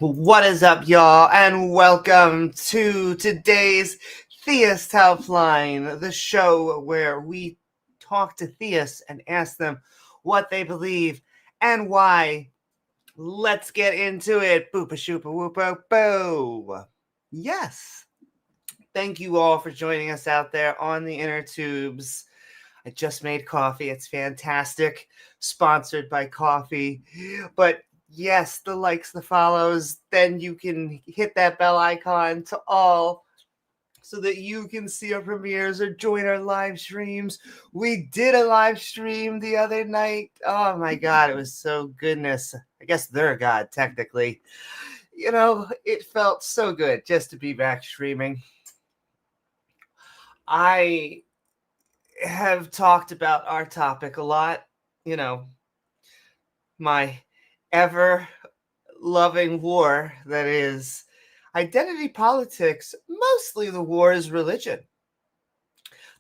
What is up, y'all, and welcome to today's Theist Helpline, the show where we talk to theists and ask them what they believe and why. Let's get into it. Boopa shoopa whoopa boo. Yes. Thank you all for joining us out there on the inner tubes. I just made coffee. It's fantastic. Sponsored by coffee. But yes, the likes, the follows, then you can hit that bell icon to all so that you can see our premieres or join our live streams. We did a live stream the other night. Oh my God, it was so goodness. I guess they're a god, technically. You know, it felt so good just to be back streaming. I have talked about our topic a lot, you know, my ever-loving war that is identity politics. Mostly the war is religion.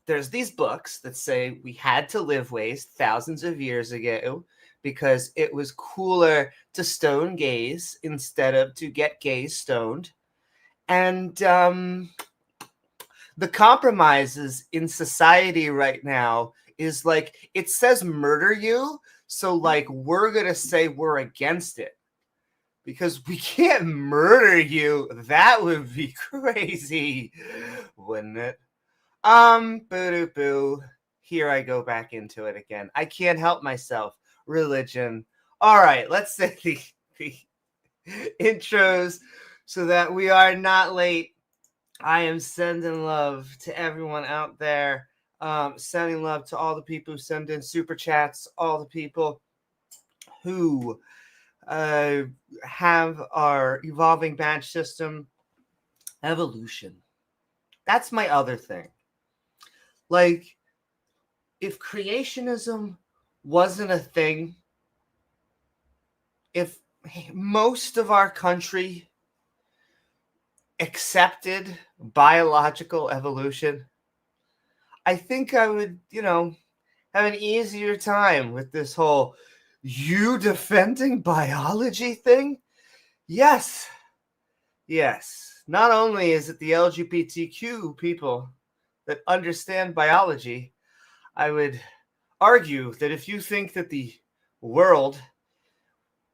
There's these books that say we had to live ways thousands of years ago because it was cooler to stone gays instead of to get gays stoned. And the compromises in society right now is like, it says murder you. So like, we're going to say we're against it because we can't murder you. That would be crazy, wouldn't it? Boo-doo-boo. Here I go back into it again. I can't help myself. Religion. All right, let's say the intros so that we are not late. I am sending love to everyone out there. Sending love to all the people who send in super chats, all the people who have our evolving badge system. Evolution. That's my other thing. Like, if creationism wasn't a thing, if most of our country accepted biological evolution, I think I would, have an easier time with this whole you defending biology thing. Yes. Not only is it the LGBTQ people that understand biology, I would argue that if you think that the world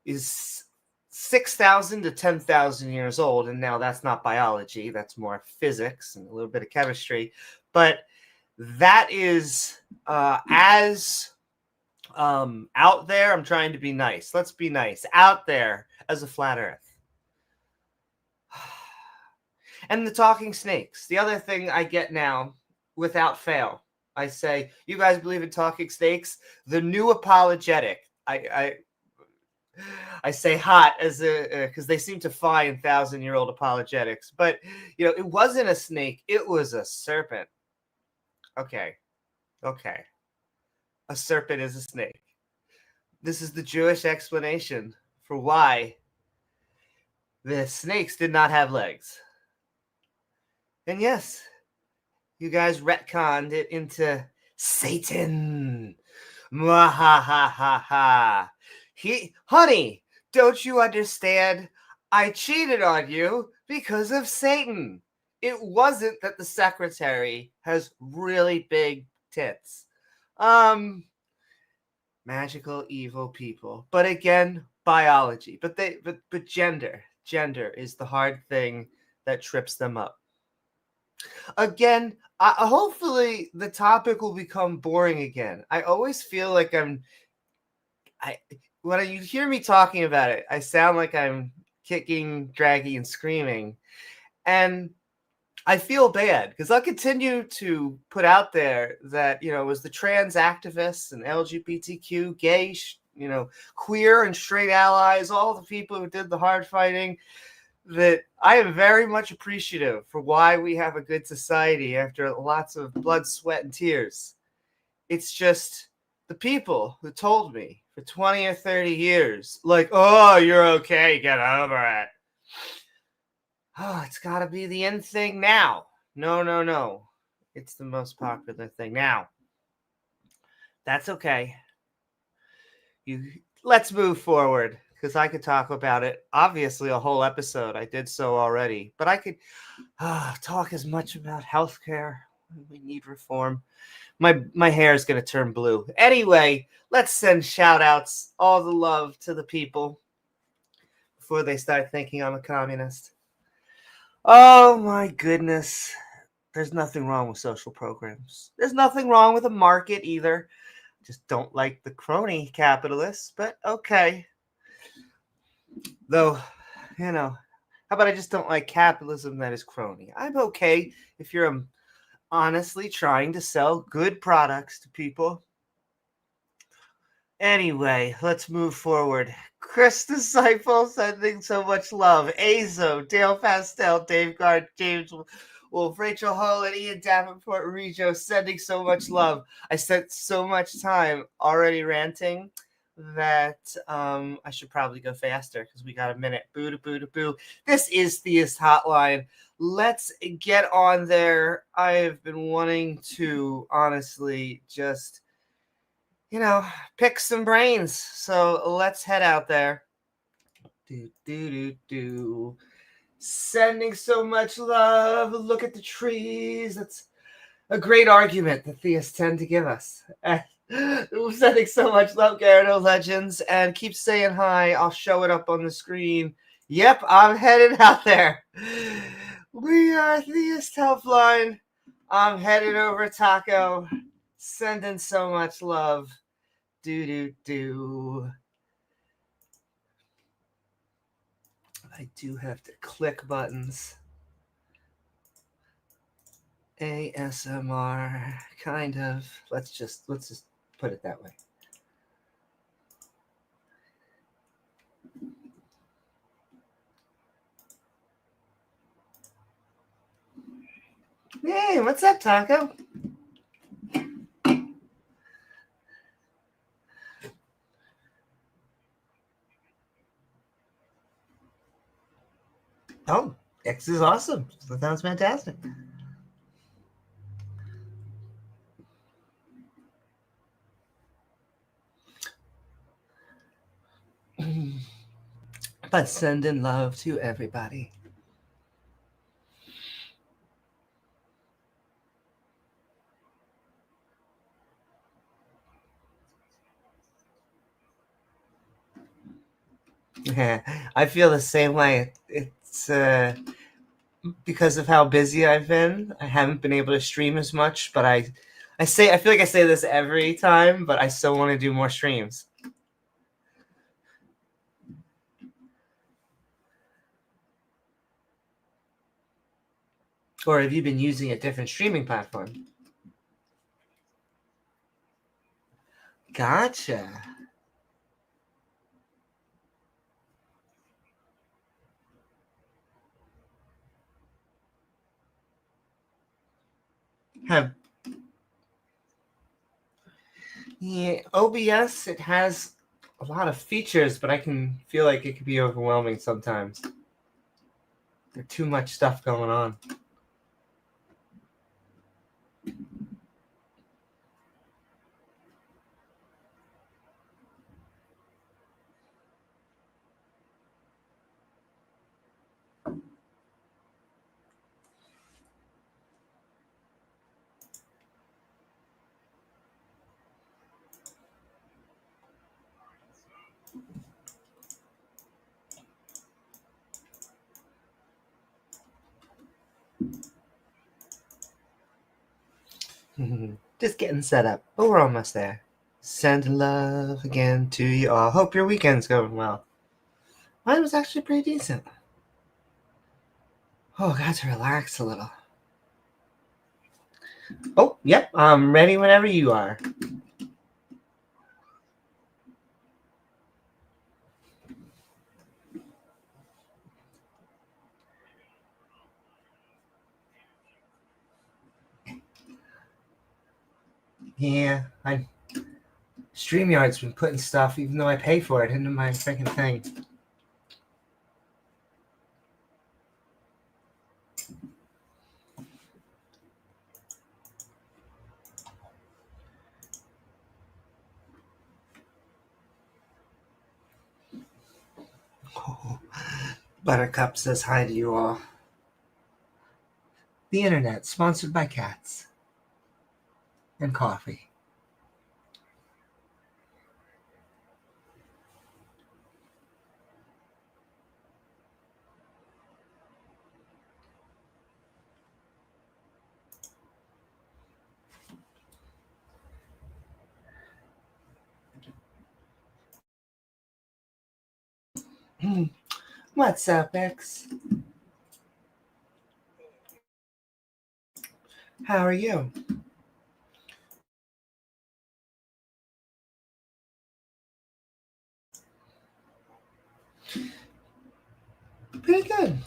is 6,000 to 10,000 years old, and now that's not biology, that's more physics and a little bit of chemistry, but that is as out there. I'm trying to be nice. Let's be nice. Out there as a flat earth. And the talking snakes. The other thing I get now, without fail, I say, you guys believe in talking snakes? The new apologetic. I say hot as because they seem to fly in 1,000-year-old apologetics. But, it wasn't a snake. It was a serpent. Okay. A serpent is a snake. This is the Jewish explanation for why the snakes did not have legs. And yes, you guys retconned it into Satan. Mwahahaha. Honey, don't you understand? I cheated on you because of Satan. It wasn't that the secretary has really big tits. Magical evil people. But again, biology. But gender is the hard thing that trips them up. Again, hopefully the topic will become boring again. I always feel like when you hear me talking about it, I sound like I'm kicking, dragging, and screaming. And I feel bad because I'll continue to put out there that, it was the trans activists and LGBTQ, gay, queer and straight allies, all the people who did the hard fighting, that I am very much appreciative for why we have a good society after lots of blood, sweat, and tears. It's just the people who told me for 20 or 30 years, like, oh, you're okay, get over it. Oh, it's got to be the end thing now. No. It's the most popular thing now. That's okay. Let's move forward. because I could talk about it. Obviously, a whole episode. I did so already. But I could talk as much about healthcare. We need reform. My hair is going to turn blue. Anyway, let's send shout outs, all the love to the people before they start thinking I'm a communist. Oh my goodness. There's nothing wrong with social programs. There's nothing wrong with a market either. Just don't like the crony capitalists, but okay. Though, how about I just don't like capitalism that is crony? I'm okay if you're honestly trying to sell good products to people. Anyway, let's move forward. Chris Disciple sending so much love. Azo, Dale Pastel, davegar, James Wolfe, Rachel Holen, Ian Davenport, Rejo sending so much love. I spent so much time already ranting that I should probably go faster because we got a minute. Boo to boo to boo. This is Theist Hotline. Let's get on there. I've been wanting to honestly just pick some brains. So let's head out there. Sending so much love. Look at the trees. That's a great argument that theists tend to give us. Sending so much love, Gerudo Legends. And keep saying hi. I'll show it up on the screen. Yep, I'm headed out there. We are Theist Helpline. I'm headed over Taco. Sending so much love. I do have to click buttons. ASMR, kind of. Let's just put it that way. Hey, what's up, Taco? Oh, X is awesome. That sounds fantastic. But sending love to everybody. Yeah, I feel the same way. It's because of how busy I've been. I haven't been able to stream as much, but I feel like I say this every time, but I still want to do more streams. Or have you been using a different streaming platform? Gotcha. Yeah, OBS, it has a lot of features, but I can feel like it could be overwhelming sometimes. There's too much stuff going on. Just getting set up, but we're almost there. Send love again to you all. Hope your weekend's going well. Mine was actually pretty decent. Oh, got to relax a little. Oh, yep, I'm ready whenever you are. Yeah, StreamYard's been putting stuff, even though I pay for it, into my freaking thing. Buttercup says hi to you all. The internet, sponsored by cats and coffee. What's up, X? How are you? Pretty good.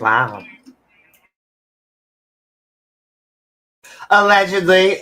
Wow. Allegedly.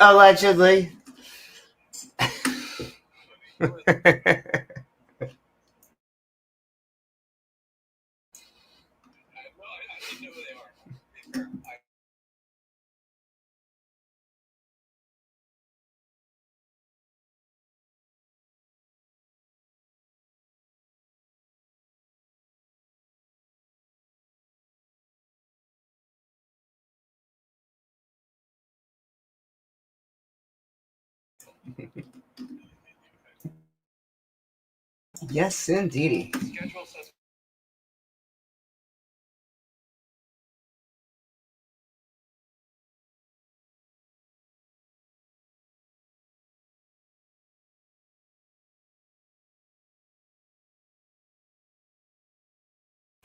Yes, indeedy.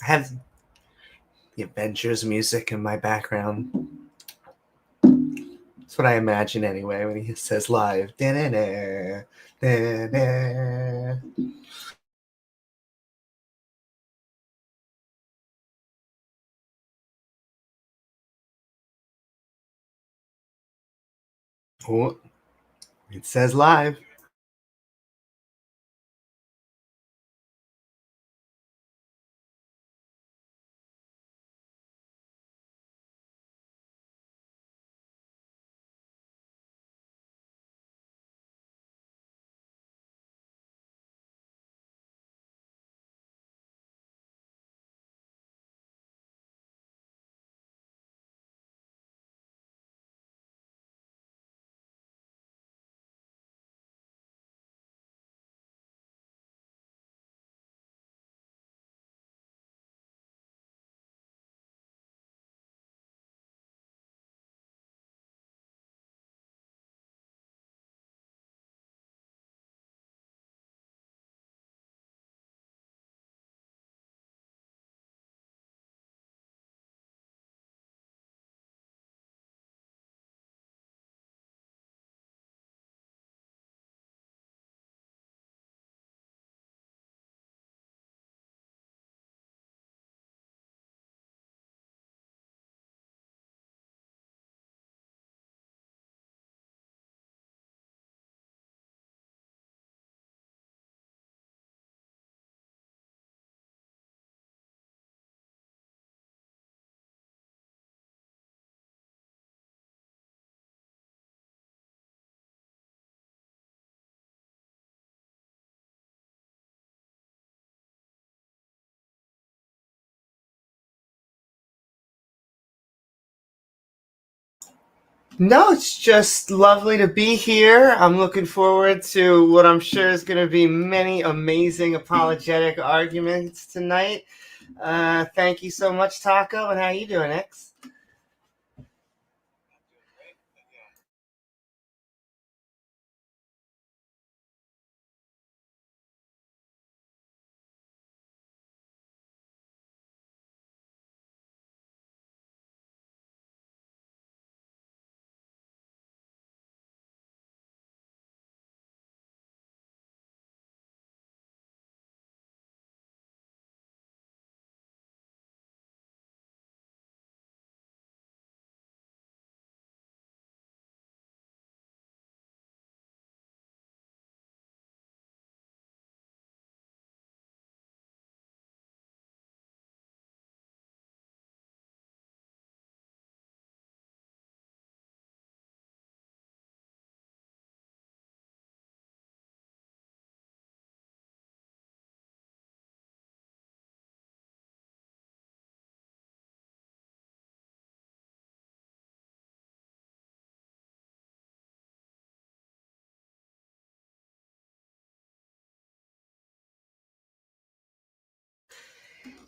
I have the Avengers music in my background. That's what I imagine anyway when he says live. Da-da-da, da-da. Oh, it says live. No, it's just lovely to be here. I'm looking forward to what I'm sure is going to be many amazing apologetic arguments tonight. Thank you so much, Taco, and how you doing, X?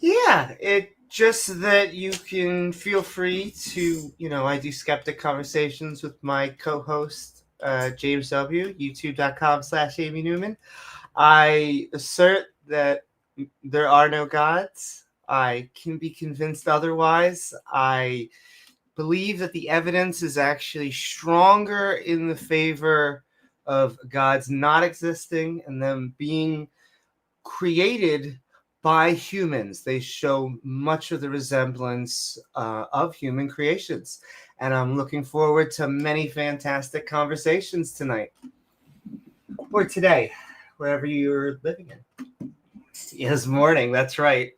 Yeah, it just that you can feel free to, I do skeptic conversations with my co-host, James W., youtube.com/Amy Newman. I assert that there are no gods. I can be convinced otherwise. I believe that the evidence is actually stronger in the favor of gods not existing and them being created by humans. They show much of the resemblance of human creations. And I'm looking forward to many fantastic conversations tonight. Or today, wherever you're living in. Yes, morning, that's right.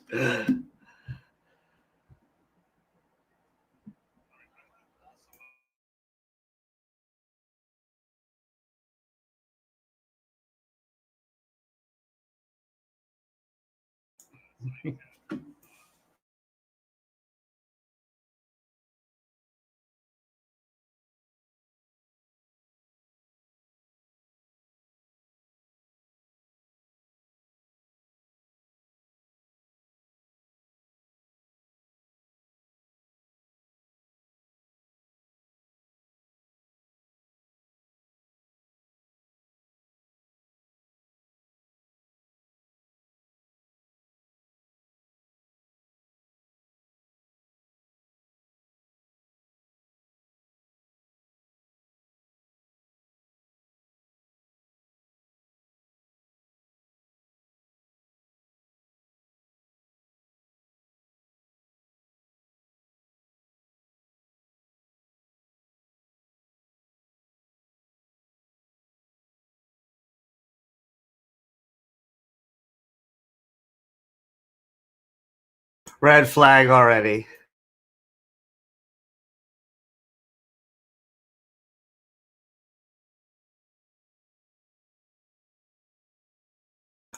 Red flag already.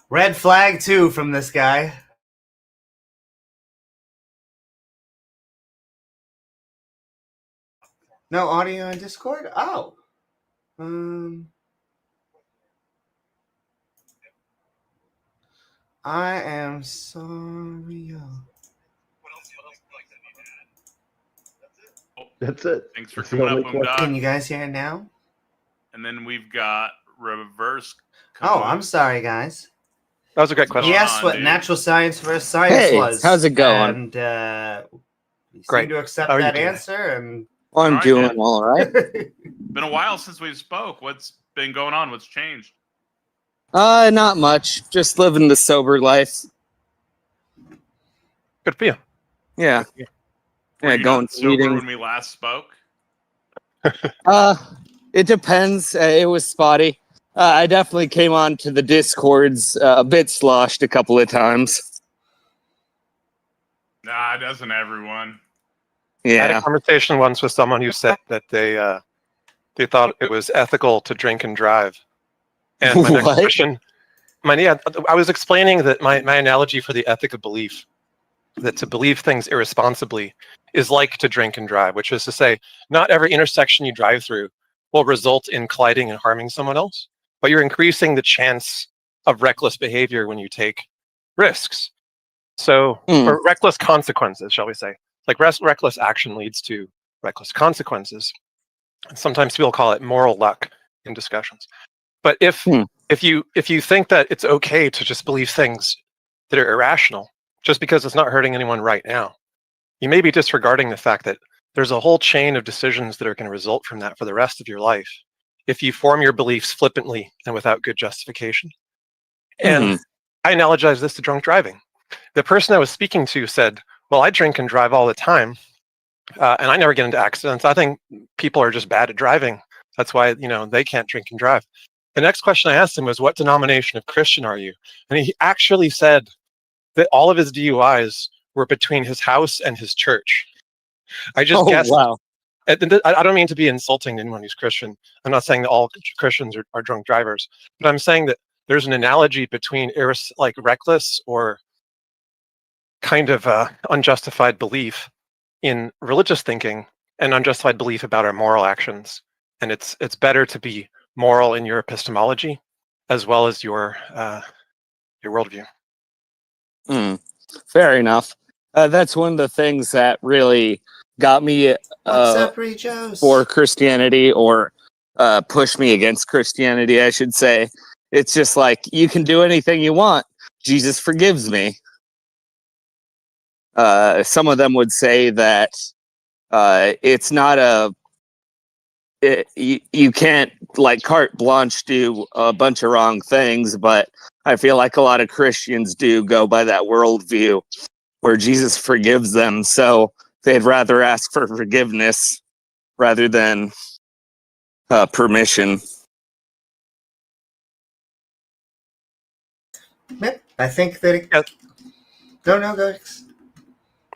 Red flag too from this guy. No audio on Discord? Oh. I am sorry. That's it. Thanks for That's the coming only up, Boomdoc. Can you guys hear it now? And then we've got Reverse. Oh, I'm sorry, guys. That was a great question. He asked what dude? natural science versus science was. How's it going? And we Great. seem to accept How are you that doing? answer. And Well, I'm All right, doing man. all right. Been a while since we spoke. What's been going on? What's changed? Not much. Just living the sober life. Good for you. Yeah. Were Yeah, you going not to sober meetings. when we last spoke? It depends. It was spotty. I definitely came on to the Discords a bit sloshed a couple of times. Nah, doesn't everyone? I had Yeah. a conversation once with someone who said that they thought it was ethical to drink and drive. And my next What? question, I was explaining that my analogy for the ethic of belief, that to believe things irresponsibly is like to drink and drive, which is to say, not every intersection you drive through will result in colliding and harming someone else, but you're increasing the chance of reckless behavior when you take risks. So, or reckless consequences, shall we say. Like reckless action leads to reckless consequences. Sometimes people call it moral luck in discussions. But if you think that it's okay to just believe things that are irrational, just because it's not hurting anyone right now, you may be disregarding the fact that there's a whole chain of decisions that are going to result from that for the rest of your life if you form your beliefs flippantly and without good justification. And I analogize this to drunk driving. The person I was speaking to said, well, I drink and drive all the time, and I never get into accidents. I think people are just bad at driving. That's why, they can't drink and drive. The next question I asked him was, what denomination of Christian are you? And he actually said that all of his DUIs were between his house and his church. I just guessed. Wow. I don't mean to be insulting to anyone who's Christian. I'm not saying that all Christians are drunk drivers, but I'm saying that there's an analogy between reckless or kind of unjustified belief in religious thinking and unjustified belief about our moral actions. And it's better to be moral in your epistemology as well as your worldview. Fair enough. That's one of the things that really got me What's up, Rejos? for Christianity, or pushed me against Christianity, I should say. It's just like, you can do anything you want. Jesus forgives me. Some of them would say that it's not you can't like carte blanche do a bunch of wrong things, but I feel like a lot of Christians do go by that worldview where Jesus forgives them, so they'd rather ask for forgiveness rather than permission. Yep, I think that it... Yeah. No, go.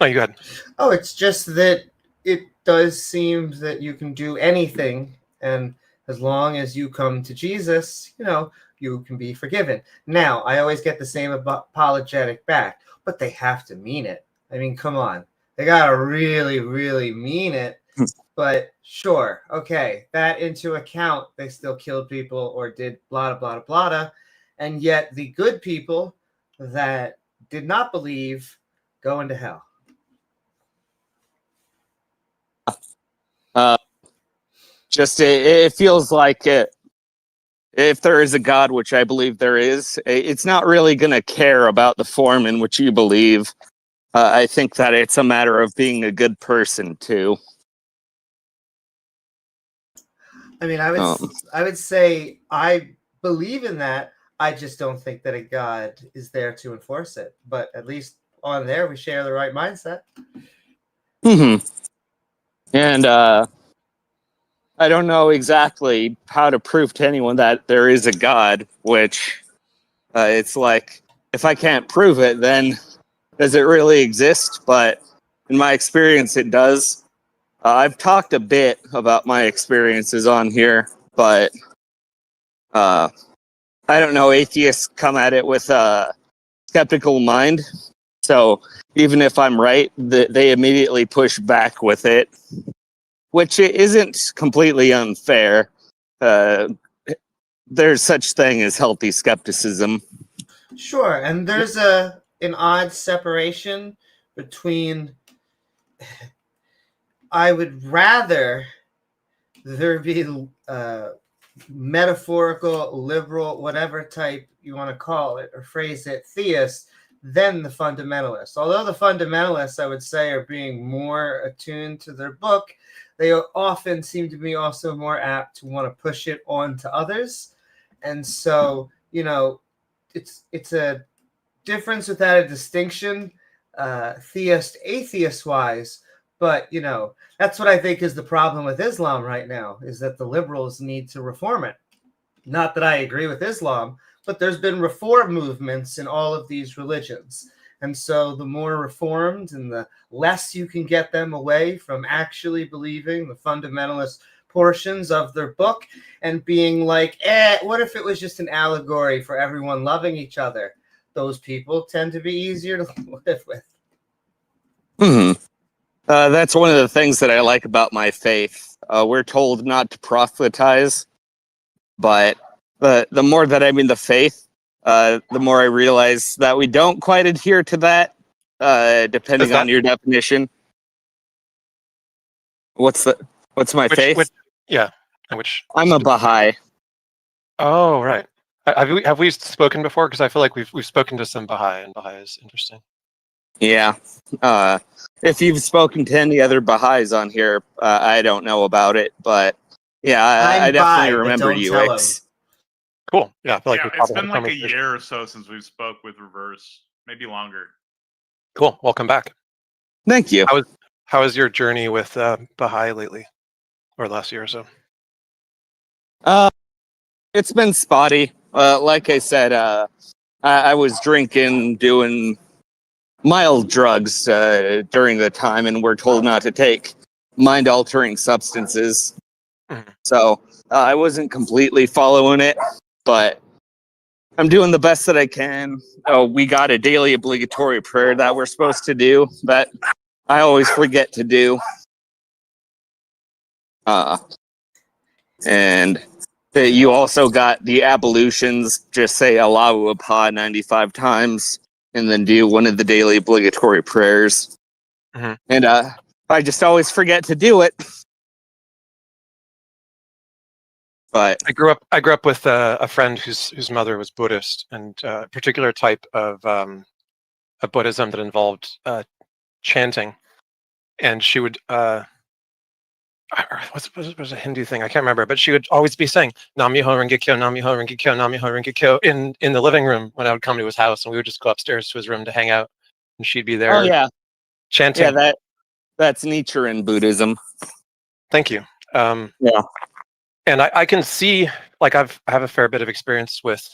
Oh, you go ahead. Oh, it's just that it does seem that you can do anything, and as long as you come to Jesus, you can be forgiven. Now, I always get the same apologetic back, but they have to mean it. I mean, come on. They gotta really, really mean it. But sure, okay, that into account, they still killed people or did blah, blah, blah, blah. And yet the good people that did not believe go into hell. It feels like if there is a God, which I believe there is, it's not really going to care about the form in which you believe. I think that it's a matter of being a good person too. I mean, I would say I believe in that. I just don't think that a God is there to enforce it. But at least on there, we share the right mindset. Mm-hmm. And I don't know exactly how to prove to anyone that there is a God, which it's like, if I can't prove it, then does it really exist? But in my experience, it does. I've talked a bit about my experiences on here, but I don't know, atheists come at it with a skeptical mind. So even if I'm right, they immediately push back with it, which isn't completely unfair. There's such thing as healthy skepticism. Sure, and there's an odd separation between... I would rather there be metaphorical, liberal, whatever type you want to call it or phrase it, theists, than the fundamentalists. Although the fundamentalists, I would say, are being more attuned to their book, they often seem to be also more apt to want to push it on to others. And so, it's a difference without a distinction, theist, atheist-wise. But, that's what I think is the problem with Islam right now, is that the liberals need to reform it. Not that I agree with Islam, but there's been reform movements in all of these religions. And so the more reformed and the less you can get them away from actually believing the fundamentalist portions of their book and being like, what if it was just an allegory for everyone loving each other? Those people tend to be easier to live with. Mm-hmm. That's one of the things that I like about my faith. We're told not to proselytize, but the more that I'm in the faith, the more I realize that we don't quite adhere to that, depending on your definition. What's my faith? I'm a Baha'i. Oh, right. Have we spoken before? Because I feel like we've spoken to some Baha'i, and Baha'i is interesting. Yeah. If you've spoken to any other Baha'is on here, I don't know about it, but yeah, I definitely remember you. Cool. Yeah, I feel like it's been like a year or so since we spoke with Reverse, maybe longer. Cool. Welcome back. Thank you. How was your journey with Baha'i lately, or last year or so? It's been spotty. Like I said, I was drinking, doing mild drugs during the time, and we're told not to take mind-altering substances. Mm-hmm. So I wasn't completely following it, but I'm doing the best that I can. We got a daily obligatory prayer that we're supposed to do that I always forget to do. And you also got the ablutions, just say Allahu Akbar 95 times. and then do one of the daily obligatory prayers. Mhm. And I just always forget to do it. But I grew up with a friend whose mother was Buddhist, and a particular type of Buddhism that involved chanting. And she would was a Hindu thing, I can't remember, but she would always be saying Nam Myoho Renge Kyo, Nam Myoho Renge Kyo, Nam Myoho Renge Kyo in the living room when I would come to his house, and we would just go upstairs to his room to hang out, and she'd be there chanting. Yeah, that's Nichiren Buddhism. Thank you. Yeah. And I can see, like, I have a fair bit of experience with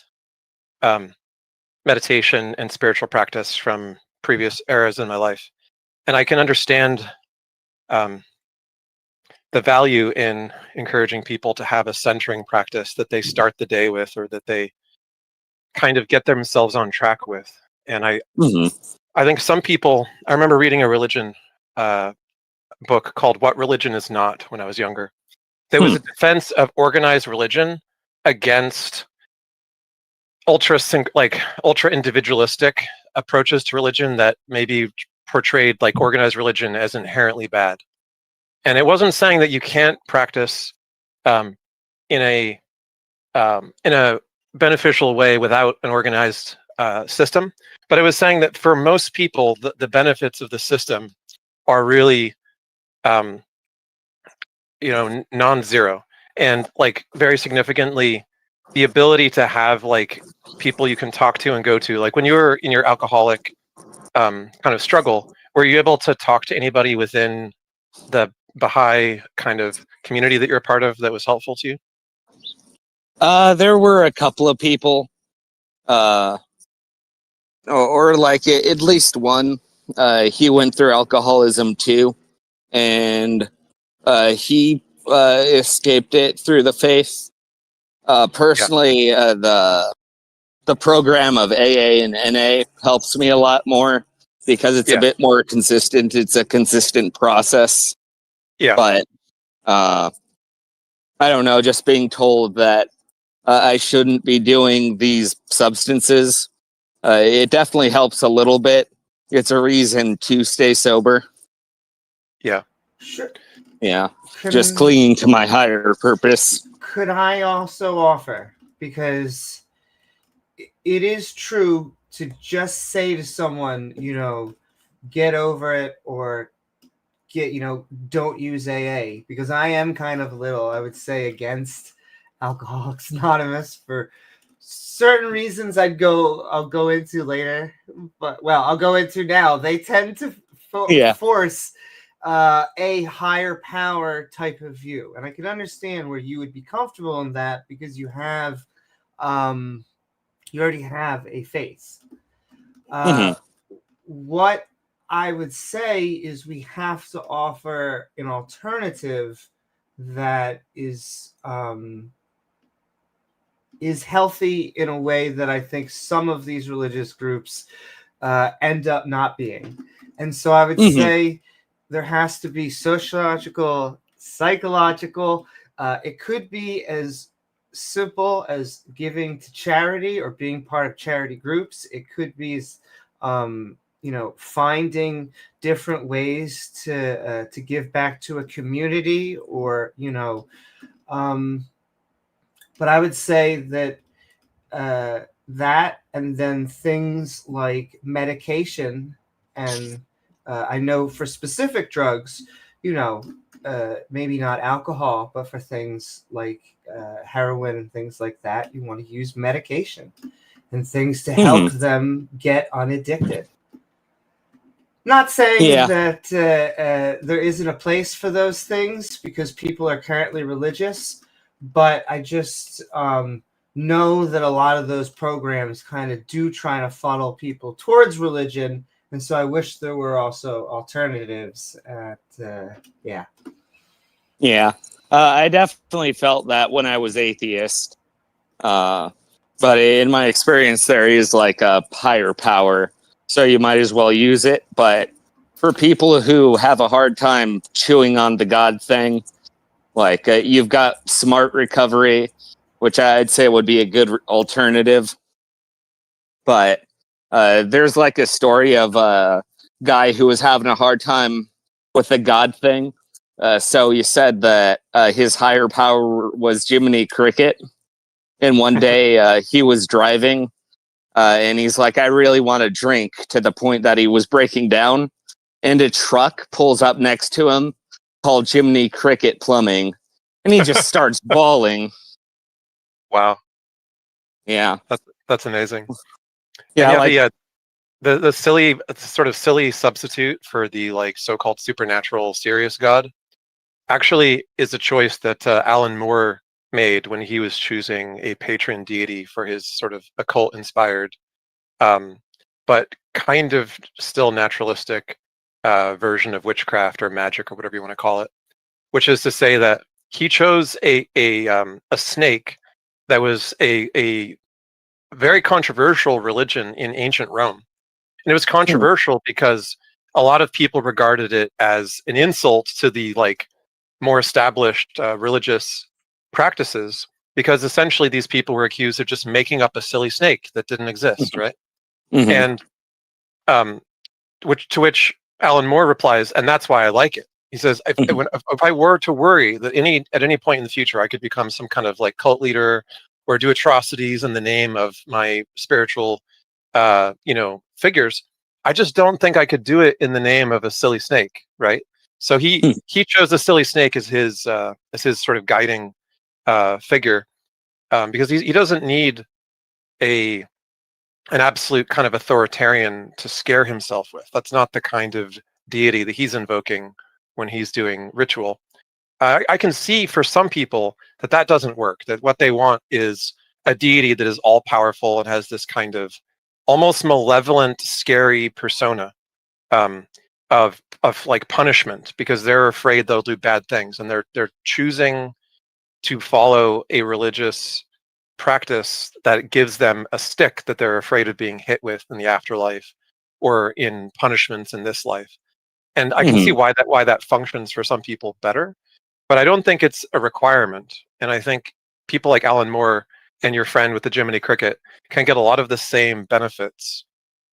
meditation and spiritual practice from previous eras in my life, and I can understand the value in encouraging people to have a centering practice that they start the day with, or that they kind of get themselves on track with. And I think some people, I remember reading a religion book called What Religion Is Not when I was younger. There was a defense of organized religion against ultra individualistic approaches to religion that maybe portrayed like organized religion as inherently bad. And it wasn't saying that you can't practice in a beneficial way without an organized system, but it was saying that for most people, the benefits of the system are really, non-zero, and like very significantly, the ability to have like people you can talk to and go to. Like when you were in your alcoholic kind of struggle, were you able to talk to anybody within the Baha'i kind of community that you're a part of that was helpful to you? There were a couple of people, or like at least one. He went through alcoholism too, and he escaped it through the faith. Personally, the program of AA and NA helps me a lot more because it's a bit more consistent. It's a consistent process. Yeah. But I don't know, just being told that I shouldn't be doing these substances, it definitely helps a little bit. It's a reason to stay sober. Yeah. Sure. Yeah. Just clinging to my higher purpose. Could I also offer, because it is true to just say to someone, get over it, or don't use AA, because I am kind of I would say, against Alcoholics Anonymous for certain reasons I'll go into later, but I'll go into now. They tend to force a higher power type of view, and I can understand where you would be comfortable in that because you have you already have a faith. What I would say is we have to offer an alternative that is healthy in a way that I think some of these religious groups end up not being. And so I would say there has to be sociological, psychological. It could be as simple as giving to charity or being part of charity groups. It could be finding different ways to give back to a community, or but I would say that that, and then things like medication, and I know for specific drugs, maybe not alcohol, but for things like heroin and things like that, you want to use medication and things to help them get unaddicted. Not saying that there isn't a place for those things because people are currently religious, but I just know that a lot of those programs kind of do try to funnel people towards religion, and so I wish there were also alternatives. I definitely felt that when I was atheist, but in my experience, there is like a higher power. So you might as well use it. But for people who have a hard time chewing on the God thing, like you've got smart recovery, which I'd say would be a good alternative. But there's like a story of a guy who was having a hard time with the God thing. So you said that his higher power was Jiminy Cricket. And one day he was driving and he's like, I really want a drink, to the point that he was breaking down. And a truck pulls up next to him called Jiminy Cricket Plumbing. And he just starts bawling. Wow, Yeah. that's amazing. Yeah. And Like, yeah, the silly, sort of silly substitute for the like so-called supernatural serious god actually is a choice that Alan Moore made when he was choosing a patron deity for his sort of occult inspired, but kind of still naturalistic version of witchcraft or magic or whatever you want to call it, which is to say that he chose a snake that was a very controversial religion in ancient Rome. And it was controversial because a lot of people regarded it as an insult to the like more established religious practices, because essentially these people were accused of just making up a silly snake that didn't exist, right? And which Alan Moore replies, and that's why I like it. He says, if I were to worry that at any point in the future I could become some kind of like cult leader or do atrocities in the name of my spiritual, figures, I just don't think I could do it in the name of a silly snake, right? So he chose the silly snake as his sort of guiding figure, because he doesn't need an absolute kind of authoritarian to scare himself with. That's not the kind of deity that he's invoking when he's doing ritual. I can see for some people that doesn't work, that what they want is a deity that is all powerful and has this kind of almost malevolent, scary persona of like punishment, because they're afraid they'll do bad things, and they're choosing to follow a religious practice that gives them a stick that they're afraid of being hit with in the afterlife or in punishments in this life. And I can see why that functions for some people better, but I don't think it's a requirement. And I think people like Alan Moore and your friend with the Jiminy Cricket can get a lot of the same benefits.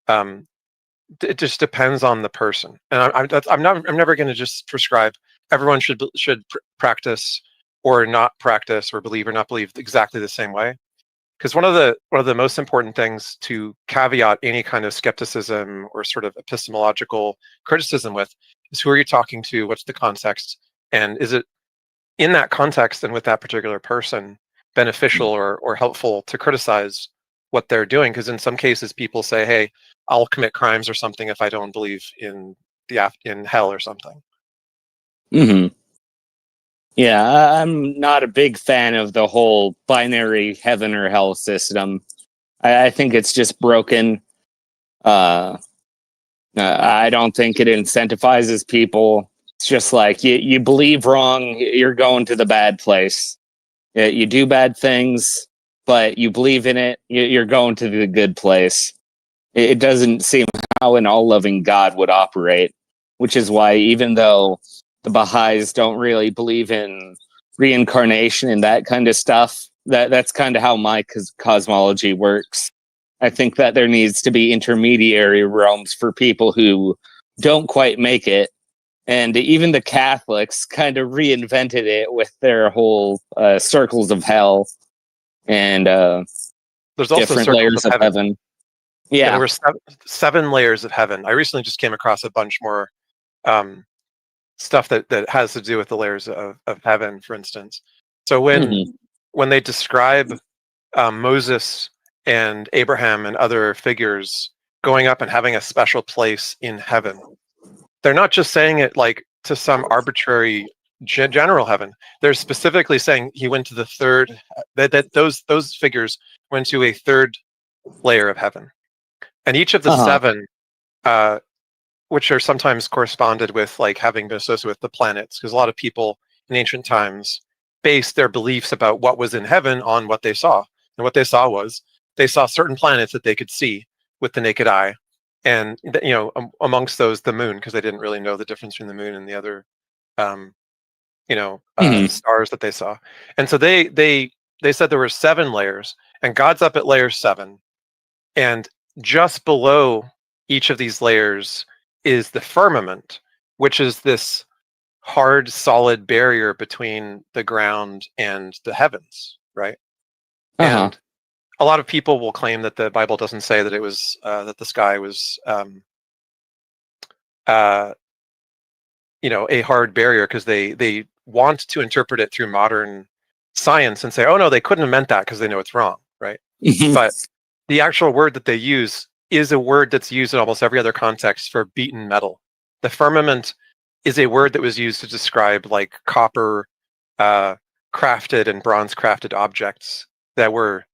It just depends on the person, and I'm never going to just prescribe everyone should practice or not practice or believe or not believe exactly the same way, because one of the most important things to caveat any kind of skepticism or sort of epistemological criticism with is, who are you talking to, what's the context, and is it in that context and with that particular person beneficial or helpful to criticize what they're doing. Because in some cases people say, hey, I'll commit crimes or something if I don't believe in hell or something. Yeah, I'm not a big fan of the whole binary heaven or hell system. I think it's just broken. I don't think it incentivizes people. It's just like you believe wrong, you're going to the bad place. You do bad things, but you believe in it, you're going to the good place. It doesn't seem how an all-loving God would operate, which is why, even though the Baha'is don't really believe in reincarnation and that kind of stuff, that's kind of how my cosmology works. I think that there needs to be intermediary realms for people who don't quite make it. And even the Catholics kind of reinvented it with their whole circles of hell and there's also different circles layers of heaven. Yeah, there were seven layers of heaven. I recently just came across a bunch more stuff that has to do with the layers of heaven, for instance. So when they describe Moses and Abraham and other figures going up and having a special place in heaven, they're not just saying it like to some arbitrary general heaven. They're specifically saying he went to the third, that those figures went to a third layer of heaven. And each of the seven, which are sometimes corresponded with like having been associated with the planets, because a lot of people in ancient times based their beliefs about what was in heaven on what they saw. And what they saw was they saw certain planets that they could see with the naked eye. And, amongst those, the moon, because they didn't really know the difference between the moon and the other, stars that they saw. And so they said there were 7 layers, and God's up at layer 7. And just below each of these layers is the firmament, which is this hard, solid barrier between the ground and the heavens, right? And a lot of people will claim that the Bible doesn't say that it was that the sky was, a hard barrier, because they want to interpret it through modern science and say, oh no, they couldn't have meant that because they know it's wrong, right? But the actual word that they use is a word that's used in almost every other context for beaten metal. The firmament is a word that was used to describe like copper crafted and bronze crafted objects that were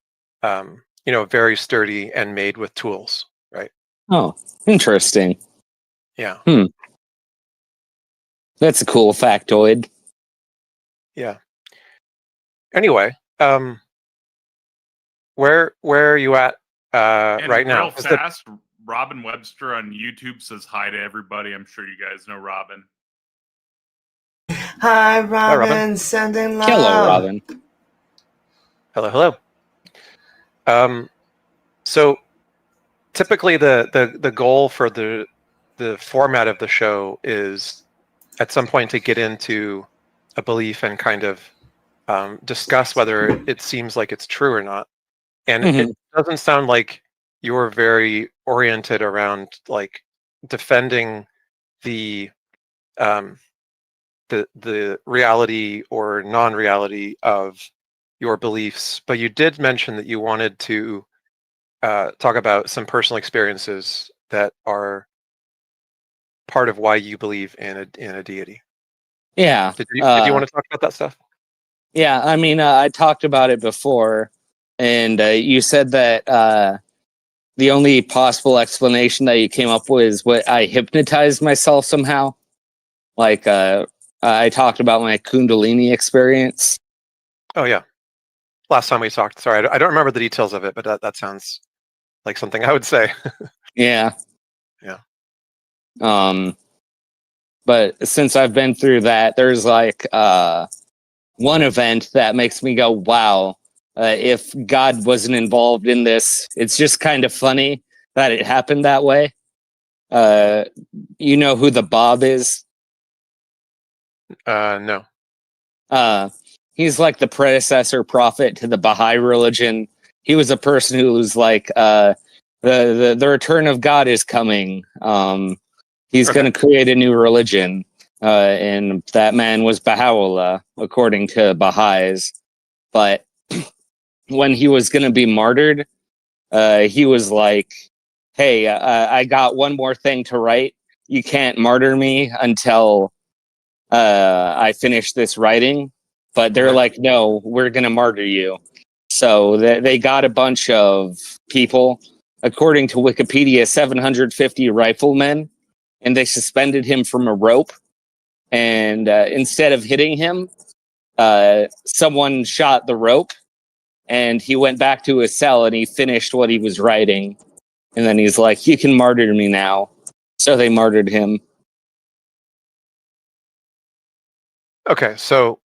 very sturdy and made with tools, right? Oh, interesting. Yeah. That's a cool factoid. Yeah. Anyway, where are you at right now? Real fast, Robin Webster on YouTube says hi to everybody. I'm sure you guys know Robin. Hi, Robin. Sending love. Hello, Robin. Hello. So typically the goal for the format of the show is at some point to get into a belief and kind of discuss whether it seems like it's true or not. And it doesn't sound like you're very oriented around like defending the reality or non-reality of your beliefs, but you did mention that you wanted to talk about some personal experiences that are part of why you believe in a deity. Yeah. Did you want to talk about that stuff? Yeah, I mean, I talked about it before, and you said that the only possible explanation that you came up with is what I hypnotized myself somehow. Like, I talked about my Kundalini experience. Oh, yeah. Last time we talked. Sorry, I don't remember the details of it, but that sounds like something I would say. Yeah. Yeah. But since I've been through that, there's like one event that makes me go, wow, if God wasn't involved in this, it's just kind of funny that it happened that way. You know who the Bob is? No. He's like the predecessor prophet to the Baha'i religion. He was a person who was like, the return of God is coming. He's going to create a new religion. And that man was Baha'u'llah, according to Baha'is. But when he was going to be martyred, he was like, hey, I got one more thing to write. You can't martyr me until I finish this writing. But they're like, no, we're going to martyr you. So they got a bunch of people, according to Wikipedia, 750 riflemen, and they suspended him from a rope. And instead of hitting him, someone shot the rope, and he went back to his cell and he finished what he was writing. And then he's like, you can martyr me now. So they martyred him. Okay, so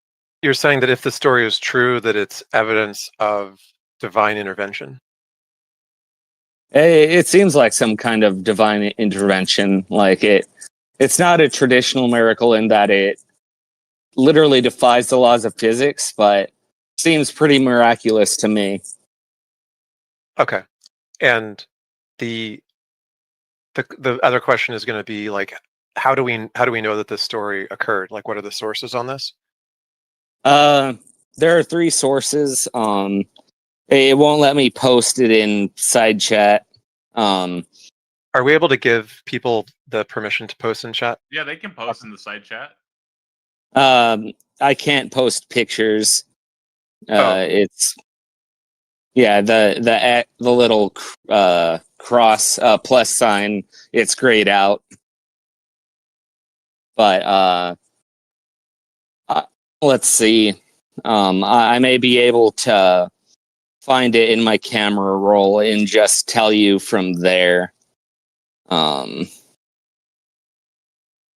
you're saying that if the story is true, that it's evidence of divine intervention? It seems like some kind of divine intervention. Like it's not a traditional miracle in that it literally defies the laws of physics, but seems pretty miraculous to me. Okay, and the other question is going to be like, how do we know that this story occurred? Like, what are the sources on this? There are 3 sources. It won't let me post it in side chat. Are we able to give people the permission to post in chat? Yeah, they can post in the side chat. I can't post pictures. It's the little cross plus sign. It's grayed out. But let's see. I may be able to find it in my camera roll and just tell you from there.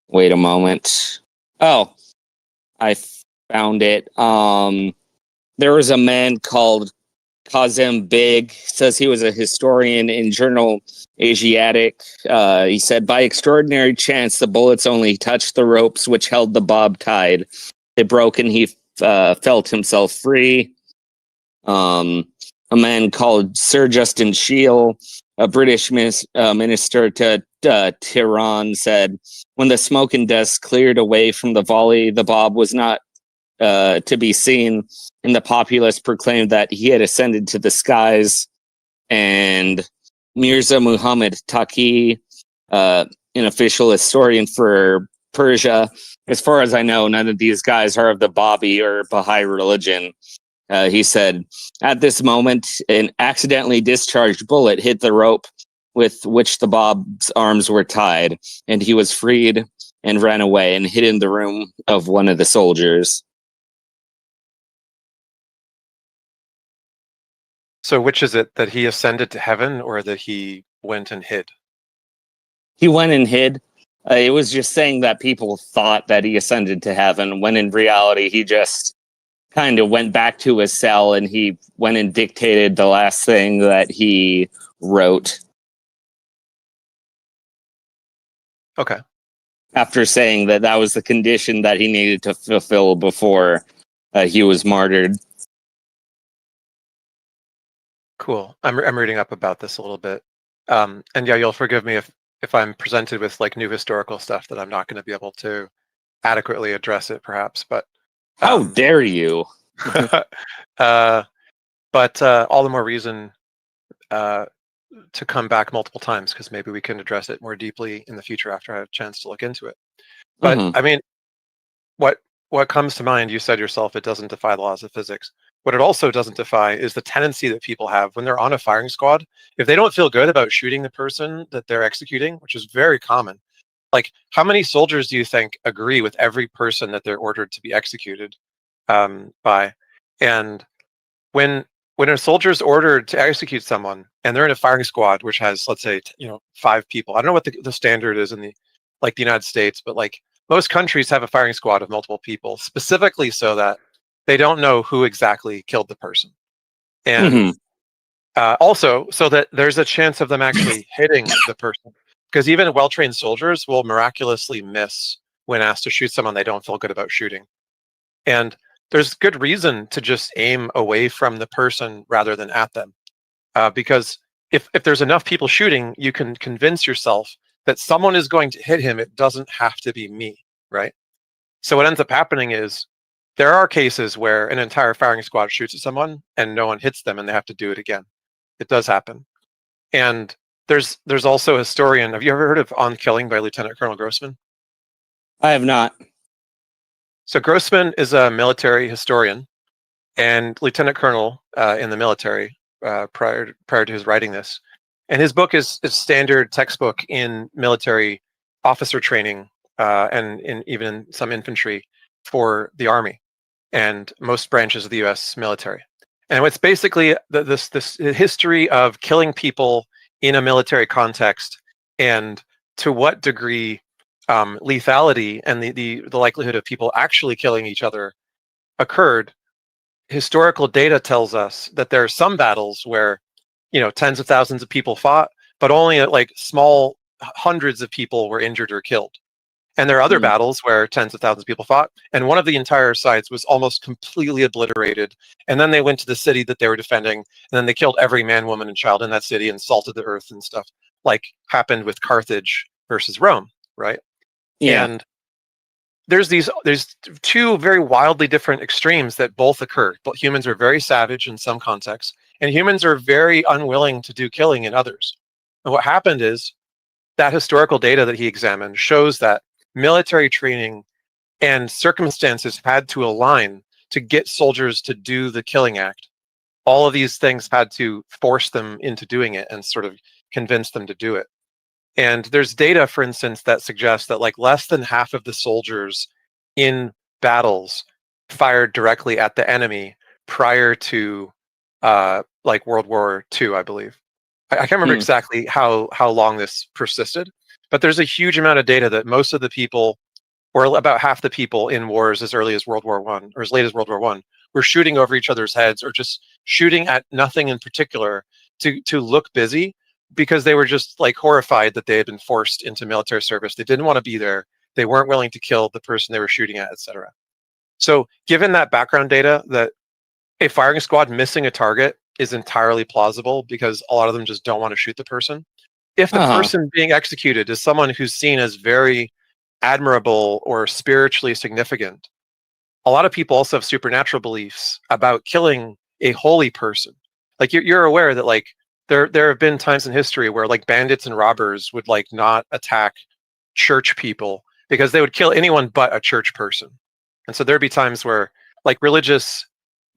Wait a moment. Oh, I found it. There was a man called Kazem Big says he was a historian in journal Asiatic. He said, by extraordinary chance, the bullets only touched the ropes which held the bob tied. They broke and he felt himself free. A man called Sir Justin Shiel, a British minister to Tehran, said, when the smoke and dust cleared away from the volley, the bob was not to be seen, and the populace proclaimed that he had ascended to the skies. And Mirza Muhammad Taqi, an official historian for Persia, as far as I know, none of these guys are of the Babi or Baha'i religion. He said, at this moment, an accidentally discharged bullet hit the rope with which the Bob's arms were tied, and he was freed and ran away and hid in the room of one of the soldiers. So which is it, that he ascended to heaven or that he went and hid? He went and hid. It was just saying that people thought that he ascended to heaven, when in reality he just kind of went back to his cell and he went and dictated the last thing that he wrote. Okay. After saying that that was the condition that he needed to fulfill before he was martyred. Cool. I'm reading up about this a little bit. And yeah, you'll forgive me if I'm presented with like new historical stuff that I'm not going to be able to adequately address it, perhaps. But how dare you? But all the more reason to come back multiple times, because maybe we can address it more deeply in the future after I have a chance to look into it. But I mean, what comes to mind, you said yourself, it doesn't defy the laws of physics. What it also doesn't defy is the tendency that people have when they're on a firing squad. If they don't feel good about shooting the person that they're executing, which is very common, like how many soldiers do you think agree with every person that they're ordered to be executed by? And when a soldier's ordered to execute someone and they're in a firing squad, which has, let's say, 5 people. I don't know what the standard is in the United States, but like most countries have a firing squad of multiple people, specifically so that they don't know who exactly killed the person. And also so that there's a chance of them actually hitting the person. Because even well-trained soldiers will miraculously miss when asked to shoot someone they don't feel good about shooting. And there's good reason to just aim away from the person rather than at them. Because if there's enough people shooting, you can convince yourself that someone is going to hit him. It doesn't have to be me, right? So what ends up happening is there are cases where an entire firing squad shoots at someone and no one hits them and they have to do it again. It does happen. And there's also a historian. Have you ever heard of On Killing by Lieutenant Colonel Grossman? I have not. So Grossman is a military historian and lieutenant colonel in the military prior to his writing this. And his book is standard textbook in military officer training and even in some infantry for the Army and most branches of the U.S. military. And it's basically this history of killing people in a military context and to what degree lethality and the likelihood of people actually killing each other occurred. Historical data tells us that there are some battles where tens of thousands of people fought, but only like small hundreds of people were injured or killed. And there are other battles where tens of thousands of people fought, and one of the entire sides was almost completely obliterated. And then they went to the city that they were defending, and then they killed every man, woman, and child in that city and salted the earth and stuff, like happened with Carthage versus Rome, right? Yeah. And there's 2 very wildly different extremes that both occur. But humans are very savage in some contexts, and humans are very unwilling to do killing in others. And what happened is that historical data that he examined shows that military training and circumstances had to align to get soldiers to do the killing act. All of these things had to force them into doing it and sort of convince them to do it. And there's data, for instance, that suggests that like less than half of the soldiers in battles fired directly at the enemy prior to like World War II, I believe. I can't remember exactly how long this persisted, but there's a huge amount of data that most of the people, or about half the people in wars as early as World War I, or as late as World War I, were shooting over each other's heads or just shooting at nothing in particular to look busy, because they were just like horrified that they had been forced into military service. They didn't want to be there. They weren't willing to kill the person they were shooting at, etc. So given that background data, that a firing squad missing a target is entirely plausible because a lot of them just don't want to shoot the person. If the person being executed is someone who's seen as very admirable or spiritually significant, a lot of people also have supernatural beliefs about killing a holy person. Like you're aware that like there have been times in history where like bandits and robbers would like not attack church people because they would kill anyone but a church person. And so there'd be times where like religious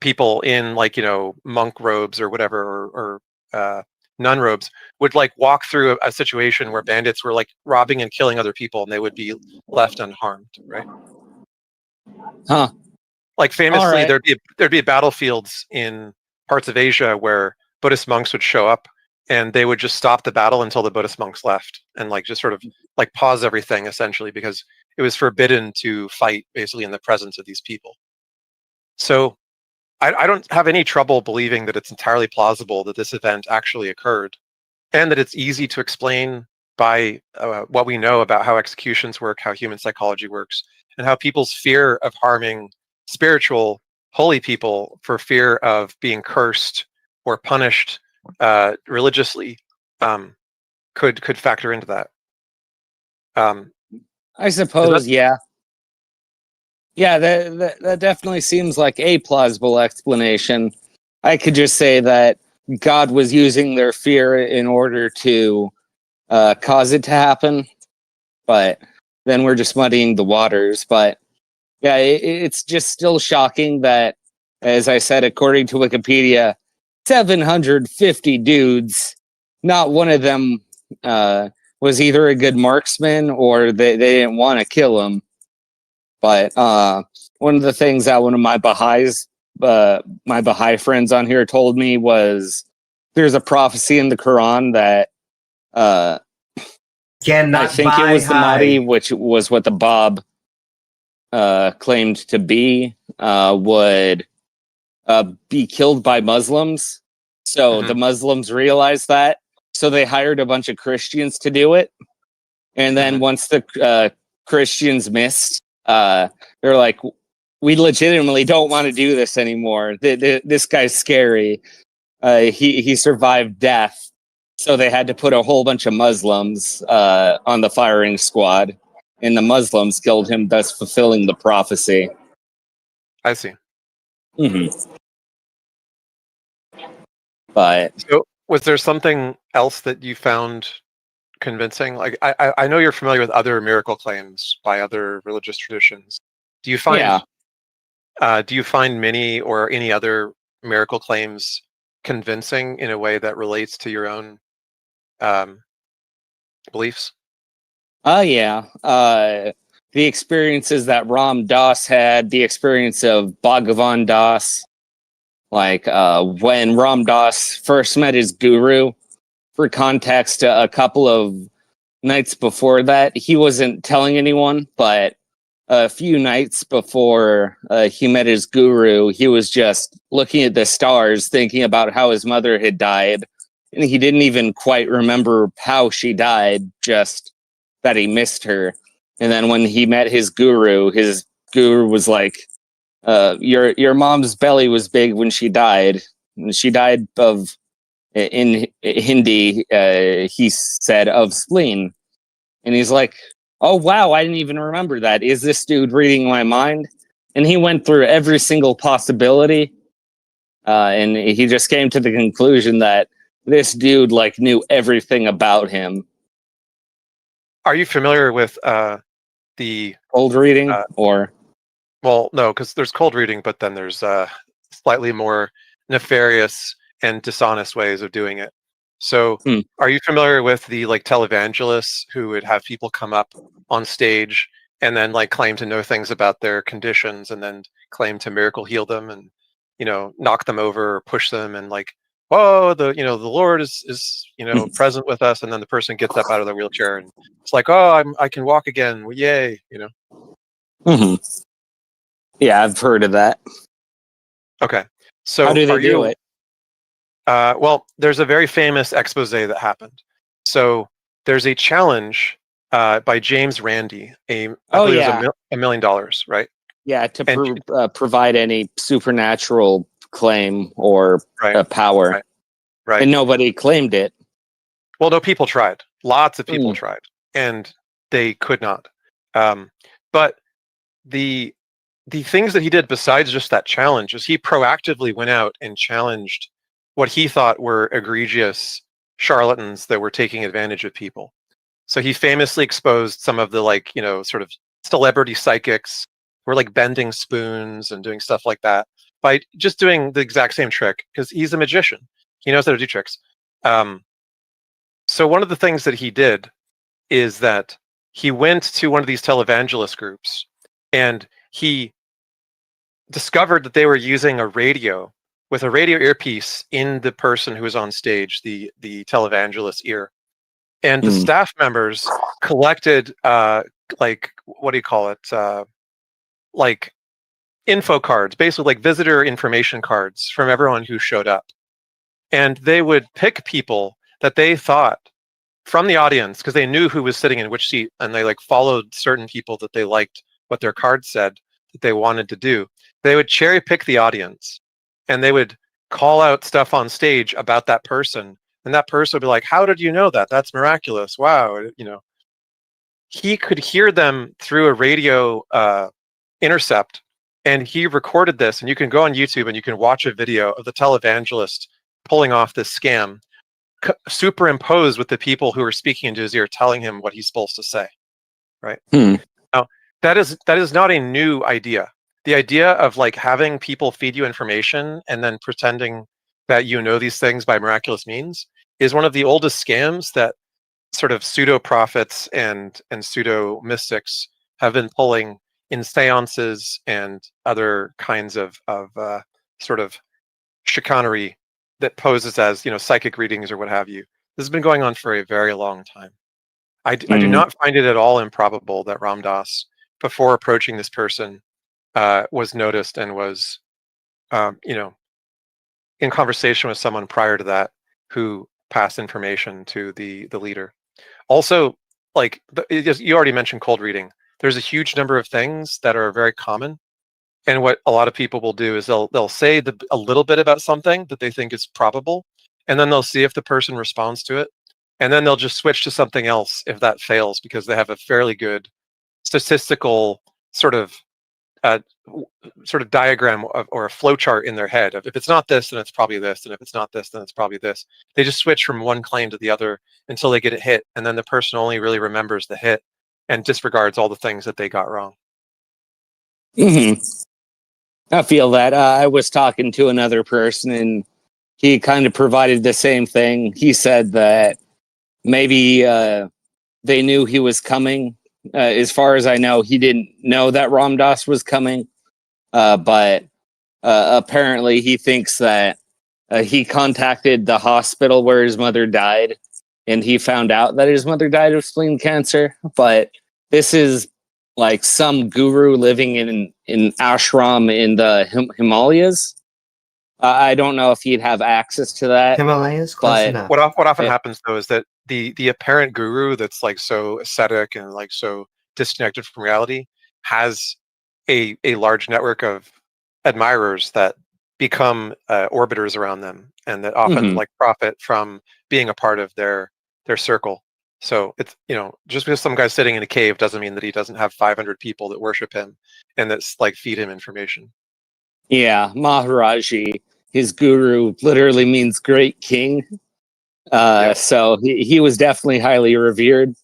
people in like, you know, monk robes or whatever, or nun robes would like walk through a situation where bandits were like robbing and killing other people and they would be left unharmed, right? Like famously, there'd be battlefields in parts of Asia where Buddhist monks would show up and they would just stop the battle until the Buddhist monks left and like just sort of like pause everything essentially because it was forbidden to fight basically in the presence of these people. So I don't have any trouble believing that it's entirely plausible that this event actually occurred and that it's easy to explain by what we know about how executions work, how human psychology works, and how people's fear of harming spiritual, holy people for fear of being cursed or punished religiously could factor into that. I suppose, yeah. Yeah, that definitely seems like a plausible explanation. I could just say that God was using their fear in order to cause it to happen, but then we're just muddying the waters. But yeah, it's just still shocking that, as I said, according to Wikipedia, 750 dudes, not one of them was either a good marksman or they didn't want to kill him. But one of the things that one of my my Baha'i friends on here told me was there's a prophecy in the Quran that I think it was the Mahdi, which was what the Bab claimed to be, would be killed by Muslims. So the Muslims realized that. So they hired a bunch of Christians to do it. And then once the Christians missed, they're like, we legitimately don't want to do this anymore. This guy's scary. He survived death. So they had to put a whole bunch of Muslims on the firing squad. And the Muslims killed him, thus fulfilling the prophecy. I see. But so was there something else that you found convincing? Like I know you're familiar with other miracle claims by other religious traditions. Do you find many or any other miracle claims convincing in a way that relates to your own beliefs? Yeah. The experiences that Ram Dass had, the experience of Bhagavan Das, like when Ram Dass first met his guru. For context, a couple of nights before that, he wasn't telling anyone, but a few nights before he met his guru, he was just looking at the stars, thinking about how his mother had died. And he didn't even quite remember how she died, just that he missed her. And then when he met his guru was like, your mom's belly was big when she died. And she died of, in Hindi, he said, of spleen. And he's like, oh, wow, I didn't even remember that. Is this dude reading my mind? And he went through every single possibility. And he just came to the conclusion that this dude like knew everything about him. Are you familiar with the cold reading or? Well, no, because there's cold reading, but then there's slightly more nefarious and dishonest ways of doing it. So are you familiar with the like televangelists who would have people come up on stage and then like claim to know things about their conditions and then claim to miracle heal them and, you know, knock them over or push them and like, whoa, the Lord is present with us, and then the person gets up out of their wheelchair and it's like, oh, I can walk again, well, yay, you know. Yeah, I've heard of that. Okay. So How do they are do you, it? well, there's a very famous expose that happened. So there's a challenge by James Randi. I Oh, believe it yeah. was $1 million, right? Yeah, to And provide any supernatural claim or right, power. right, right. And nobody claimed it. Well, no, people tried. Lots of people Mm. tried, and they could not. But the things that he did besides just that challenge is he proactively went out and challenged what he thought were egregious charlatans that were taking advantage of people. So he famously exposed some of the sort of celebrity psychics who were like bending spoons and doing stuff like that by just doing the exact same trick because he's a magician. He knows how to do tricks. So one of the things that he did is that he went to one of these televangelist groups and he discovered that they were using a radio with a radio earpiece in the person who was on stage, the televangelist ear. And the staff members collected like, what do you call it? Like info cards, basically like visitor information cards from everyone who showed up. And they would pick people that they thought from the audience, because they knew who was sitting in which seat, and they like followed certain people that they liked what their card said that they wanted to do. They would cherry pick the audience and they would call out stuff on stage about that person. And that person would be like, how did you know that? That's miraculous. Wow. You know, he could hear them through a radio intercept, and he recorded this. And you can go on YouTube and you can watch a video of the televangelist pulling off this scam, superimposed with the people who are speaking into his ear, telling him what he's supposed to say. Right. Now, that is not a new idea. The idea of like having people feed you information and then pretending that you know these things by miraculous means is one of the oldest scams that sort of pseudo prophets and pseudo mystics have been pulling in seances and other kinds of sort of chicanery that poses as, you know, psychic readings or what have you. This has been going on for a very long time. I do not find it at all improbable that Ram Dass, before approaching this person, was noticed and was, you know, in conversation with someone prior to that who passed information to the leader. Also, like you already mentioned cold reading. There's a huge number of things that are very common. And what a lot of people will do is they'll say a little bit about something that they think is probable, and then they'll see if the person responds to it. And then they'll just switch to something else if that fails, because they have a fairly good statistical sort of diagram or a flow chart in their head of, if it's not this, then it's probably this, and if it's not this, then it's probably this. They just switch from one claim to the other until they get it hit, and then the person only really remembers the hit and disregards all the things that they got wrong. I feel that. I was talking to another person, and he kind of provided the same thing. He said that maybe they knew he was coming. As far as I know, he didn't know that Ram Dass was coming, but apparently he thinks that he contacted the hospital where his mother died, and he found out that his mother died of spleen cancer. But this is like some guru living in ashram in the Himalayas. I don't know if he'd have access to that. Himalayas, close enough. What often happens though is that the apparent guru that's like so ascetic and like so disconnected from reality has a large network of admirers that become orbiters around them, and that often like profit from being a part of their circle. So it's, you know, just because some guy's sitting in a cave doesn't mean that he doesn't have 500 people that worship him and that's like feed him information. Yeah, Maharaji, his guru, literally means great king. So he was definitely highly revered.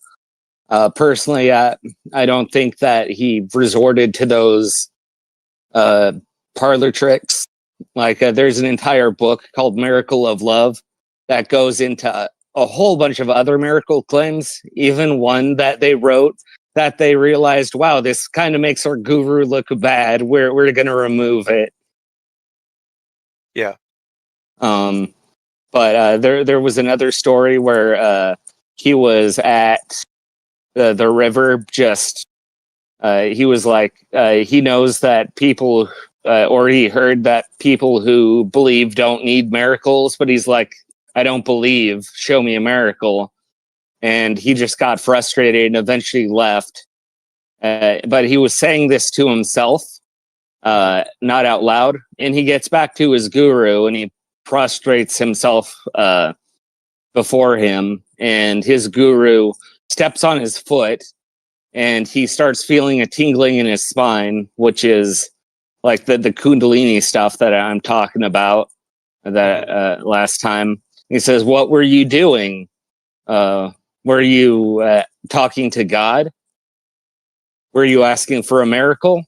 Personally, I don't think that he resorted to those parlor tricks. Like there's an entire book called Miracle of Love that goes into a whole bunch of other miracle claims, even one that they wrote that they realized, wow, this kind of makes our guru look bad. We're going to remove it. Yeah. But there was another story where he was at the river. Just he was like, he knows that people or he heard that people who believe don't need miracles, but he's like, I don't believe, show me a miracle. And he just got frustrated and eventually left. But he was saying this to himself, not out loud. And he gets back to his guru and he prostrates himself before him. And his guru steps on his foot and he starts feeling a tingling in his spine, which is like the Kundalini stuff that I'm talking about that last time. He says, what were you doing? Were you talking to God? Were you asking for a miracle?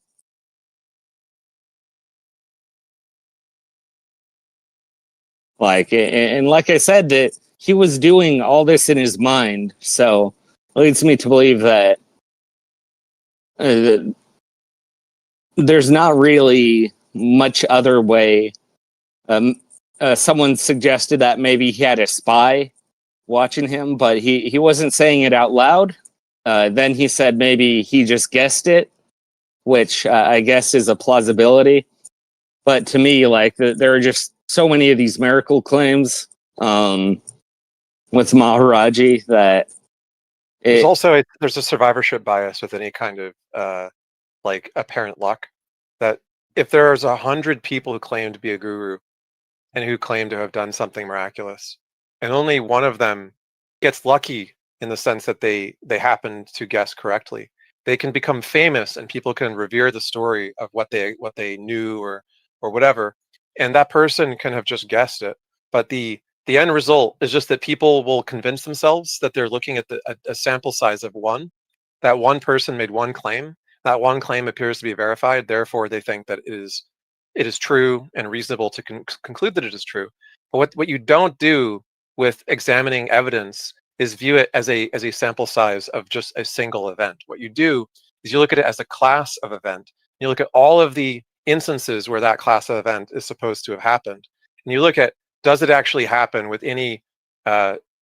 Like, and like I said, that he was doing all this in his mind. So it leads me to believe that there's not really much other way. Someone suggested that maybe he had a spy watching him, but he wasn't saying it out loud. Then he said maybe he just guessed it, which I guess is a plausibility. But to me, like, there are just so many of these miracle claims with Maharaji that there's a survivorship bias with any kind of like apparent luck. That if there's 100 people who claim to be a guru and who claim to have done something miraculous, and only one of them gets lucky in the sense that they happen to guess correctly, they can become famous and people can revere the story of what they knew or whatever, and that person can have just guessed it. But the end result is just that people will convince themselves that they're looking at a sample size of one. That one person made one claim. That one claim appears to be verified. Therefore, they think that it is true and reasonable to conclude that it is true. But what you don't do with examining evidence is view it as a sample size of just a single event. What you do is you look at it as a class of event. You look at all of the instances where that class of event is supposed to have happened. And you look at, does it actually happen with any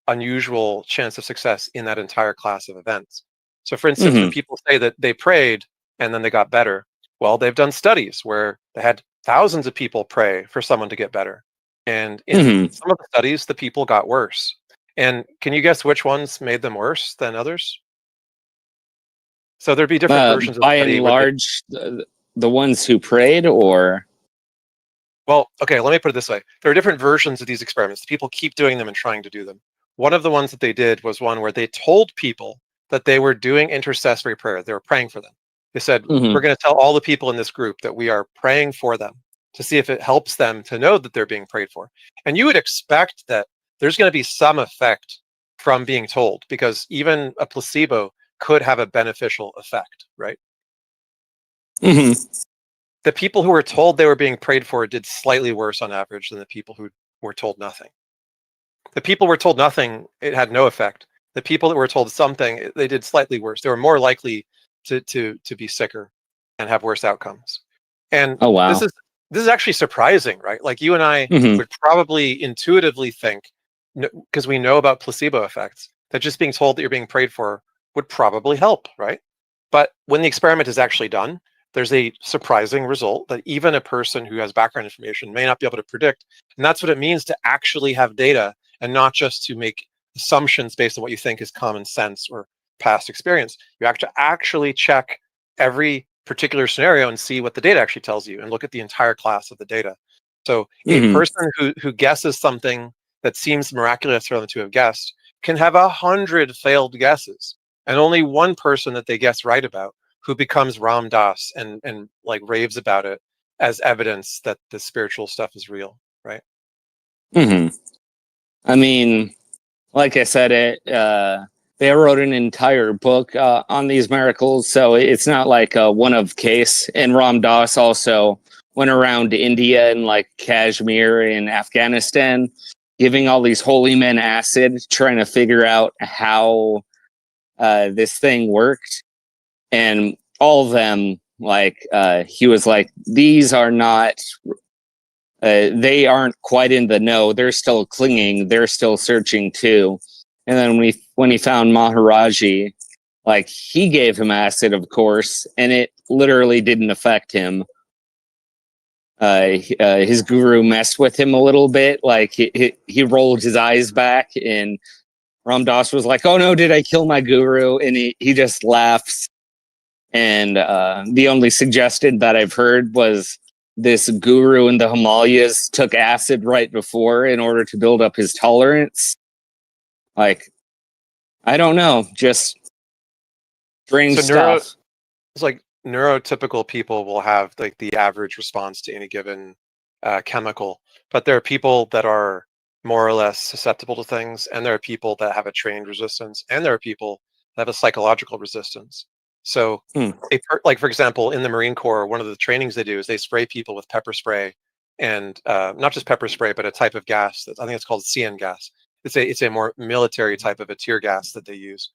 unusual chance of success in that entire class of events? So for instance, when people say that they prayed and then they got better, well, they've done studies where they had thousands of people pray for someone to get better. And in some of the studies, the people got worse. And can you guess which ones made them worse than others? So there'd be different versions of by and large, the ones who prayed, or? Well, okay, let me put it this way. There are different versions of these experiments. People keep doing them and trying to do them. One of the ones that they did was one where they told people that they were doing intercessory prayer. They were praying for them. They said, we're going to tell all the people in this group that we are praying for them to see if it helps them to know that they're being prayed for. And you would expect that there's going to be some effect from being told, because even a placebo could have a beneficial effect, right? The people who were told they were being prayed for did slightly worse on average than the people who were told nothing. The people who were told nothing, it had no effect. The people that were told something, they did slightly worse. They were more likely to be sicker and have worse outcomes. And oh, wow. This is actually surprising, right? Like you and I would probably intuitively think, because we know about placebo effects, that just being told that you're being prayed for would probably help, right? But when the experiment is actually done, there's a surprising result that even a person who has background information may not be able to predict. And that's what it means to actually have data and not just to make assumptions based on what you think is common sense or past experience. You have to actually check every particular scenario and see what the data actually tells you and look at the entire class of the data. So a person who guesses something that seems miraculous for them to have guessed can have 100 failed guesses, and only one person that they guess right about who becomes Ram Dass and like raves about it as evidence that the spiritual stuff is real, right? I mean, like I said, they wrote an entire book on these miracles, so it's not like a one-of case. And Ram Dass also went around India and like Kashmir and Afghanistan, giving all these holy men acid, trying to figure out how this thing worked. And all of them, like, he was like, these are not, they aren't quite in the know. They're still clinging. They're still searching too. And then when he found Maharaji, like, he gave him acid, of course, and it literally didn't affect him. his guru messed with him a little bit. Like he rolled his eyes back, and Ram Dass was like, "Oh no, did I kill my guru?" And he just laughs. And the only suggestion that I've heard was this guru in the Himalayas took acid right before in order to build up his tolerance. Like, I don't know, just strange stuff. It's like neurotypical people will have like the average response to any given chemical, but there are people that are more or less susceptible to things, and there are people that have a trained resistance, and there are people that have a psychological resistance. So, like for example, in the Marine Corps, one of the trainings they do is they spray people with pepper spray, and not just pepper spray, but a type of gas that I think it's called CN gas. It's a more military type of a tear gas that they use,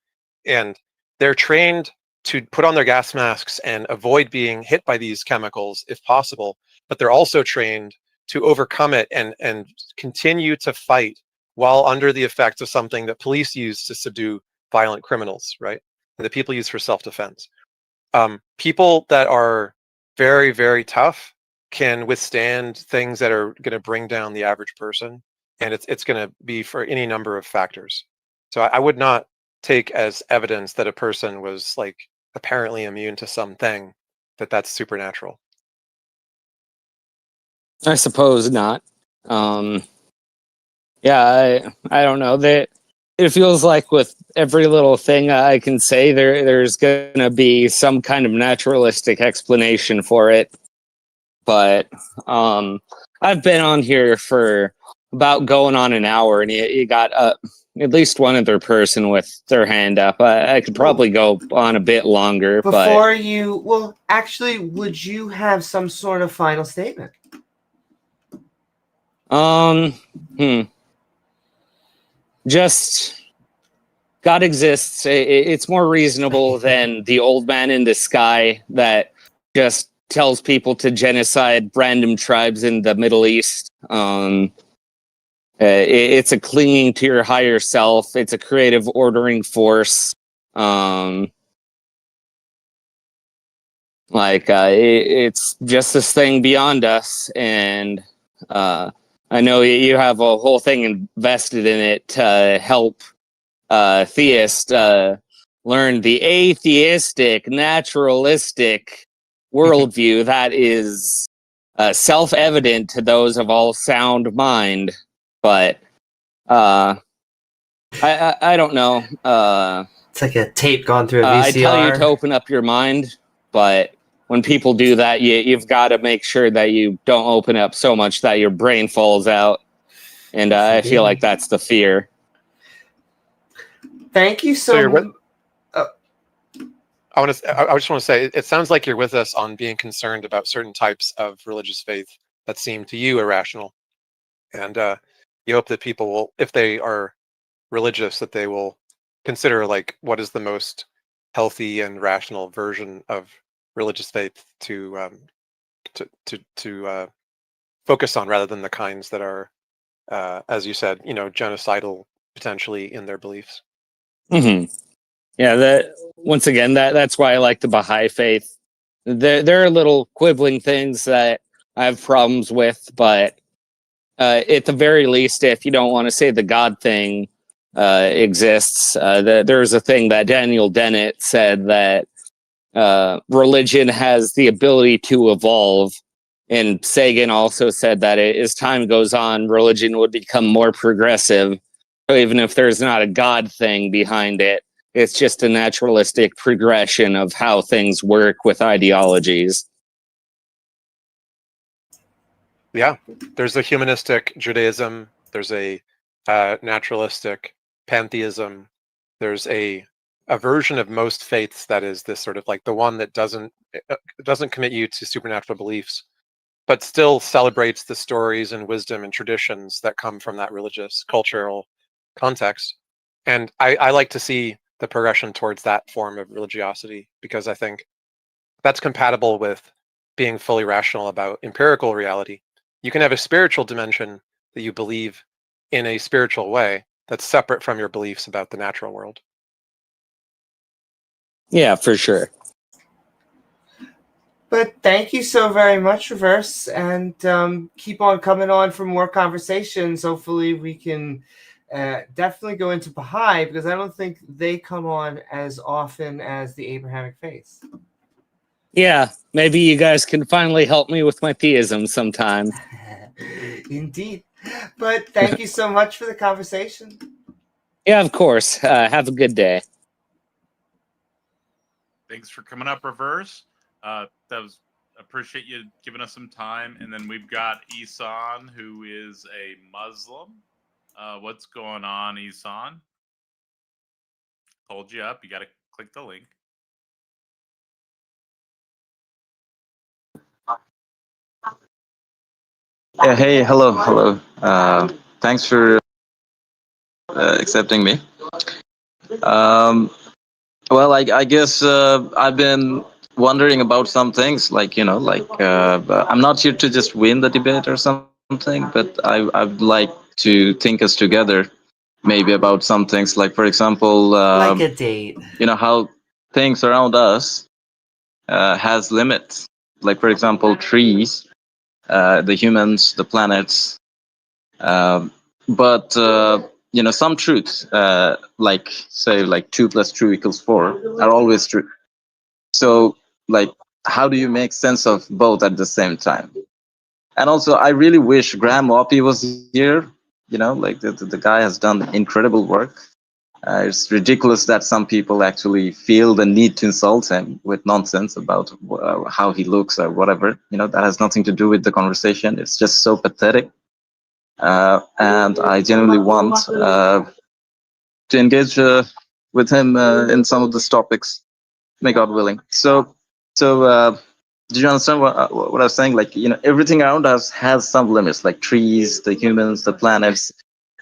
and they're trained to put on their gas masks and avoid being hit by these chemicals if possible. But they're also trained to overcome it and continue to fight while under the effects of something that police use to subdue violent criminals, right? That people use for self-defense. People that are very, very tough can withstand things that are going to bring down the average person, and it's going to be for any number of factors. So I would not take as evidence that a person was like apparently immune to something that's supernatural. I suppose not. Yeah, I don't know. It feels like with every little thing I can say, there's going to be some kind of naturalistic explanation for it. But I've been on here for about going on an hour, and you got at least one other person with their hand up. I could probably go on a bit longer. Well, actually, would you have some sort of final statement? Just God exists. It's more reasonable than the old man in the sky that just tells people to genocide random tribes in the Middle East. It's a clinging to your higher self. It's a creative ordering force. It's just this thing beyond us, and I know you have a whole thing invested in it to help theists learn the atheistic, naturalistic worldview that is self-evident to those of all sound mind. But I don't know. It's like a tape gone through a VCR. I tell you to open up your mind, but when people do that, you've got to make sure that you don't open up so much that your brain falls out. And I feel like that's the fear. Thank you so much. I just want to say, it sounds like you're with us on being concerned about certain types of religious faith that seem to you irrational. And you hope that people will, if they are religious, that they will consider like what is the most healthy and rational version of religious faith to focus on, rather than the kinds that are, as you said, genocidal potentially in their beliefs. Mm-hmm. Yeah, once again, that's why I like the Baha'i faith. There are little quibbling things that I have problems with, but at the very least, if you don't want to say the God thing exists, there's a thing that Daniel Dennett said that religion has the ability to evolve. And Sagan also said that as time goes on, religion would become more progressive. So even if there's not a God thing behind it, it's just a naturalistic progression of how things work with ideologies. Yeah, there's a humanistic Judaism. There's a naturalistic pantheism. There's a version of most faiths that is this sort of like the one that doesn't commit you to supernatural beliefs, but still celebrates the stories and wisdom and traditions that come from that religious cultural context. And I like to see the progression towards that form of religiosity, because I think that's compatible with being fully rational about empirical reality. You can have a spiritual dimension that you believe in a spiritual way that's separate from your beliefs about the natural world. Yeah, for sure. But thank you so very much, Reverse, and keep on coming on for more conversations. Hopefully we can definitely go into Baha'i, because I don't think they come on as often as the Abrahamic faith. Yeah, maybe you guys can finally help me with my theism sometime. Indeed. But thank you so much for the conversation. Yeah, of course. Have a good day. Thanks for coming up, Reverse. Appreciate you giving us some time. And then we've got Isan, who is a Muslim. What's going on, Isan? Pulled you up. You got to click the link. Yeah, hey, hello. Thanks for accepting me. Well, I guess I've been wondering about some things, like, I'm not here to just win the debate or something, but I'd like to think us together maybe about some things, like, for example, Like a date. how things around us has limits. Like, for example, trees, the humans, the planets, but some truths, like, say, like 2 + 2 = 4, are always true. So, like, how do you make sense of both at the same time? And also, I really wish Graham Oppie was here. Like, the guy has done incredible work. It's ridiculous that some people actually feel the need to insult him with nonsense about how he looks or whatever. That has nothing to do with the conversation. It's just so pathetic. And I genuinely want to engage with him in some of these topics, may God willing. So, do you understand what I was saying? Like, everything around us has some limits, like trees, the humans, the planets.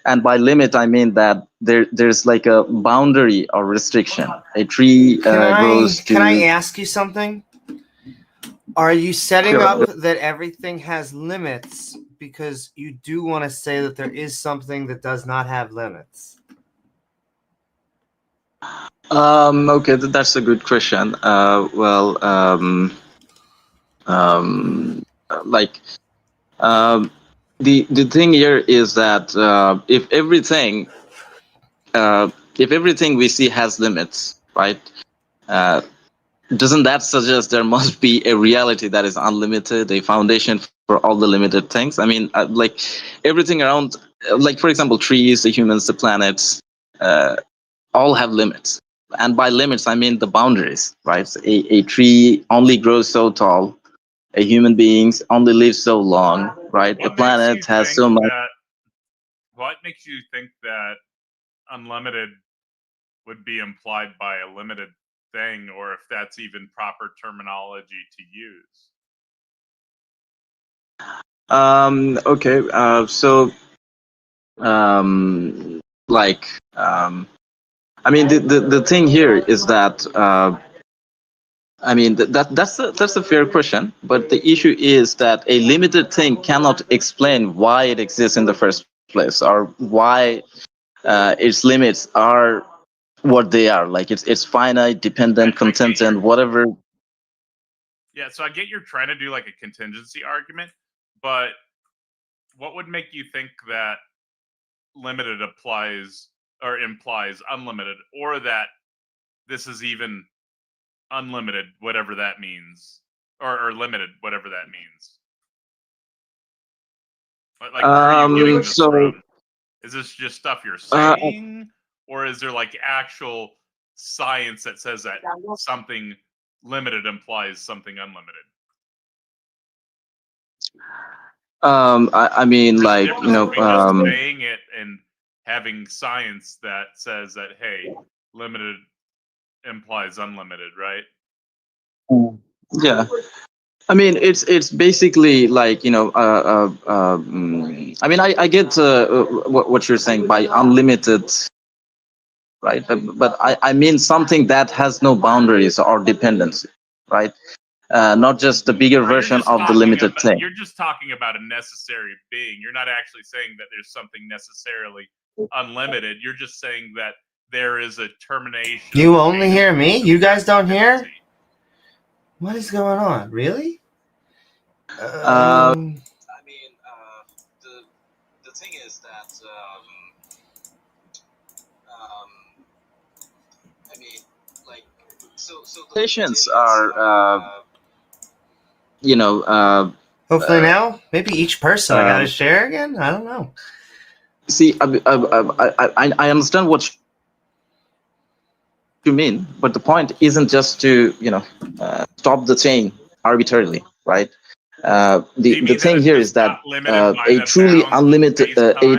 And by limit, I mean that there's like a boundary or restriction. A tree grows to... Can I ask you something? Are you setting Sure. up that everything has limits because you do want to say that there is something that does not have limits? Okay, that's a good question. The thing here is that if everything we see has limits, right? Doesn't that suggest there must be a reality that is unlimited, a foundation for all the limited things? I mean, like, everything around, like, for example, trees, the humans, the planets, all have limits. And by limits, I mean the boundaries, right? A tree only grows so tall. A human being only lives so long, right? The planet has so much. What makes you think that unlimited would be implied by a limited thing, or if that's even proper terminology to use? Okay. I mean, the thing here is that I mean, that's a fair question, but the issue is that a limited thing cannot explain why it exists in the first place, or why its limits are what they are. Like, it's finite, dependent, contingent, whatever. Yeah, so I get you're trying to do like a contingency argument, but what would make you think that limited applies or implies unlimited, or that this is even unlimited, whatever that means, or limited, whatever that means? Like, where are you getting this from? Is this just stuff you're saying, or is there like actual science that says that something limited implies something unlimited? I mean, like, just saying it and having science that says that, hey, limited implies unlimited, right? Yeah. I mean, it's basically like, I mean, I get what you're saying by unlimited, right? But I mean something that has no boundaries or dependency, right? Not just the bigger version of the limited thing. You're just talking about a necessary being. You're not actually saying that there's something necessarily unlimited. You're just saying that there is a termination. You only hear me? You guys don't hear? What is going on? Really? I mean, the thing is that I mean, like, so the patients are Hopefully now, maybe each person I gotta share again. I don't know. see, I understand what you mean, but the point isn't just to stop the chain arbitrarily, right? The thing here is that a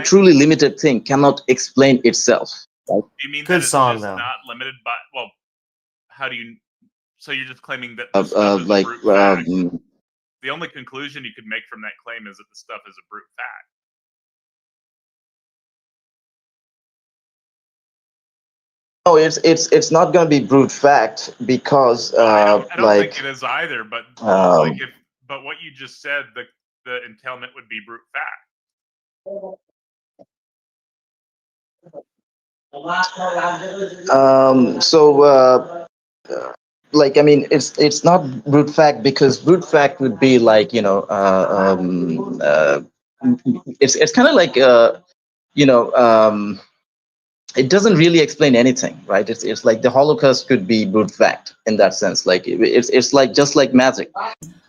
truly limited thing cannot explain itself. Right? Do you mean Good that it's song, just though. not limited by? Well, how do you? So you're just claiming that the stuff is Like a brute fact. The only conclusion you could make from that claim is that the stuff is a brute fact. no, it's not going to be brute fact because I don't like think it is either. But but what you just said, the entailment would be brute fact. Like, I mean, it's not brute fact because brute fact would be like it's kind of like it doesn't really explain anything, right? It's like the Holocaust could be brute fact in that sense. Like it's like just like magic,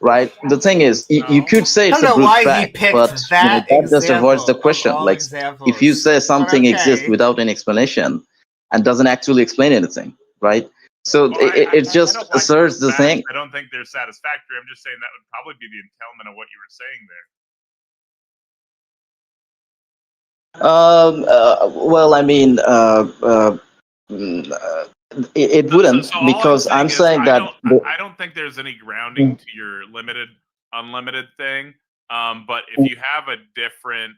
right? The thing is, you could say it's a brute fact, but that just avoids the question. Like, if you say something exists without any explanation and doesn't actually explain anything, right? So Well, it just asserts the thing. I don't think they're satisfactory. I'm just saying that would probably be the entailment of what you were saying there. Well, I mean, it wouldn't, So because I'm saying that I don't think there's any grounding to your limited, unlimited thing. But if you have a different,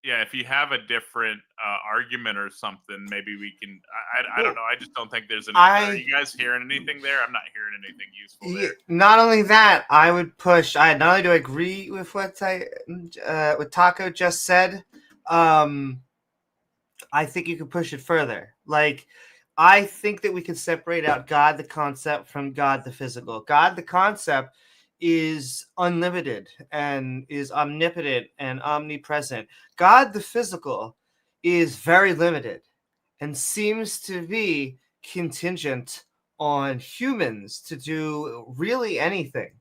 if you have a different argument or something, maybe we can. I don't know. I just don't think there's any. Are you guys hearing anything there? I'm not hearing anything useful there. Not only that, I would push. Not only do I agree with what Taco just said. I think you could push it further. Like, I think that we could separate out God the concept from God the physical. God the concept is unlimited and is omnipotent and omnipresent. God the physical is very limited and seems to be contingent on humans to do really anything.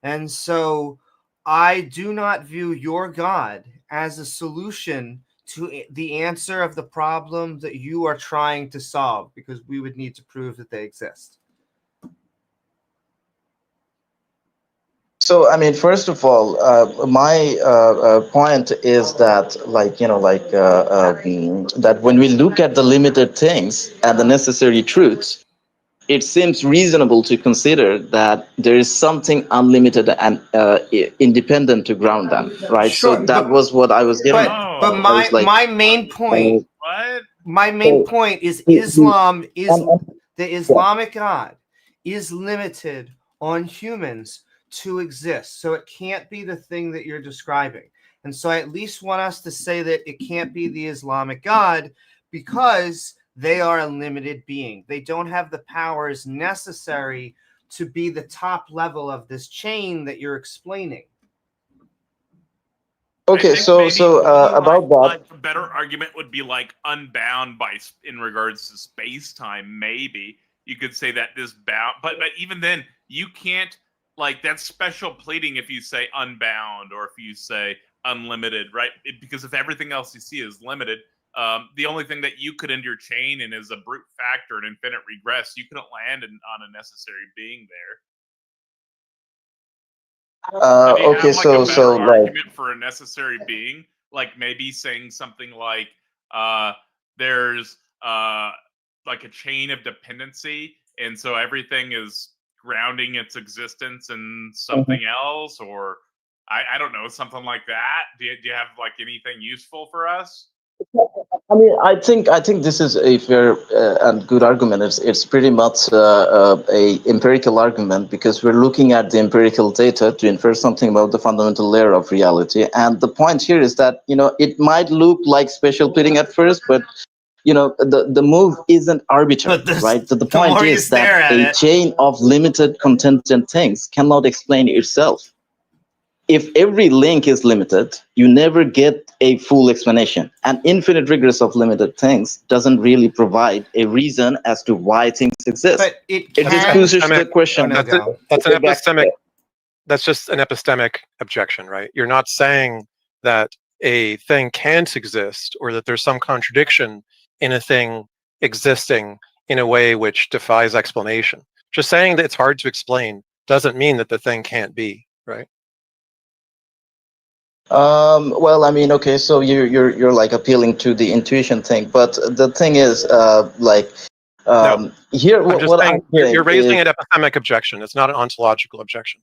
And so I do not view your God as a solution to the answer of the problem that you are trying to solve, because we would need to prove that they exist. So, I mean, first of all, my point is that, that when we look at the limited things and the necessary truths, it seems reasonable to consider that there is something unlimited and independent to ground them, right? Sure, so that was what I was getting at. But my main point, is Islam is the Islamic God is limited on humans to exist, so it can't be the thing that you're describing. And so I at least want us to say that it can't be the Islamic God because they are a limited being. They don't have the powers necessary to be the top level of this chain that you're explaining. Okay, so about that, like, a better argument would be like unbound in regards to space time. Maybe you could say that this bound, but even then, you can't, like, that's special pleading if you say unbound or if you say unlimited, right? Because if everything else you see is limited, the only thing that you could end your chain in is a brute fact or an infinite regress. You couldn't land on a necessary being there. Okay, so argument for a necessary being, like maybe saying something like there's like a chain of dependency, and so everything is grounding its existence in something else, or I don't know, something like that. Do you have like anything useful for us? I mean, I think this is a fair and good argument. It's pretty much a empirical argument, because we're looking at the empirical data to infer something about the fundamental layer of reality. And the point here is that, it might look like special pleading at first, but the move isn't arbitrary, But this- right? The the point more you is stare that at a it- chain of limited contingent things cannot explain itself. If every link is limited, you never get a full explanation. An infinite regress of limited things doesn't really provide a reason as to why things exist. But it It just can. pushes the Epistemic- question. Oh, no, That's, go. that's an Okay, back to epistemic. That's just an epistemic objection, right? You're not saying that a thing can't exist or that there's some contradiction in a thing existing in a way which defies explanation. Just saying that it's hard to explain doesn't mean that the thing can't be, right? Well, I mean, okay, so you're like appealing to the intuition thing, but the thing is, here I'm just what saying I'm you're saying raising is, an epistemic objection. It's not an ontological objection.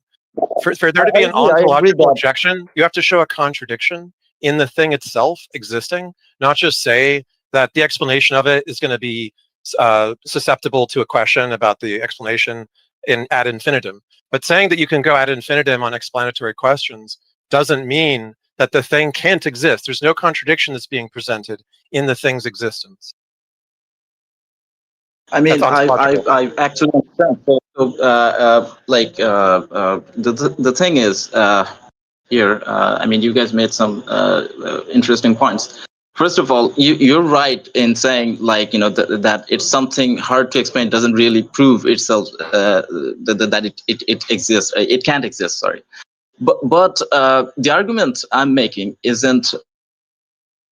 For there to be an I agree ontological that- objection, you have to show a contradiction in the thing itself existing, not just say that the explanation of it is going to be susceptible to a question about the explanation in ad infinitum. But saying that you can go ad infinitum on explanatory questions doesn't mean that the thing can't exist. There's no contradiction that's being presented in the thing's existence. I mean, That's ontological. I actually understand. The thing is, here, I mean, you guys made some interesting points. First of all, you're right in saying, like, that it's something hard to explain doesn't really prove itself that it exists. It can't exist. Sorry, but the argument I'm making isn't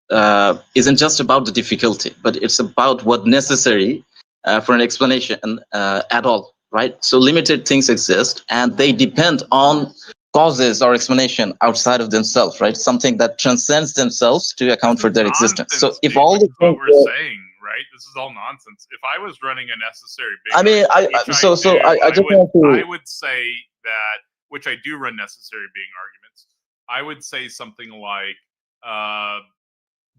just about the difficulty, but it's about what necessary for an explanation at all, right? So limited things exist, and they depend on causes or explanation outside of themselves, right? Something that transcends themselves to account for their existence. So if Dude, all which the is what things we're saying, right? This is all nonsense. If I was running a necessary big I mean, argument, which I just want to. I would say that, which I do run necessary being arguments. I would say something like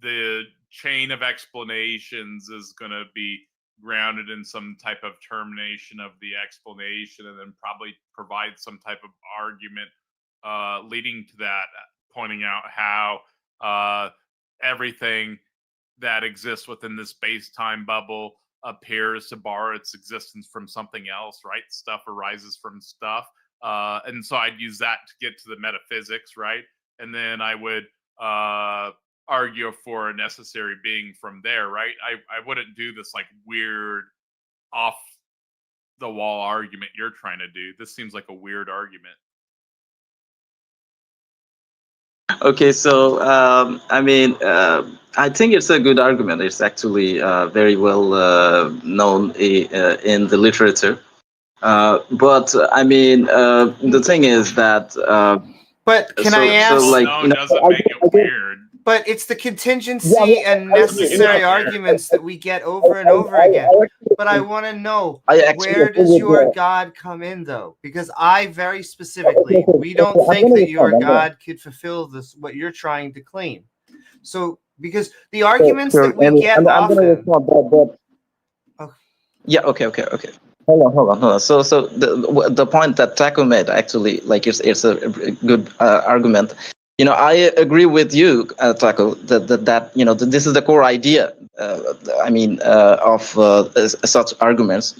the chain of explanations is going to be grounded in some type of termination of the explanation, and then probably provide some type of argument leading to that, pointing out how everything that exists within this space-time bubble appears to borrow its existence from something else, right? Stuff arises from stuff. And so I'd use that to get to the metaphysics, right? And then I would argue for a necessary being from there, right? I wouldn't do this like weird off the wall argument you're trying to do. This seems like a weird argument. Okay, so I mean, I think it's a good argument. It's actually very well known in the literature. But I mean, the thing is that. But can I ask? So, like, No, doesn't make it weird. But it's the contingency and necessary arguments that we get over and over again. But I want to know, where does your God come in, though? Because I very specifically, we don't think that your God could fulfill this, what you're trying to claim. So, because the arguments that we get often. Yeah. Okay. Hold on. So the point that Taco made, actually, like, it's a good argument. I agree with you, Taco, that this is the core idea. Of such arguments.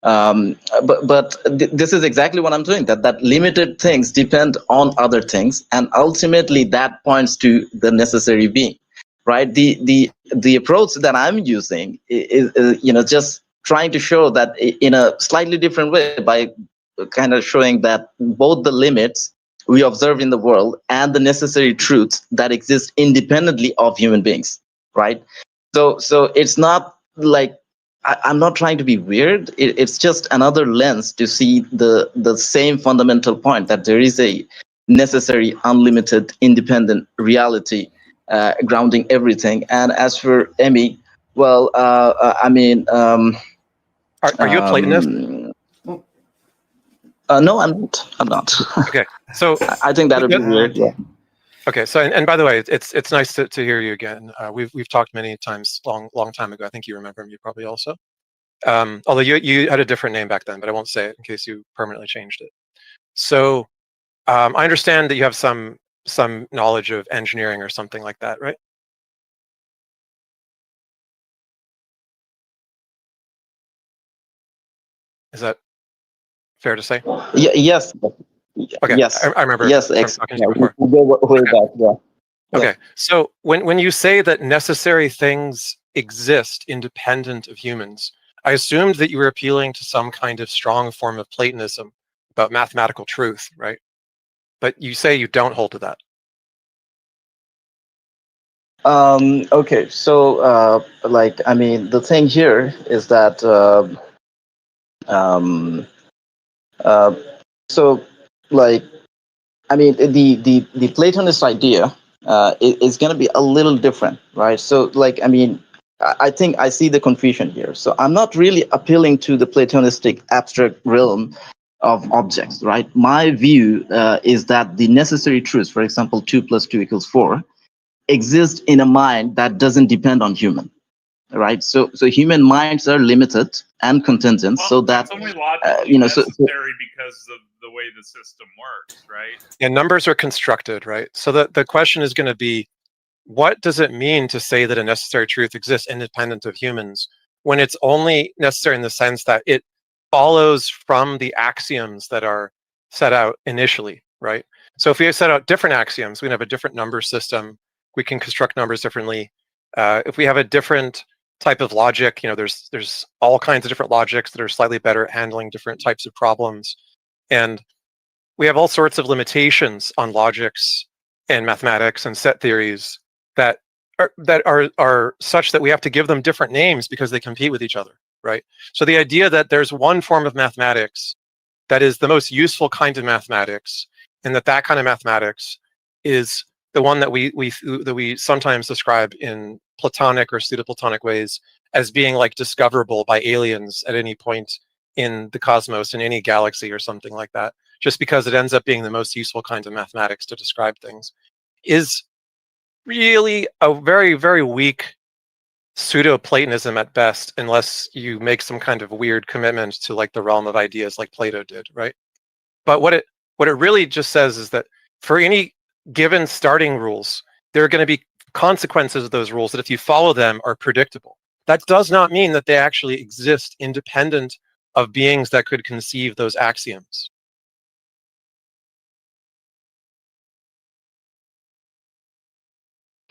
But this is exactly what I'm doing. That limited things depend on other things, and ultimately that points to the necessary being, right? The approach that I'm using is just trying to show that in a slightly different way, by kind of showing that both the limits we observe in the world and the necessary truths that exist independently of human beings, right? So it's not like I'm not trying to be weird. It's just another lens to see the same fundamental point, that there is a necessary, unlimited, independent reality grounding everything. And as for Emmy, well, Are you a Platonist? No, I'm not. Okay, so I think that would be weird. Yeah. Okay, so and by the way, it's nice to hear you again. We've talked many times, long time ago. I think you remember me probably also. Although you had a different name back then, but I won't say it in case you permanently changed it. So I understand that you have some knowledge of engineering or something like that, right? Is that fair to say? Yes. Okay, Yes. I remember Yes. from talking to you Yeah, before. we go way Okay. back. Yeah. Okay, so when you say that necessary things exist independent of humans, I assumed that you were appealing to some kind of strong form of Platonism about mathematical truth, right? But you say you don't hold to that. Okay. So, I mean, the thing here is that, so, like, I mean, the Platonist idea is going to be a little different, right? So, like, I mean, I think I see the confusion here. So, I'm not really appealing to the Platonistic abstract realm of objects, right? My view is that the necessary truths, for example, 2 + 2 = 4, exist in a mind that doesn't depend on human, right? So human minds are limited and contingent, Well, so that it's only logically so necessary because of the way the system works, right? And numbers are constructed, right? So the question is going to be, what does it mean to say that a necessary truth exists independent of humans when it's only necessary in the sense that it follows from the axioms that are set out initially, right? So if we set out different axioms, we can have a different number system. We can construct numbers differently. If we have a different type of logic, you know, there's all kinds of different logics that are slightly better at handling different types of problems. And we have all sorts of limitations on logics and mathematics and set theories that are such that we have to give them different names because they compete with each other, right? So the idea that there's one form of mathematics that is the most useful kind of mathematics, and that kind of mathematics is the one that we sometimes describe in Platonic or pseudo-Platonic ways as being like discoverable by aliens at any point in the cosmos, in any galaxy or something like that, just because it ends up being the most useful kind of mathematics to describe things, is really a very, very weak pseudo-Platonism at best, unless you make some kind of weird commitment to like the realm of ideas like Plato did, right? But what it really just says is that for any given starting rules, there are going to be consequences of those rules that if you follow them are predictable. That does not mean that they actually exist independent of beings that could conceive those axioms.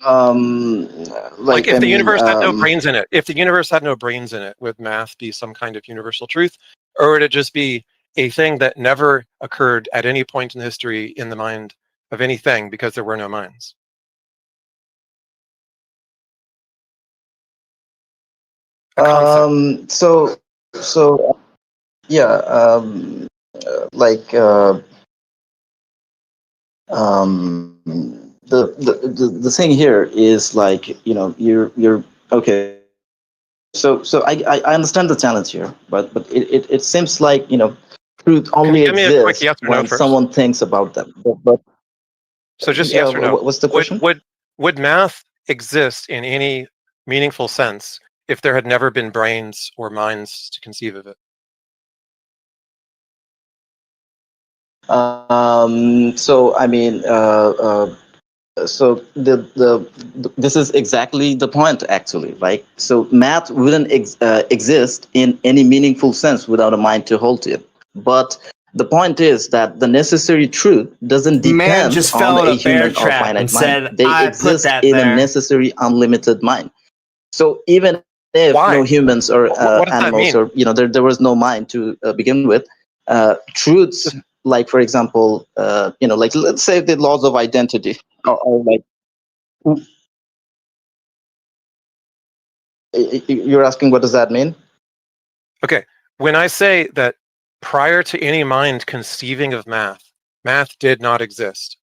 Like if the universe had no brains in it, if the universe had no brains in it, would math be some kind of universal truth, or would it just be a thing that never occurred at any point in history in the mind of anything because there were no minds? so yeah, like the thing here is like, you know, you're okay. So I understand the challenge here, but it seems like, you know, truth Can only you give me a quick exists yes or no when first? someone thinks about them. But So just yes or no. what's the question? Would math exist in any meaningful sense if there had never been brains or minds to conceive of it? So I mean, so this is exactly the point, actually, right? So math wouldn't exist in any meaningful sense without a mind to hold it. But the point is that the necessary truth doesn't Man depend just on fell in a a bear human or trap and finite said, mind. They I put exist that in a there. necessary, unlimited mind. So even if Why? no humans or What does that animals, mean? or, you know, there was no mind to begin with, truths like, for example, you know, like, let's say the laws of identity, or like, you're asking what does that mean? Okay, when I say that prior to any mind conceiving of math, math did not exist.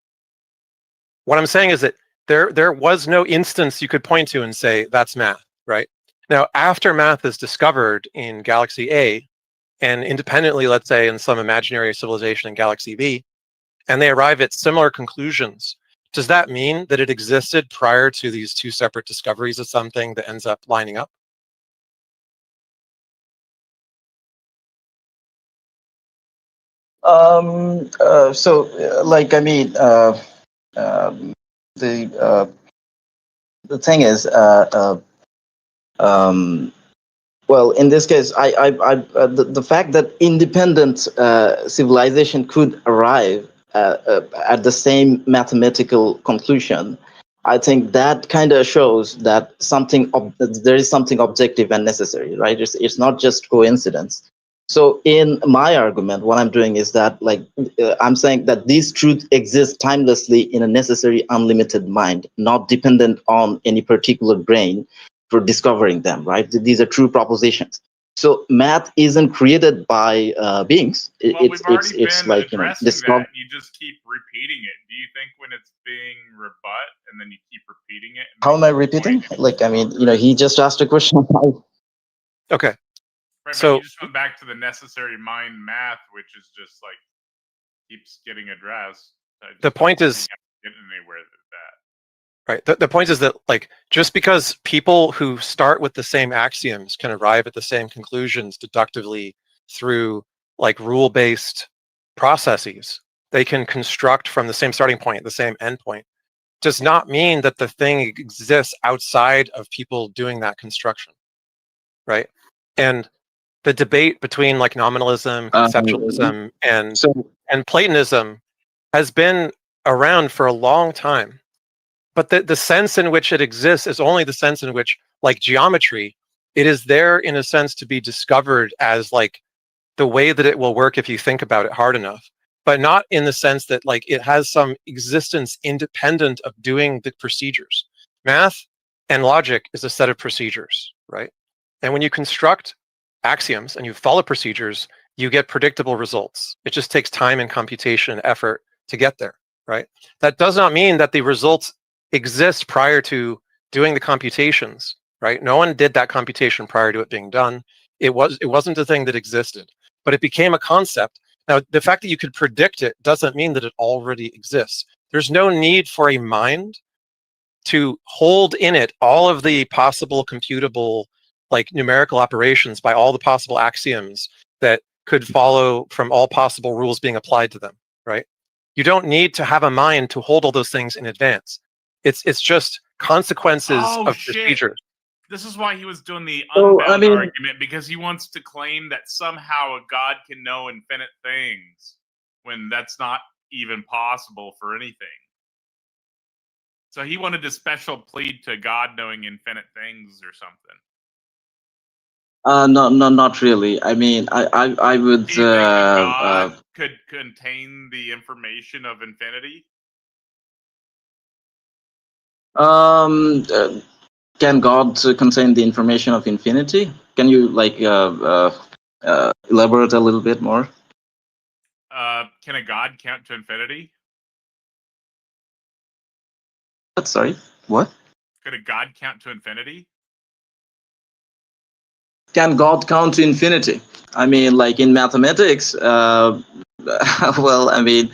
What I'm saying is that there was no instance you could point to and say that's math, right? Now, after math is discovered in Galaxy A, and independently, let's say, in some imaginary civilization in Galaxy B, and they arrive at similar conclusions, does that mean that it existed prior to these two separate discoveries of something that ends up lining up? Like, I mean, um, the thing is, um, well, in this case, the fact that independent civilization could arrive at the same mathematical conclusion, I think that kind of shows that there is something objective and necessary, right? It's not just coincidence. So in my argument, what I'm doing is that, like, I'm saying that these truths exist timelessly in a necessary, unlimited mind, not dependent on any particular brain for discovering them, right? These are true propositions. So math isn't created by beings. Well, we've already It's been like, addressing that. You just keep repeating it. Do you think when it's being rebut and then you keep repeating it? How am I repeating? Like, I mean, he just asked a question. Okay. Right, So- but you just went back to the necessary mind math, which is just like keeps getting addressed. The point is, getting anywhere with that. right. The point is that, like, just because people who start with the same axioms can arrive at the same conclusions deductively through, like, rule-based processes, they can construct from the same starting point, the same endpoint, does not mean that the thing exists outside of people doing that construction, right? And the debate between, like, nominalism, conceptualism, and Platonism has been around for a long time. But the sense in which it exists is only the sense in which, like geometry, it is there in a sense to be discovered as, like, the way that it will work if you think about it hard enough, but not in the sense that, like, it has some existence independent of doing the procedures. Math and logic is a set of procedures, right? And when you construct axioms and you follow procedures, you get predictable results. It just takes time and computation and effort to get there, right? That does not mean that the results exist prior to doing the computations, right? No one did that computation prior to it being done. It wasn't a thing that existed, but it became a concept. Now, the fact that you could predict it doesn't mean that it already exists. There's no need for a mind to hold in it all of the possible computable, like, numerical operations by all the possible axioms that could follow from all possible rules being applied to them, right? You don't need to have a mind to hold all those things in advance. It's just consequences of procedures. This is why he was doing the unbound argument, because he wants to claim that somehow a god can know infinite things when that's not even possible for anything. So he wanted to special plead to God knowing infinite things or something. No, not really. I mean, I would. Do you think God could contain the information of infinity? Can God contain the information of infinity? Can you, like, elaborate a little bit more? Can a god count to infinity? Sorry, what? Could a god count to infinity? Can God count to infinity? I mean, like, in mathematics, well, I mean,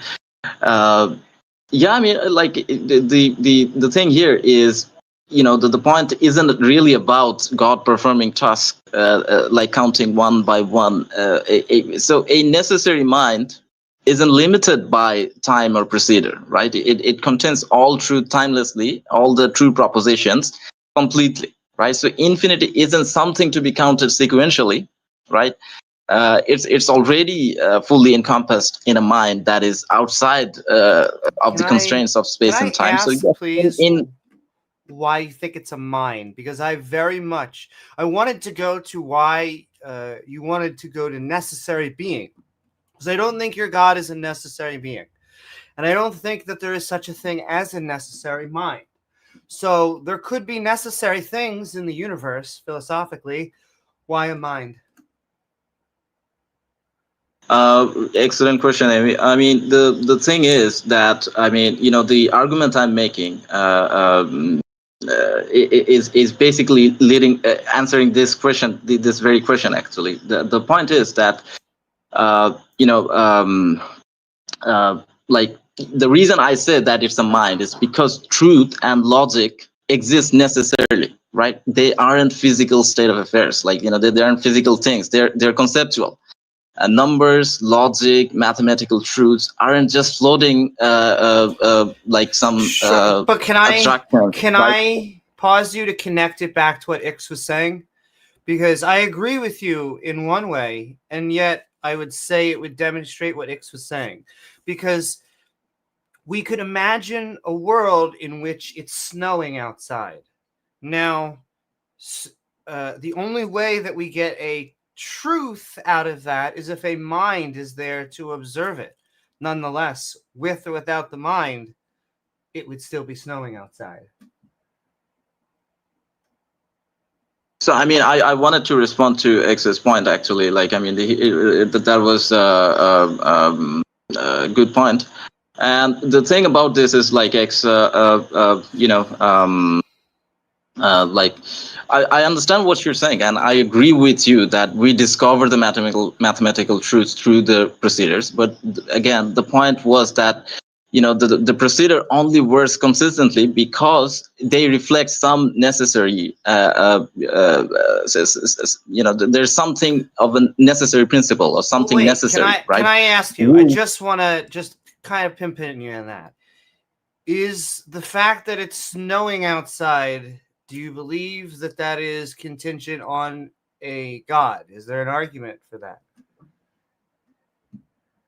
yeah, I mean, like, the thing here is, the point isn't really about God performing tasks, like counting one by one. So a necessary mind isn't limited by time or procedure, right? It contains all truth timelessly, all the true propositions completely, right? So infinity isn't something to be counted sequentially, right? It's already fully encompassed in a mind that is outside of the constraints of space and time. Ask, so please, why you think it's a mind? Because I wanted to go to why you wanted to go to necessary being. Because I don't think your God is a necessary being. And I don't think that there is such a thing as a necessary mind. So there could be necessary things in the universe, philosophically. Why a mind? Excellent question, Amy. I mean, the thing is that, I mean, the argument I'm making is basically answering this question, this very question. Actually, the point is that like, the reason I said that it's a mind is because truth and logic exist necessarily, right? They aren't physical state of affairs. Like, they aren't physical things. They're conceptual. Numbers, logic, mathematical truths aren't just floating like some Sure. But can abstract terms, I pause you to connect it back to what Ix was saying? because I agree with you in one way, and yet I would say it would demonstrate what Ix was saying, because we could imagine a world in which it's snowing outside. Now, the only way that we get a truth out of that is if a mind is there to observe it. Nonetheless, with or without the mind, it would still be snowing outside. So, I mean, I wanted to respond to X's point, actually. Like, I mean, that was a good point. And the thing about this is, like, X, like, I understand what you're saying, and I agree with you that we discover the mathematical truths through the procedures. But again, the point was that, you know, the procedure only works consistently because they reflect some necessary, you know, there's something of a necessary principle or something necessary, right? Can I ask you? I just want to kind of pinpoint you on that. Is the fact that it's snowing outside, do you believe that that is contingent on a god? Is there an argument for that?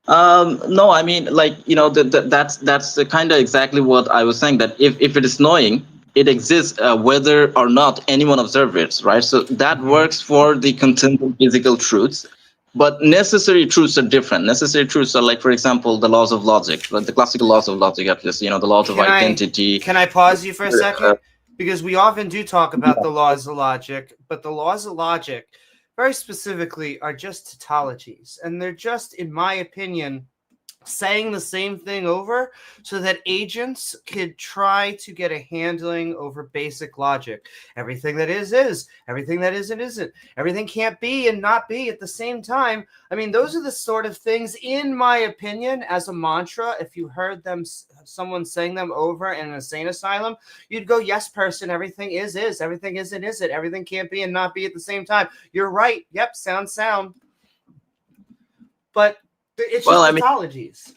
No, I mean, like, you know, that's the kind of exactly what I was saying, that if it is snowing, it exists whether or not anyone observes it, right? So that works for the contingent physical truths, but necessary truths are different. Necessary truths are, like, for example, the laws of logic, like the classical laws of logic, at least, you know, the laws of identity. Can I pause you for a second? Because we often do talk about the laws of logic, but the laws of logic, very specifically, are just tautologies. And they're just, in my opinion, saying the same thing over so that agents could try to get a handling over basic logic. Everything that is, everything that isn't. Everything can't be and not be at the same time. I mean, those are the sort of things, in my opinion, as a mantra, if you heard someone saying them over in an insane asylum, you'd go, yes, person, everything is, everything isn't, everything can't be and not be at the same time. You're right. Yep, sound. But it's just tautologies.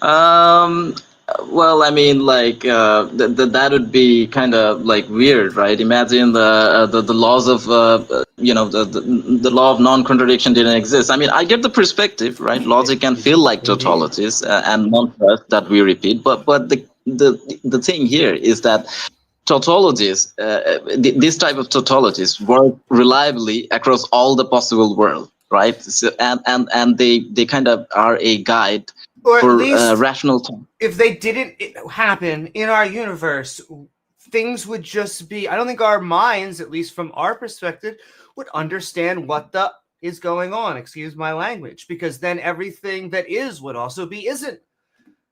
Well, I mean, like, that would be kind of like weird, right? Imagine the laws of you know, the law of non-contradiction didn't exist. I mean, I get the perspective, right? Logic can feel like tautologies and mantras that we repeat, but the thing here is that tautologies, this type of tautologies, work reliably across all the possible world, right? So, and they kind of are a guide or for at least, rational time. If they didn't happen in our universe, things would just be, I don't think our minds, at least from our perspective, would understand what the is going on. Excuse my language. Because then everything that is would also be isn't.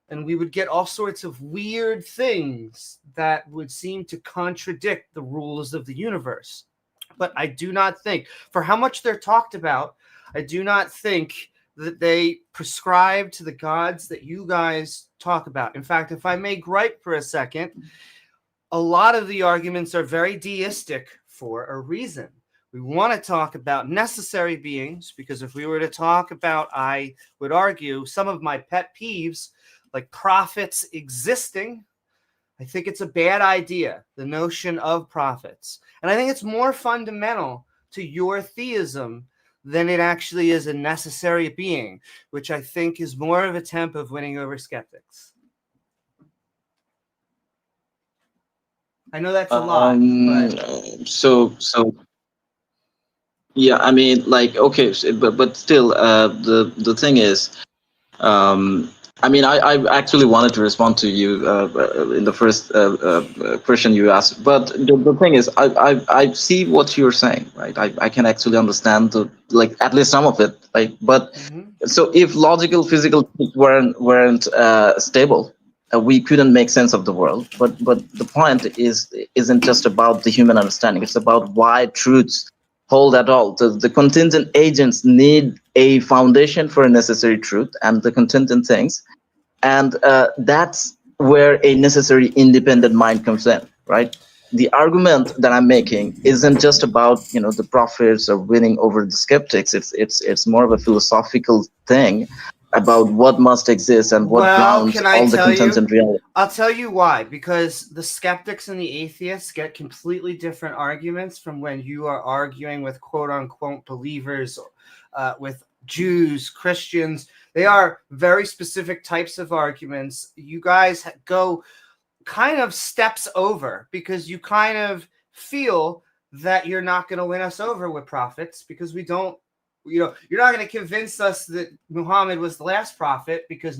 And we would get all sorts of weird things that would seem to contradict the rules of the universe. But I do not think, for how much they're talked about, I do not think that they prescribe to the gods that you guys talk about. In fact, if I may gripe for a second, a lot of the arguments are very deistic for a reason. We want to talk about necessary beings, because if we were to talk about, I would argue, some of my pet peeves, like prophets existing, I think it's a bad idea, the notion of prophets. And I think it's more fundamental to your theism than it actually is a necessary being, which I think is more of a attempt of winning over skeptics. I know that's a lot, but... So yeah, I mean, like, okay, but still, the thing is, I mean, I actually wanted to respond to you in the first question you asked, but the thing is, I see what you're saying, right? I can actually understand like, at least some of it, like, but so if logical physical weren't stable, we couldn't make sense of the world. But the point isn't just about the human understanding; it's about why truths hold at all. The contingent agents need a foundation for a necessary truth and the contingent things. And that's where a necessary independent mind comes in, right? The argument that I'm making isn't just about, you know, the prophets or winning over the skeptics. It's more of a philosophical thing about what must exist and what grounds can I all the tell content you? in reality. I'll tell you why. Because the skeptics and the atheists get completely different arguments from when you are arguing with quote-unquote believers, with Jews, Christians. They are very specific types of arguments. You guys go kind of steps over because you kind of feel that you're not going to win us over with prophets because we don't, you're not going to convince us that Muhammad was the last prophet because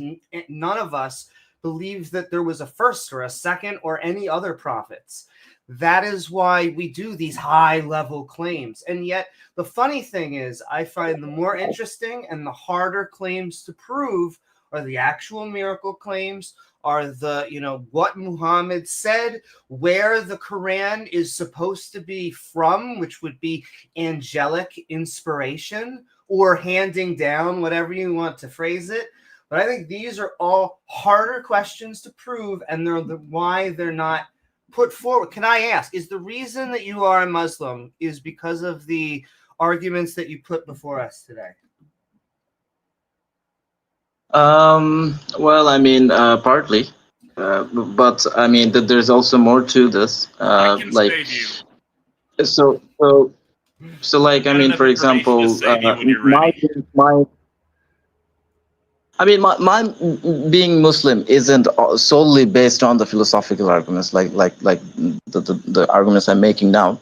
none of us believe that there was a first or a second or any other prophets. That is why we do these high level claims. And yet the funny thing is I find the more interesting and the harder claims to prove are the actual miracle claims, are the, what Muhammad said, where the Quran is supposed to be from, which would be angelic inspiration or handing down, whatever you want to phrase it. But I think these are all harder questions to prove, and they're why they're not put forward. Can I ask, is the reason that you are a Muslim is because of the arguments that you put before us today? Well, I mean, partly, but I mean that there's also more to this. I can save you. So, like, I mean, Enough for information to example, save you when you're ready. my being Muslim isn't solely based on the philosophical arguments, like the arguments I'm making now,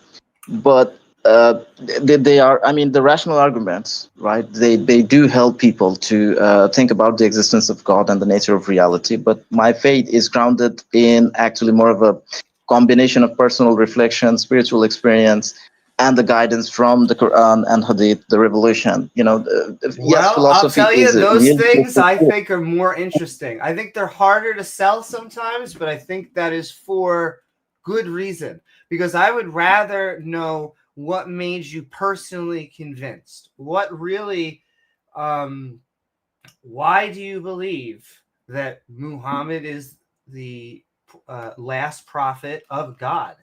but they are, I mean, the rational arguments, right? They do help people to think about the existence of God and the nature of reality. But my faith is grounded in actually more of a combination of personal reflection, spiritual experience, and the guidance from the Quran and Hadith, the revelation. Yes, philosophy I'll tell you, is those really things I think are more interesting. I think they're harder to sell sometimes, but I think that is for good reason. Because I would rather know what made you personally convinced. What really, why do you believe that Muhammad is the last prophet of God?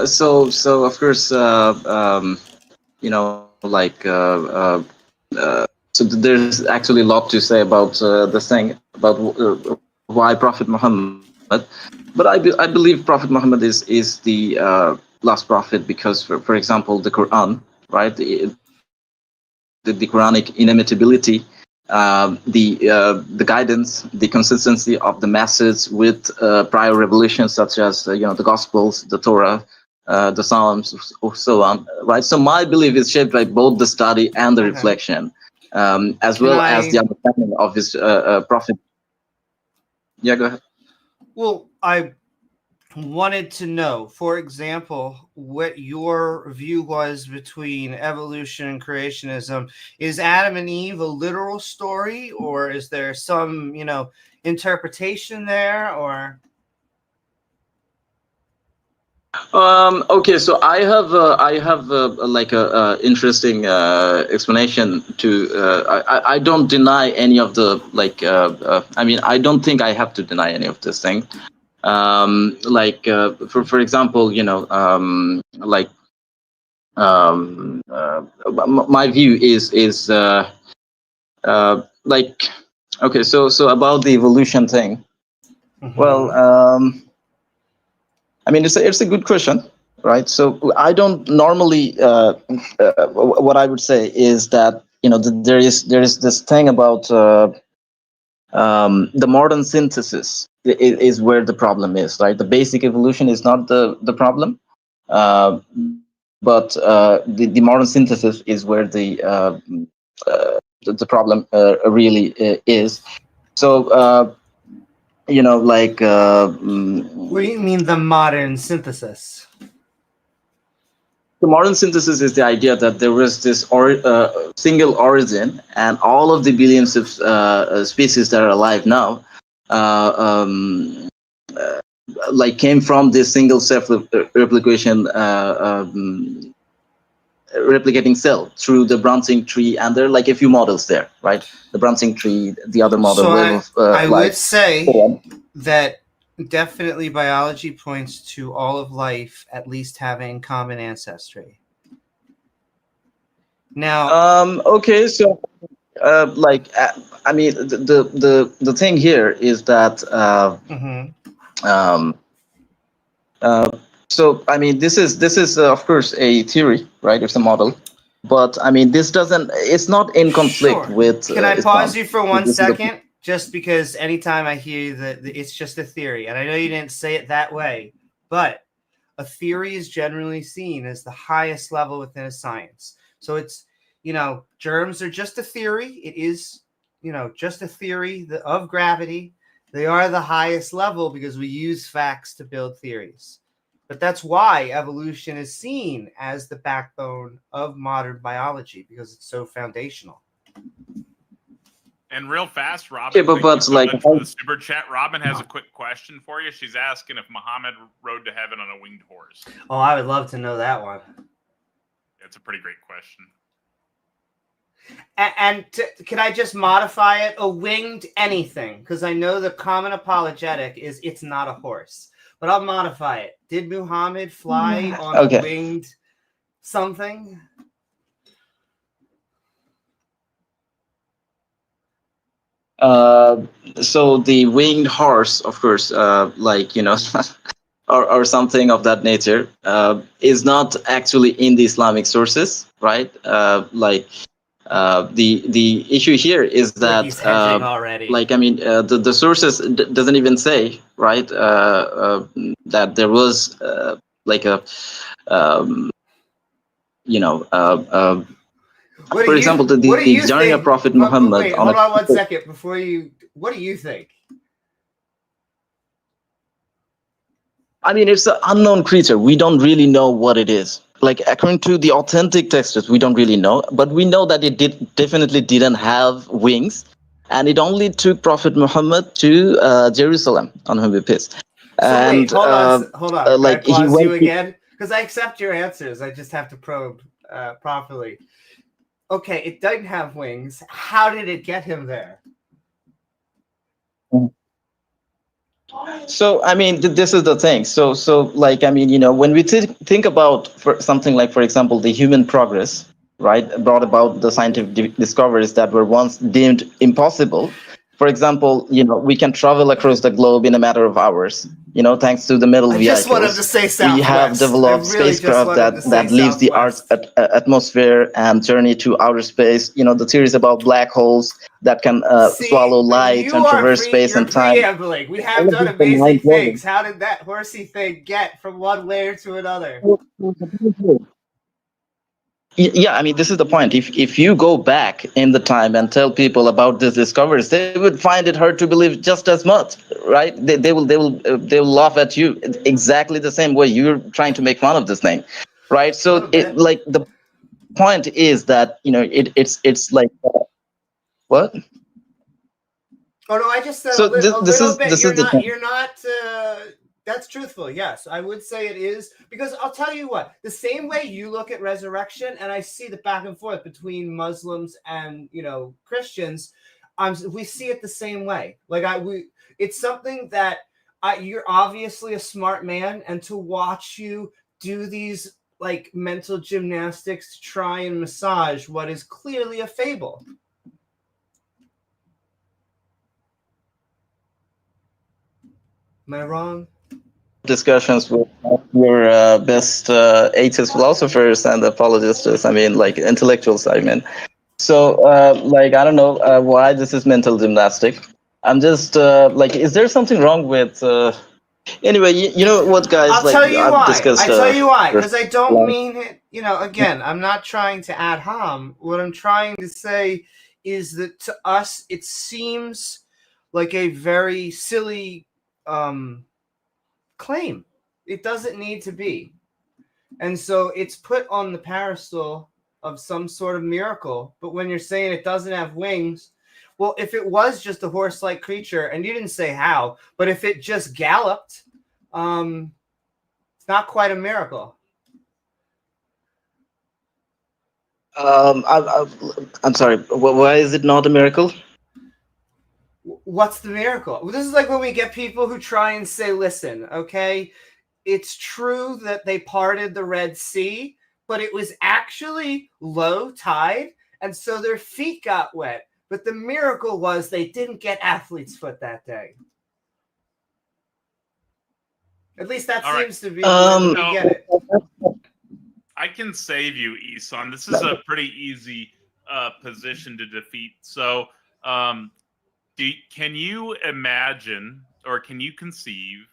So of course, so there's actually a lot to say about this thing about why Prophet Muhammad. But I believe Prophet Muhammad is the last prophet because, for example, the Quran, right? The Quranic inimitability, the guidance, the consistency of the message with prior revelations such as the Gospels, the Torah, the Psalms, so on. Right. So my belief is shaped by both the study and the reflection, as well as the understanding of his prophet. Yeah, go ahead. Well, I wanted to know, for example, what your view was between evolution and creationism. Is Adam and Eve a literal story, or is there some, interpretation there, or? Okay, so I have like a interesting explanation to. I don't deny any of the I mean, I don't think I have to deny any of this thing. For example, my view is okay. So about the evolution thing. Mm-hmm. Well, I mean, it's a good question, right? So I don't normally. What I would say is that there is this thing about the modern synthesis is where the problem is, right? The basic evolution is not the problem, but the modern synthesis is where the problem really is. So. What do you mean the modern synthesis? The modern synthesis is the idea that there was this single origin, and all of the billions of species that are alive now, came from this single self-replication replicating cell through the branching tree, and there are like a few models there, right? The branching tree, the other model. So I would say that definitely biology points to all of life at least having common ancestry. Now, Okay, so I mean, the thing here is that mhm. um, so I mean, this is of course a theory, right? It's a model, but I mean, this doesn't. It's not in conflict Sure. with Can I pause Islam. you for one This is the second? Just because anytime I hear that it's just a theory, and I know you didn't say it that way, but a theory is generally seen as the highest level within a science. So it's, germs are just a theory. It is, just a theory of gravity. They are the highest level because we use facts to build theories. But that's why evolution is seen as the backbone of modern biology, because it's so foundational. And real fast, Robin, Okay, but thank you so like, much for the super chat. Robin has a quick question for you. She's asking if Muhammad rode to heaven on a winged horse. Oh, I would love to know that one. It's a pretty great question. And can I just modify it? A winged anything, because I know the common apologetic is it's not a horse. But I'll modify it. Did Muhammad fly on a winged something? So the winged horse, of course, or something of that nature, is not actually in the Islamic sources, right? The issue here is that he's hedging already. The sources doesn't even say, right, that there was for example, the Jariya Prophet Muhammad. Wait, hold on 1 second before you. What do you think? I mean, it's an unknown creature. We don't really know what it is. Like, according to the authentic texts, we don't really know. But we know that it definitely didn't have wings. And it only took Prophet Muhammad to Jerusalem, on whom be peace. So and, wait, hold on. Can I pause you again? Because I accept your answers. I just have to probe properly. Okay, it doesn't have wings. How did it get him there? So I mean, this is the thing. So when we think about something like, for example, the human progress, right, brought about the scientific discoveries that were once deemed impossible. For example, we can travel across the globe in a matter of hours. Thanks to the metal vehicles. I just wanted to say Southwest. We have developed spacecraft that leaves the Earth's atmosphere and journey to outer space. The theories about black holes that can swallow light and traverse space and time. Preambling. We have done amazing things. How did that horsey thing get from one layer to another? Yeah, I mean, this is the point. If you go back in the time and tell people about these discoveries, they would find it hard to believe just as much, right? They will laugh at you exactly the same way you're trying to make fun of this thing, right? So the point is that it's like what? Oh no, I just said so a little bit. You're not. That's truthful. Yes, I would say it is, because I'll tell you what. The same way you look at resurrection, and I see the back and forth between Muslims and Christians, we see it the same way. It's something that you're obviously a smart man, and to watch you do these like mental gymnastics to try and massage what is clearly a fable. Am I wrong? Discussions with your best atheist philosophers and apologists. I mean, like intellectuals. I mean, so I don't know why this is mental gymnastic. I'm just is there something wrong with? Anyway, you know what, guys? I'll tell you why. I tell you why, because I don't mean it. Again, I'm not trying to ad hom. What I'm trying to say is that to us, it seems like a very silly claim. It doesn't need to be. And so it's put on the pedestal of some sort of miracle. But when you're saying it doesn't have wings, well, if it was just a horse-like creature, and you didn't say how, but if it just galloped, it's not quite a miracle. I'm sorry. Why is it not a miracle? What's the miracle? Well, this is like when we get people who try and say, listen, okay, it's true that they parted the Red Sea, but it was actually low tide, and so their feet got wet. But the miracle was they didn't get athlete's foot that day. At least that All right. seems to be the way we No. get it. I can save you, Isan. This is a pretty easy position to defeat. So, can you imagine or can you conceive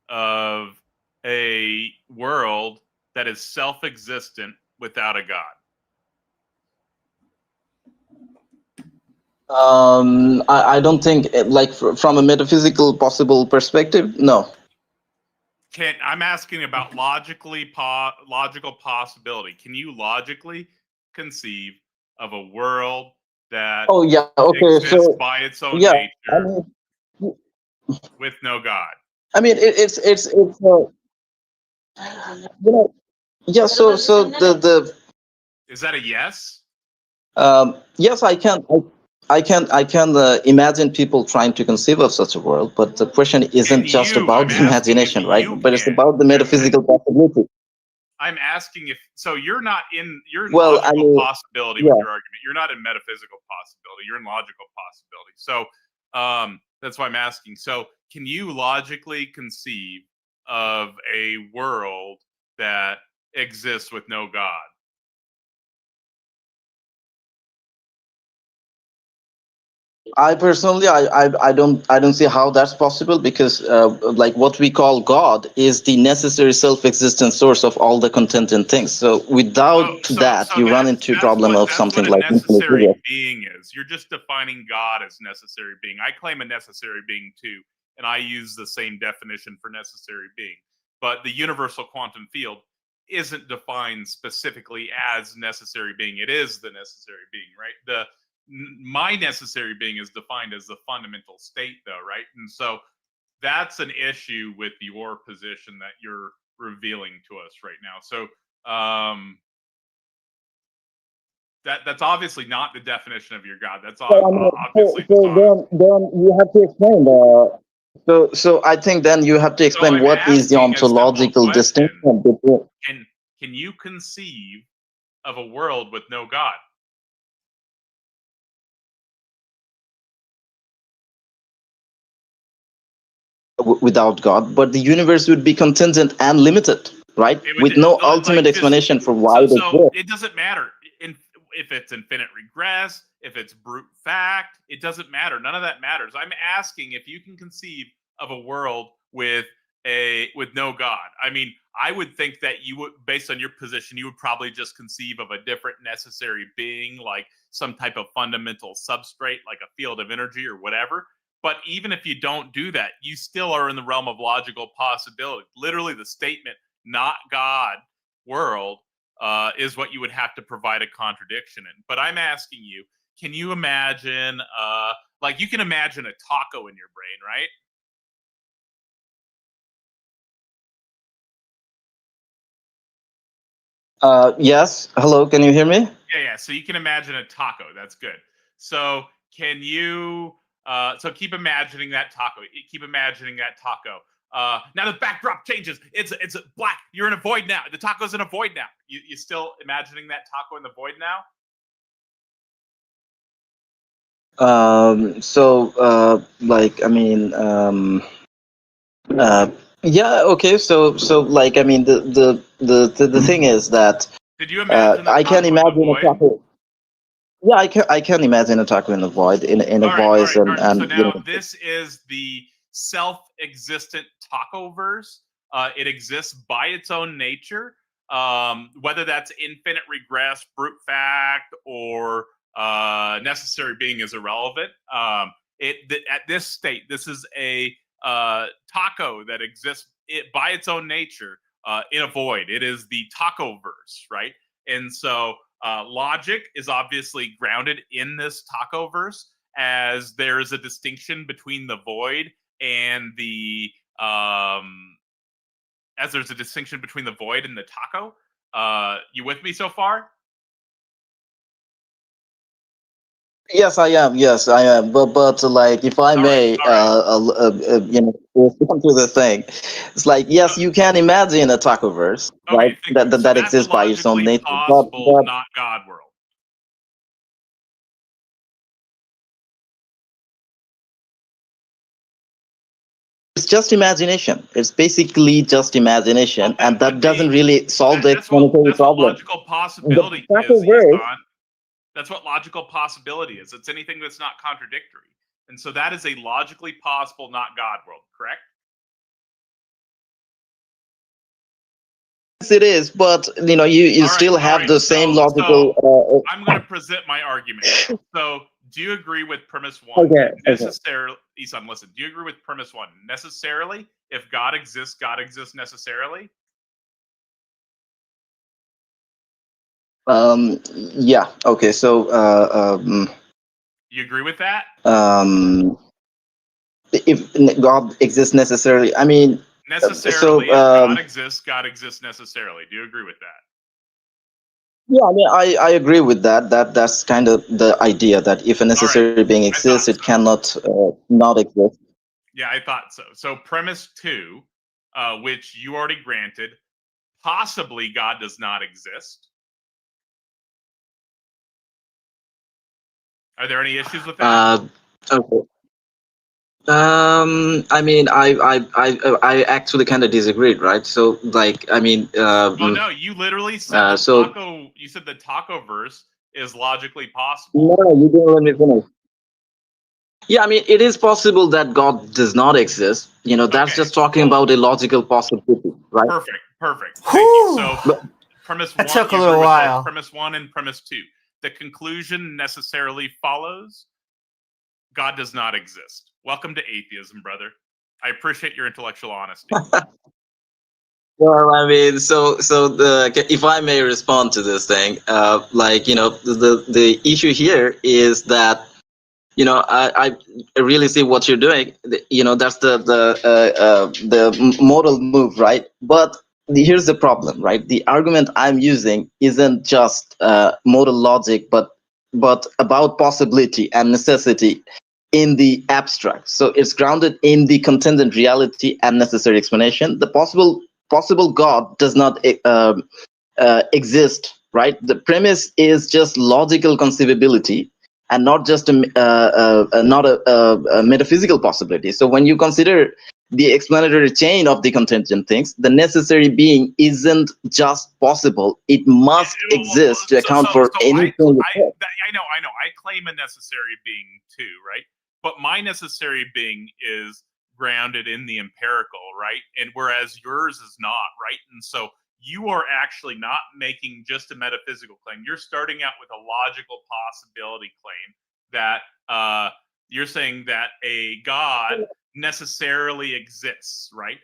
of a world that is self-existent without a god? I don't think, like, from a metaphysical possible perspective, no. I'm asking about logical possibility. Can you logically conceive of a world that Oh yeah, okay, exists so by its own yeah, nature with no god? I mean it's yeah. So the Is that a yes? yes, I can imagine people trying to conceive of such a world, but the question isn't just I'm about the asking if imagination, right? you But it's can. about the metaphysical possibility. I'm asking if so. You're in Well, logical I mean, possibility yeah. with your argument. You're not in metaphysical possibility. You're in logical possibility. So that's why I'm asking. So can you logically conceive of a world that exists with no god? I personally, I don't see how that's possible, because like what we call God is the necessary self-existent source of all the content and things. So without that, you run into problem of something what a like necessary being is. You're just defining God as necessary being. I claim a necessary being too, and I use the same definition for necessary being. But the universal quantum field isn't defined specifically as necessary being. It is the necessary being, right? My necessary being is defined as the fundamental state, though, right? And so that's an issue with your position that you're revealing to us right now. So that's obviously not the definition of your God. That's obviously then you have to explain. So I think then you have to explain what is the ontological distinction between. Can you conceive of a world with no God? Without God, but the universe would be contingent and limited, right? With no ultimate explanation for why it exists. It doesn't matter if it's infinite regress, if it's brute fact. It doesn't matter. None of that matters. I'm asking if you can conceive of a world with no God. I mean, I would think that you would, based on your position, you would probably just conceive of a different necessary being, like some type of fundamental substrate, like a field of energy or whatever. But even if you don't do that, you still are in the realm of logical possibility. Literally, the statement, not God world, is what you would have to provide a contradiction in. But I'm asking you, can you imagine, like you can imagine a taco in your brain, right? Yes. Hello, can you hear me? Yeah. So you can imagine a taco. That's good. So can you... so keep imagining that taco. Keep imagining that taco. Now the backdrop changes. It's black. You're in a void now. The taco's in a void now. You still imagining that taco in the void now? Like, I mean, yeah, okay. So like, I mean, the thing is that did you imagine I can imagine a taco. Yeah, I can imagine a taco in the void, in a voice, and so now this is the self-existent taco-verse. It exists by its own nature, whether that's infinite regress, brute fact, or necessary being is irrelevant. At this state, this is a taco that exists by its own nature in a void. It is the taco-verse, right? And so logic is obviously grounded in this taco verse, as there is a distinction between the void and the as there's a distinction between the void and the taco. You with me so far? Yes, I am. Yes, I am. But like, if I All right, may, all right. respond to the thing, it's like, yes, you can imagine a tacoverse, right? Okay, thank you. So That that's a exists by its own logically nature. possible, not God world. it's just imagination. It's basically just imagination, and that doesn't really solve the explanatory That's what problem. logical The possibility is, tacoverse, Isan. That's what logical possibility is. It's anything that's not contradictory. And so that is a logically possible, not God world, correct? yes, it is, but you All right, still all have right. the same So logical. I'm going to present my argument. So do you agree with premise one? Okay. Necessarily, Isan, listen. Do you agree with premise one? Necessarily, if God exists necessarily? Yeah. Okay. So You agree with that? if God exists necessarily, I mean, Necessarily, if God exists necessarily. Do you agree with that? yeah, I mean, I agree with that. That's kind of the idea that if a necessary being exists, it cannot not exist. Yeah, I thought so. So premise two, which you already granted, possibly God does not exist. Are there any issues with that? Okay. I mean, I actually kind of disagreed, right? So, like, I mean, Well, no, you literally said you said the taco verse is logically possible. No, you didn't let me finish. Yeah, I mean, it is possible that God does not exist. That's just talking about a logical possibility, right? Perfect. Thank you. So But premise That one, took a you little agree with both while. premise one and premise two. The conclusion necessarily follows God does not exist. Welcome to atheism, brother. I appreciate your intellectual honesty. Well, I mean, if I may respond to this thing, the issue here is that I really see what you're doing. That's the modal move, right? But here's the problem, right? The argument I'm using isn't just modal logic, but about possibility and necessity in the abstract. So it's grounded in the contingent reality and necessary explanation. The possible God does not exist, right? The premise is just logical conceivability and not just a metaphysical possibility. So when you consider the explanatory chain of the contingent things, the necessary being isn't just possible; it must exist to account for anything. I know. I claim a necessary being too, right? But my necessary being is grounded in the empirical, right? And whereas yours is not, right? And so you are actually not making just a metaphysical claim. You're starting out with a logical possibility claim that you're saying that a God necessarily exists, right?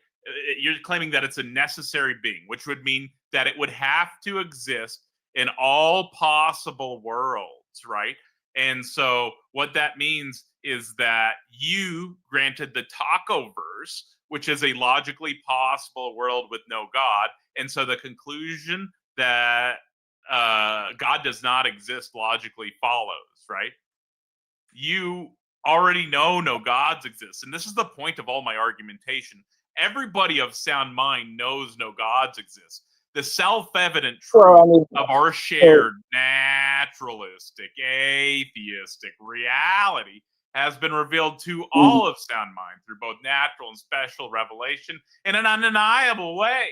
You're claiming that it's a necessary being, which would mean that it would have to exist in all possible worlds, right? And so what that means is that you granted the taco verse, which is a logically possible world with no God. And so the conclusion that God does not exist logically follows, right? You already know no gods exist. And this is the point of all my argumentation. Everybody of sound mind knows no gods exist. The self-evident truth of our shared naturalistic, atheistic reality has been revealed to all of sound mind through both natural and special revelation in an undeniable way.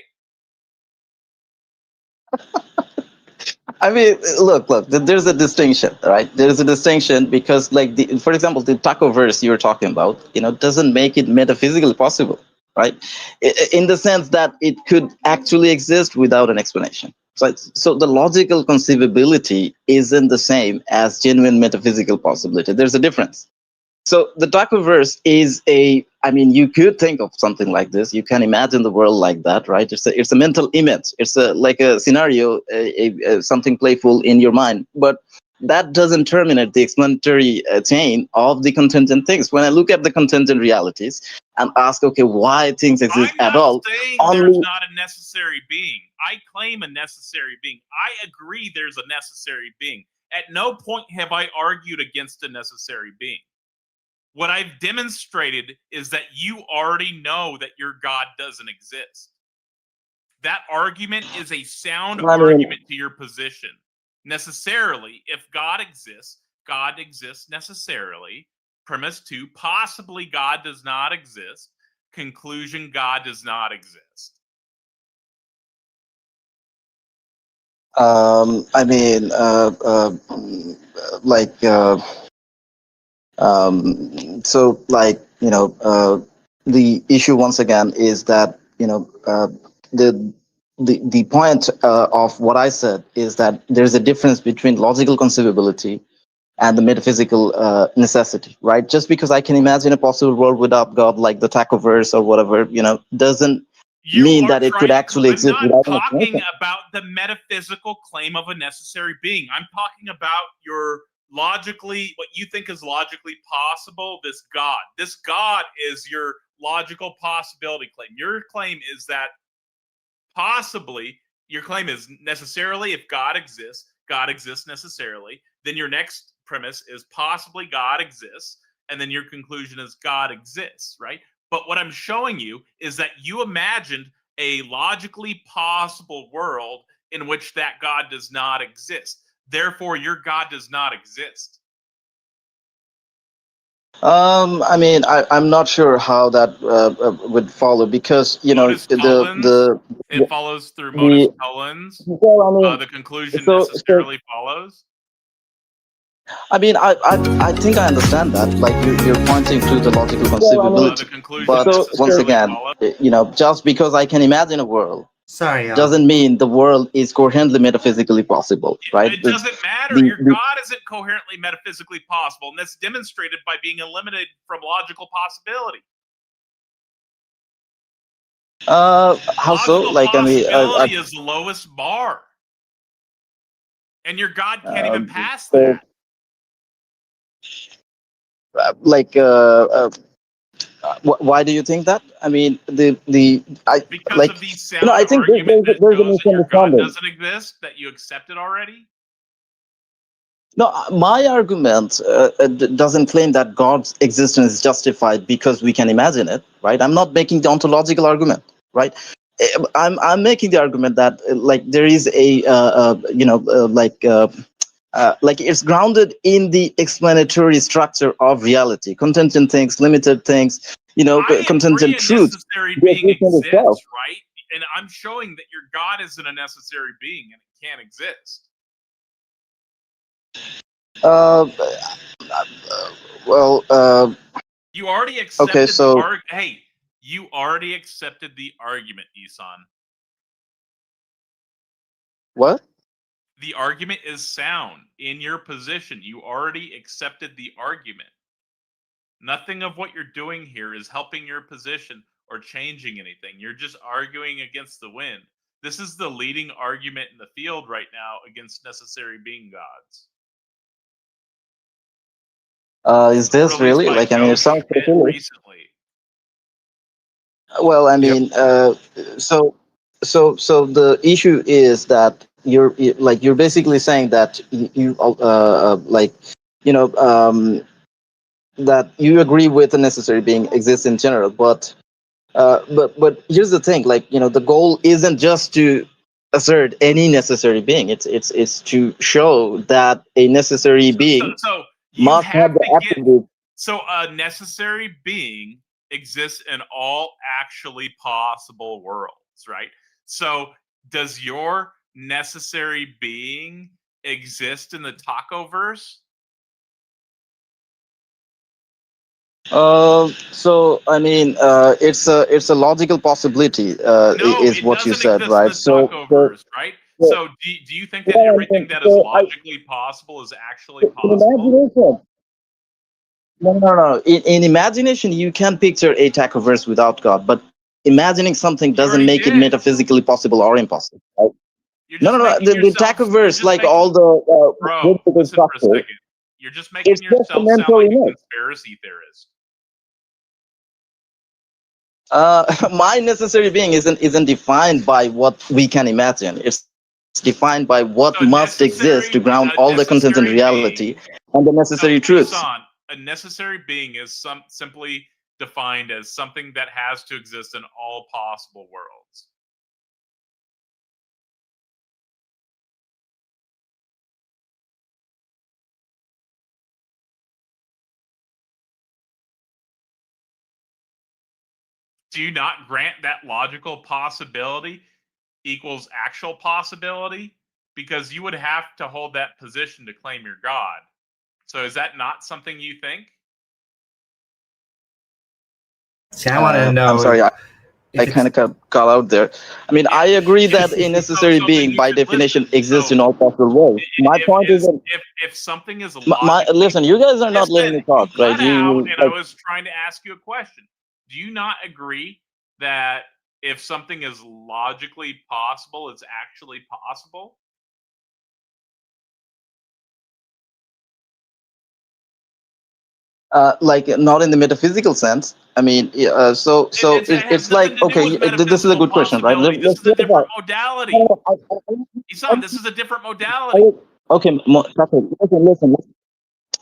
I mean, look, there's a distinction, right? There's a distinction because, like, for example, the taco verse you're talking about, doesn't make it metaphysically possible, right? In the sense that it could actually exist without an explanation. So the logical conceivability isn't the same as genuine metaphysical possibility. There's a difference. So the Tacoverse is you could think of something like this. You can imagine the world like that, right? It's a mental image. It's like a scenario, something playful in your mind. But that doesn't terminate the explanatory chain of the contingent things. When I look at the contingent realities and ask, okay, why things exist at all? I'm not saying there's not a necessary being. I claim a necessary being. I agree there's a necessary being. At no point have I argued against a necessary being. What I've demonstrated is that you already know that your God doesn't exist. That argument is a sound argument to your position. Necessarily, if God exists necessarily. Premise 2, possibly God does not exist. Conclusion, God does not exist. I mean, like, so, like, the issue once again is that, the point of what I said is that there's a difference between logical conceivability and the metaphysical necessity, right? Just because I can imagine a possible world without God, like the Tacoverse or whatever, doesn't mean that it could actually exist I'm without not talking anything. about the metaphysical claim of a necessary being. I'm talking about your logically, what you think is logically possible, this God. This God is your logical possibility claim. Your claim is that possibly, your claim is necessarily if God exists necessarily. Then your next premise is possibly God exists. And then your conclusion is God exists, right? But what I'm showing you is that you imagined a logically possible world in which that God does not exist. Therefore, your God does not exist. I mean, I'm not sure how that would follow because Modus tollens, it follows through modus tollens. Well, I mean, The conclusion so- necessarily follows. I mean, I think I understand that. Like you're pointing to the logical conceivability, The conclusion but once necessarily again, follows. just because I can imagine a world Sorry, y'all. doesn't mean the world is coherently metaphysically possible, right? It doesn't matter. Your God isn't coherently metaphysically possible, and that's demonstrated by being eliminated from logical possibility. How so? Logical Like, I mean, possibility is the lowest bar, and your God can't even pass that. Like, why do you think that? I mean, Because like, of these sound I think argument that there's a shows that your God misunderstanding. doesn't exist, that you accepted already. No, my argument doesn't claim that God's existence is justified because we can imagine it, right? I'm not making the ontological argument, right? I'm making the argument that like there is a like it's grounded in the explanatory structure of reality, contingent things, limited things, contingent truth. Necessary being exists, right? And I'm showing that your God isn't a necessary being and it can't exist. You already accepted okay, so you already accepted the argument, Isan. What? The argument is sound in your position. You already accepted the argument. Nothing of what you're doing here is helping your position or changing anything. You're just arguing against the wind. This is the leading argument in the field right now against necessary being gods. Is this really? Like, I mean, it sounds recently. Well, I mean, so the issue is that you're basically saying that that you agree with the necessary being exists in general, but here's the thing, like, the goal isn't just to assert any necessary being. It's to show that a necessary being must have the attribute. So a necessary being exists in all actually possible worlds, right? So does your necessary being exist in the Tacoverse? So I mean, it's a logical possibility. Is what you said, right? Tacoverse, right? So do you think that everything that is logically possible is actually possible? No. In imagination, you can picture a Tacoverse without God, but imagining something doesn't make it metaphysically possible or impossible, right? No. The Tacoverse, like all the bro, listen for a second. You're just making yourself sound like a conspiracy theorist. My necessary being isn't defined by what we can imagine. It's defined by what So a must exist to necessary- ground a all the content in necessary reality and the necessary truths. Isan, a necessary being is simply defined as something that has to exist in all possible worlds. Do you not grant that logical possibility equals actual possibility? Because you would have to hold that position to claim your God. So is that not something you think? See, I want to know. I'm sorry, I kind of got out there. I mean, I agree that a necessary being, by definition, exists in all possible worlds. My point is that if something is listen, you guys are not letting me talk, right? cut out, and I was trying to ask you a question. Do you not agree that if something is logically possible, it's actually possible? Like not in the metaphysical sense. I mean, so it's like, okay, this is a good question, right? This is a different modality. Isan, this is a different modality. Okay, listen.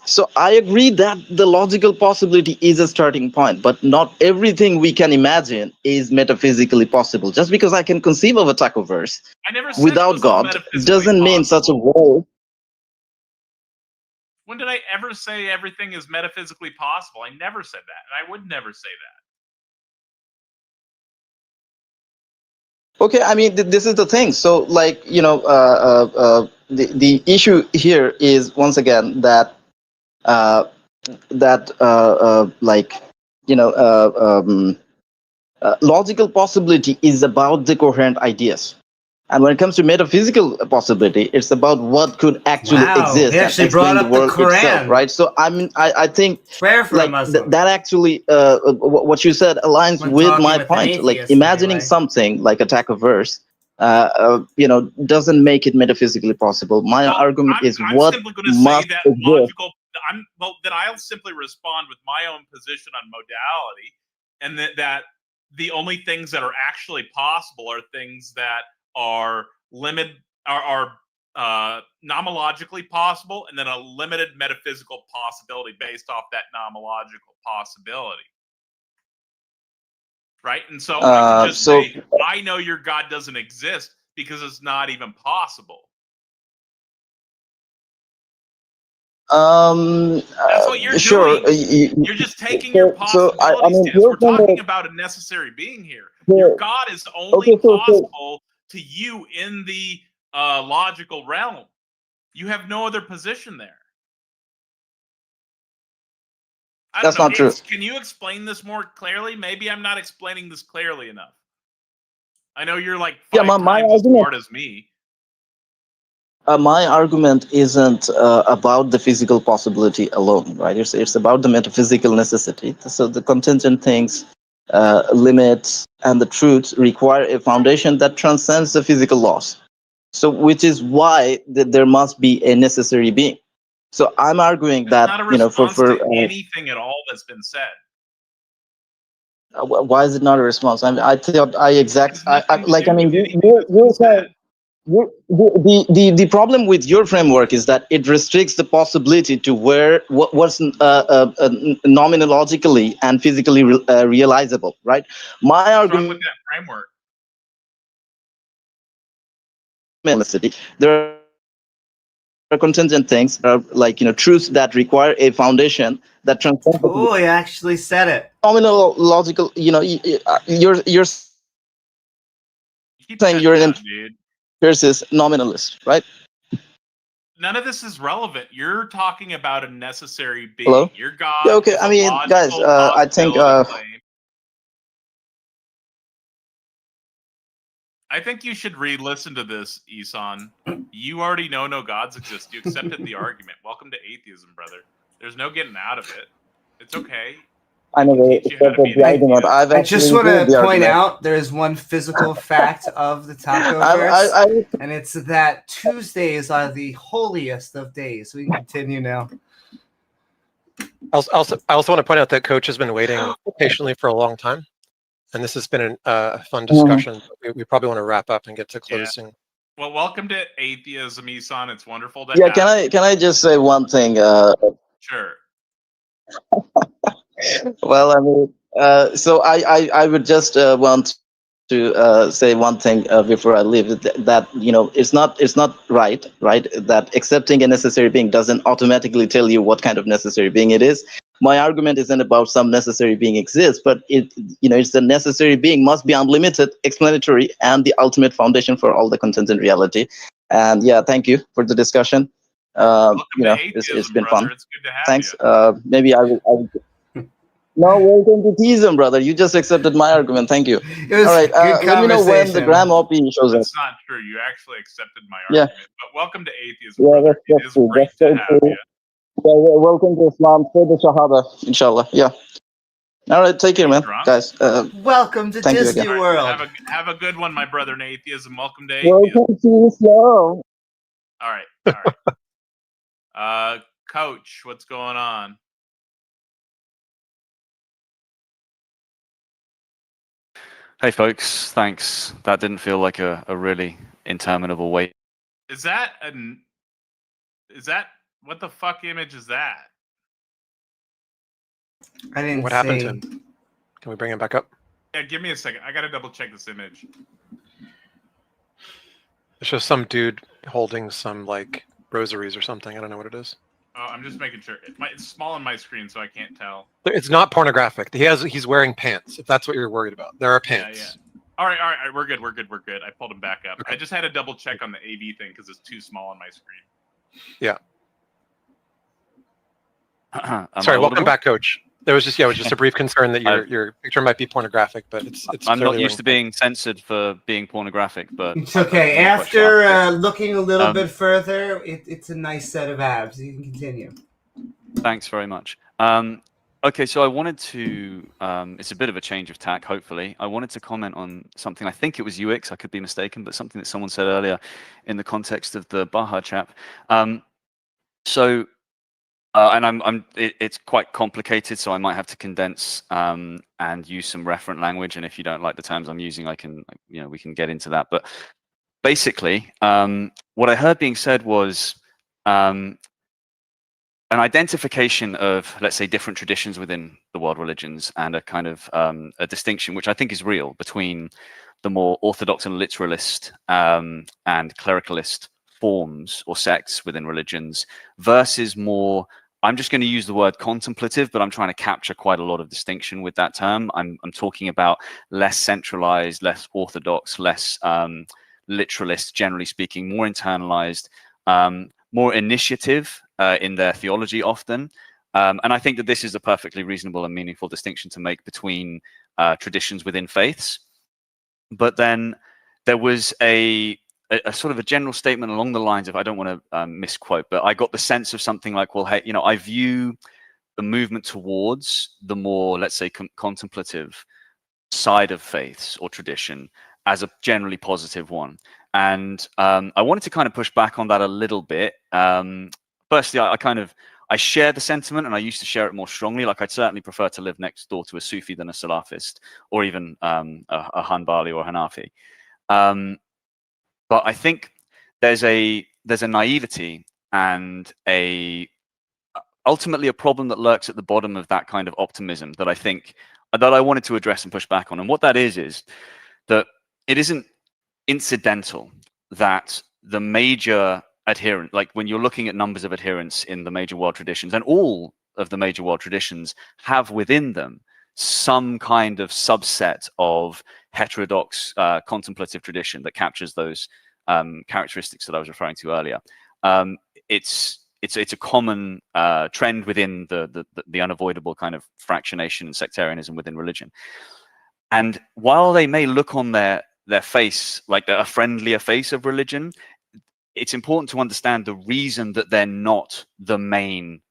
So I agree that the logical possibility is a starting point, but not everything we can imagine is metaphysically possible. Just because I can conceive of a tacoverse without God doesn't mean such a world. When did I ever say everything is metaphysically possible? I never said that, and I would never say that. Okay, I mean, this is the thing. So, like, you know, the issue here is, once again, that like, you know, logical possibility is about the coherent ideas. And when it comes to metaphysical possibility, it's about what could actually exist They actually and brought explain up the world the Quran. itself, right? So I mean, I think Rare for a like Muslim. that actually, what you said aligns When with talking my with an point. Like atheist, imagining anyway. something like a tacoverse, you know, doesn't make it metaphysically possible. My argument is I'm what simply going to say must that exist. logical. Then I'll simply respond with my own position on modality, and that the only things that are actually possible are things that are nomologically possible, and then a limited metaphysical possibility based off that nomological possibility. Right? And so I can just say, I know your God doesn't exist because it's not even possible. That's what you're sure. doing. You're just taking your possibilities. We're talking about a necessary being here. Your God is only possible to you in the logical realm. You have no other position there. That's not true. Can you explain this more clearly? Maybe I'm not explaining this clearly enough. I know you're like five times as smart as me. My argument isn't about the physical possibility alone, right? It's about the metaphysical necessity. So the contingent things, limits, and the truths require a foundation that transcends the physical laws. So, which is why there must be a necessary being. So I'm arguing that, you know, for anything at all that's been said. Why is it not a response? I mean, I thought the problem with your framework is that it restricts the possibility to where what's nomenologically and physically realizable, right? My argument with that framework. There are contingent things, like, you know, truths that require a foundation that transcends. Oh, he actually said it. Nomenological, you know, you're saying you're an versus nominalist, right? None of this is relevant. You're talking about a necessary being. Hello? Your God. Yeah, okay, I mean, guys, I think. I think you should re-listen to this, Isan. You already know no gods exist. You accepted the argument. Welcome to atheism, brother. There's no getting out of it. It's okay. I know I just want to point out there is one physical fact of the tacoverse, and it's that Tuesdays are the holiest of days. We can continue now. I also want to point out that Coach has been waiting patiently for a long time, and this has been a fun discussion. We probably want to wrap up and get to closing. Well, welcome to Atheism, Isan. It's wonderful to Yeah, have can I just say one thing? Sure. Well, I mean, so I would just want to say one thing before I leave, that it's not right that accepting a necessary being doesn't automatically tell you what kind of necessary being it is. My argument isn't about some necessary being exists, but it's the necessary being must be unlimited, explanatory, and the ultimate foundation for all the content in reality. And yeah, thank you for the discussion. Welcome to It's Atheism, been brother. fun. It's good to have Thanks. you. Maybe I will. No, welcome to Theism, brother. You just accepted my argument. Thank you. It was All right. good Let me know when the conversation. Gram OP shows up. That's not true. You actually accepted my Yeah. argument. But welcome to Atheism, Yeah, brother. It is true. great That's to so have true. you. Yeah, welcome to Islam. Say the Shahada, inshallah. Yeah. All right. Take care, You man. drunk? Guys, Welcome to thank you Disney again. All right, World. have a good one, my brother in atheism. Welcome to atheism. welcome to Islam. All right. Coach, what's going on? Hey folks, thanks. That didn't feel like a really interminable wait. Is that what the fuck image is that? I didn't What see. happened to him? Can we bring him back up? Yeah, give me a second. I gotta double check this image. It's just some dude holding some like rosaries or something. I don't know what it is. Oh, I'm just making sure. It's small on my screen, so I can't tell. It's not pornographic. He's wearing pants. If that's what you're worried about, there are pants. Yeah. All right. We're good. I pulled him back up. Okay. I just had to double check on the AV thing because it's too small on my screen. Yeah. Am I Sorry. Welcome audible? back, Coach. There was just a brief concern that your picture might be pornographic, but it's. I'm not clearly used to being censored for being pornographic, but It's okay. I'm not quite sure. After looking a little Um, bit further, it's a nice set of abs. You can continue. Thanks very much. Okay, so I wanted to, it's a bit of a change of tack, hopefully. I wanted to comment on something, I think it was UX, I could be mistaken, but something that someone said earlier in the context of the Baha chap. And it's quite complicated, so I might have to condense and use some referent language. And if you don't like the terms I'm using, we can get into that. But basically, what I heard being said was an identification of, let's say, different traditions within the world religions, and a kind of a distinction, which I think is real, between the more orthodox and literalist and clericalist forms or sects within religions versus more, I'm just going to use the word contemplative, but I'm trying to capture quite a lot of distinction with that term. I'm talking about less centralized, less orthodox, less literalist, generally speaking, more internalized, more initiative in their theology often. And I think that this is a perfectly reasonable and meaningful distinction to make between traditions within faiths. But then there was a sort of a general statement along the lines of, I don't want to misquote, but I got the sense of something like, well, hey, I view the movement towards the more, let's say, contemplative side of faiths or tradition as a generally positive one. And I wanted to kind of push back on that a little bit. Firstly, I share the sentiment, and I used to share it more strongly. Like, I'd certainly prefer to live next door to a Sufi than a Salafist, or even a Hanbali or Hanafi. But I think there's a naivety and ultimately a problem that lurks at the bottom of that kind of optimism that I wanted to address and push back on. And what that is that it isn't incidental that the major adherent, like when you're looking at numbers of adherents in the major world traditions, and all of the major world traditions have within them some kind of subset of heterodox contemplative tradition that captures those characteristics that I was referring to earlier. It's a common trend within the unavoidable kind of fractionation and sectarianism within religion. And while they may look on their face like a friendlier face of religion, it's important to understand the reason that they're not the main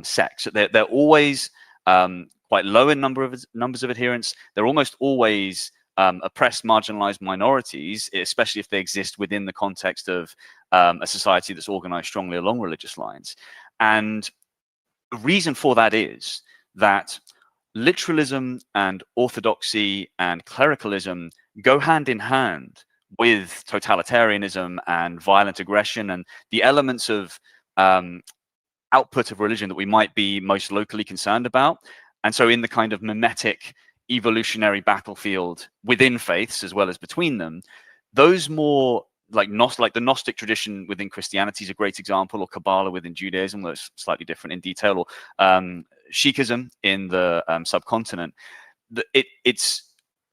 sect. They're always quite low in numbers of adherents. They're almost always oppressed, marginalized minorities, especially if they exist within the context of a society that's organized strongly along religious lines. And the reason for that is that literalism and orthodoxy and clericalism go hand in hand with totalitarianism and violent aggression and the elements of output of religion that we might be most locally concerned about. And so in the kind of mimetic evolutionary battlefield within faiths as well as between them, those more like the Gnostic tradition within Christianity is a great example, or Kabbalah within Judaism, though it's slightly different in detail, or Sikhism in the subcontinent. It's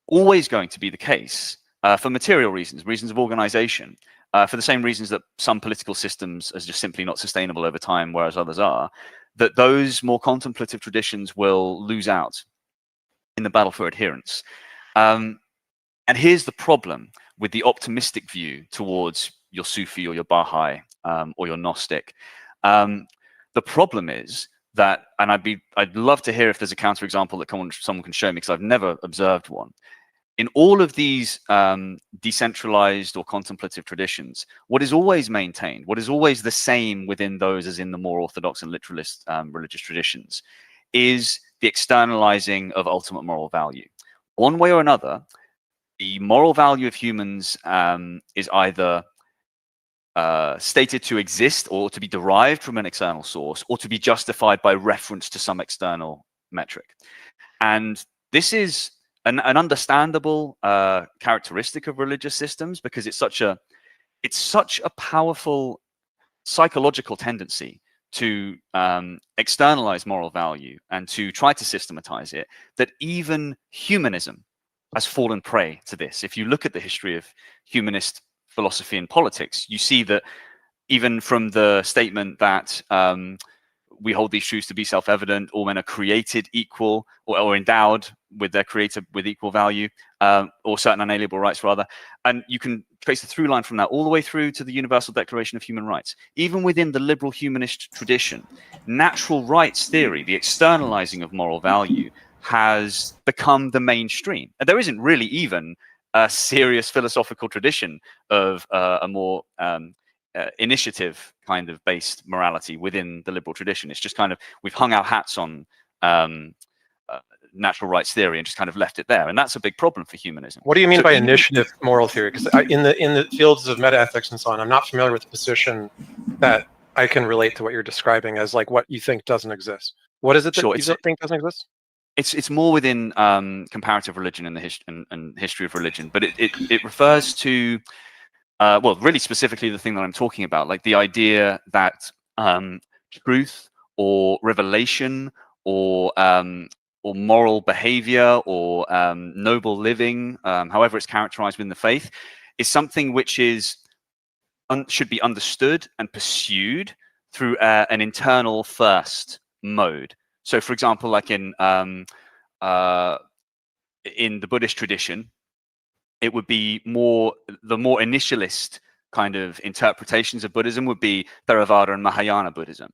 always going to be the case for material reasons of organization, for the same reasons that some political systems are just simply not sustainable over time, whereas others are, that those more contemplative traditions will lose out in the battle for adherence. And here's the problem with the optimistic view towards your Sufi or your Baha'i or your Gnostic. The problem is that, and I'd love to hear if there's a counterexample that someone can show me, because I've never observed one. In all of these decentralized or contemplative traditions, what is always maintained, what is always the same within those as in the more orthodox and literalist religious traditions, is the externalizing of ultimate moral value. One way or another, the moral value of humans is either stated to exist or to be derived from an external source, or to be justified by reference to some external metric. And this is an understandable characteristic of religious systems, because it's such a powerful psychological tendency to externalize moral value and to try to systematize it, that even humanism has fallen prey to this. If you look at the history of humanist philosophy and politics, you see that even from the statement that we hold these truths to be self-evident, all men are created equal or endowed with their creator with equal value, or certain unalienable rights rather. And you can trace the through line from that all the way through to the Universal Declaration of Human Rights. Even within the liberal humanist tradition, natural rights theory, the externalizing of moral value, has become the mainstream. And there isn't really even a serious philosophical tradition of a more initiative kind of based morality within the liberal tradition. It's just kind of, we've hung our hats on natural rights theory and just kind of left it there. And that's a big problem for humanism. What do you mean by initiative moral theory? Because in the fields of metaethics and so on, I'm not familiar with the position that I can relate to what you're describing as like what you think doesn't exist. What is it that you think doesn't exist? It's more within comparative religion and the history of religion, but it refers to well, really specifically the thing that I'm talking about, like the idea that truth or revelation or moral behavior or noble living, however it's characterized within the faith, is something which is should be understood and pursued through an internal first mode. So, for example, like in the Buddhist tradition, it would be the more initialist kind of interpretations of Buddhism would be Theravada and Mahayana Buddhism,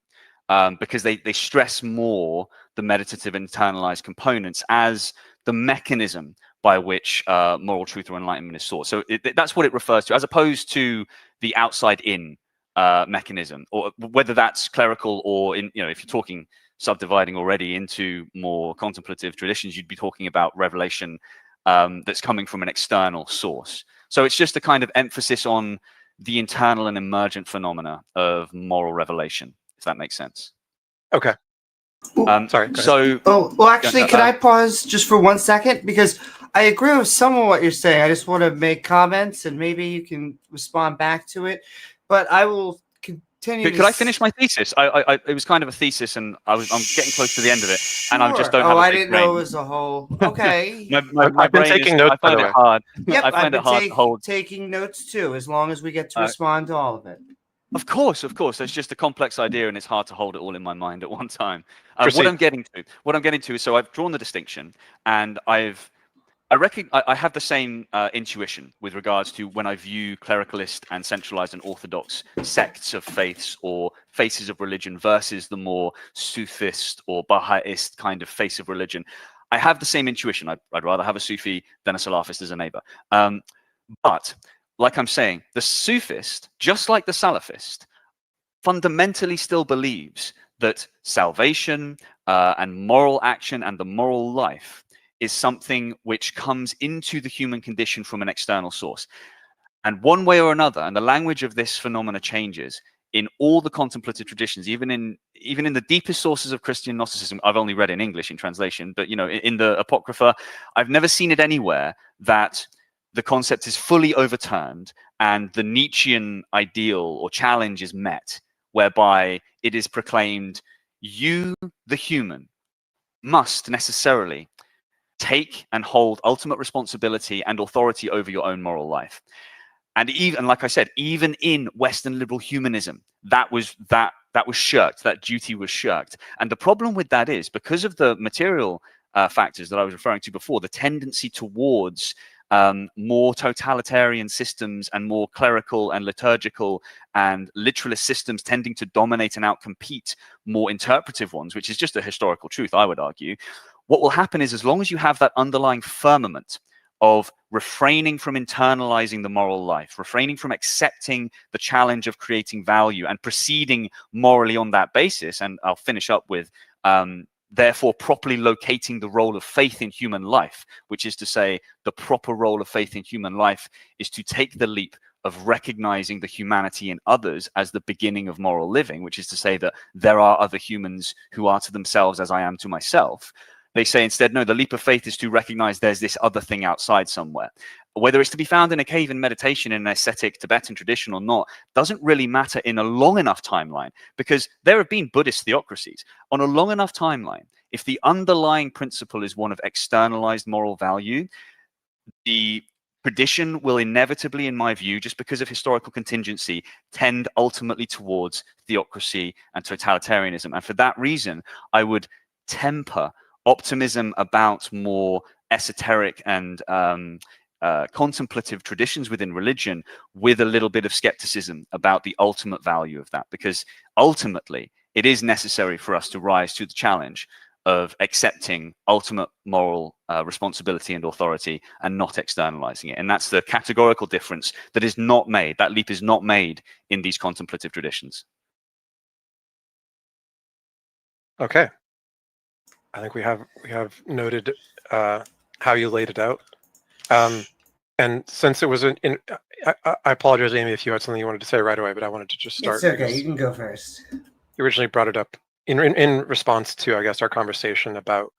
because they stress more the meditative internalized components as the mechanism by which moral truth or enlightenment is sought. So that's what it refers to, as opposed to the outside-in mechanism, or whether that's clerical or if you're talking subdividing already into more contemplative traditions, you'd be talking about revelation that's coming from an external source. So it's just a kind of emphasis on the internal and emergent phenomena of moral revelation, if that makes sense. Okay. Sorry. So, well, actually, can I pause just for 1 second? Because I agree with some of what you're saying. I just want to make comments, and maybe you can respond back to it. But I will continue. Could I finish my thesis? It was kind of a thesis, and I'm getting close to the end of it, sure. and I just don't have. I didn't know it was a whole. Okay. I've been taking notes. I find it hard. Yep, I find it hard to hold. Taking notes too, as long as we get to respond to all of it. Of course. It's just a complex idea, and it's hard to hold it all in my mind at one time. What I'm getting to is, so I've drawn the distinction, and I have the same intuition with regards to when I view clericalist and centralized and orthodox sects of faiths or faces of religion versus the more Sufist or Baha'ist kind of face of religion. I have the same intuition. I'd rather have a Sufi than a Salafist as a neighbor. But like I'm saying, the Sufist, just like the Salafist, fundamentally still believes that salvation and moral action and the moral life is something which comes into the human condition from an external source. And one way or another, and the language of this phenomena changes in all the contemplative traditions, even in the deepest sources of Christian Gnosticism. I've only read in English in translation, but in the Apocrypha, I've never seen it anywhere that the concept is fully overturned and the Nietzschean ideal or challenge is met, whereby it is proclaimed, you, the human, must necessarily take and hold ultimate responsibility and authority over your own moral life. And even, like I said, even in Western liberal humanism, that was shirked. That duty was shirked. And the problem with that is, because of the material factors that I was referring to before, the tendency towards more totalitarian systems and more clerical and liturgical and literalist systems tending to dominate and outcompete more interpretive ones, which is just a historical truth, I would argue. What will happen is, as long as you have that underlying firmament of refraining from internalizing the moral life, refraining from accepting the challenge of creating value and proceeding morally on that basis, and I'll finish up with therefore properly locating the role of faith in human life, which is to say the proper role of faith in human life is to take the leap of recognizing the humanity in others as the beginning of moral living, which is to say that there are other humans who are to themselves as I am to myself. They say instead, no, the leap of faith is to recognize there's this other thing outside somewhere. Whether it's to be found in a cave in meditation in an ascetic Tibetan tradition or not, doesn't really matter in a long enough timeline, because there have been Buddhist theocracies. On a long enough timeline, if the underlying principle is one of externalized moral value, the tradition will inevitably, in my view, just because of historical contingency, tend ultimately towards theocracy and totalitarianism. And for that reason, I would temper optimism about more esoteric and contemplative traditions within religion with a little bit of skepticism about the ultimate value of that, because ultimately it is necessary for us to rise to the challenge of accepting ultimate moral responsibility and authority and not externalizing it. And that's the categorical difference that is not made, that leap is not made in these contemplative traditions. Okay. I think we have noted how you laid it out. And since it was I apologize, Amy, if you had something you wanted to say right away, but I wanted to just start. It's okay. You can go first. You originally brought it up in response to, I guess, our conversation about,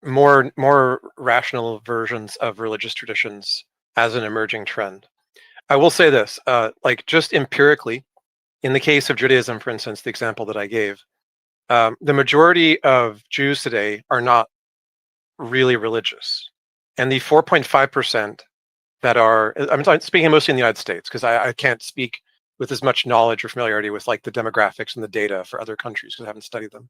more rational versions of religious traditions as an emerging trend. I will say this, like just empirically, in the case of Judaism, for instance, the example that I gave, the majority of Jews today are not really religious. And the 4.5% that are, I'm speaking mostly in the United States, because I can't speak with as much knowledge or familiarity with like the demographics and the data for other countries because I haven't studied them.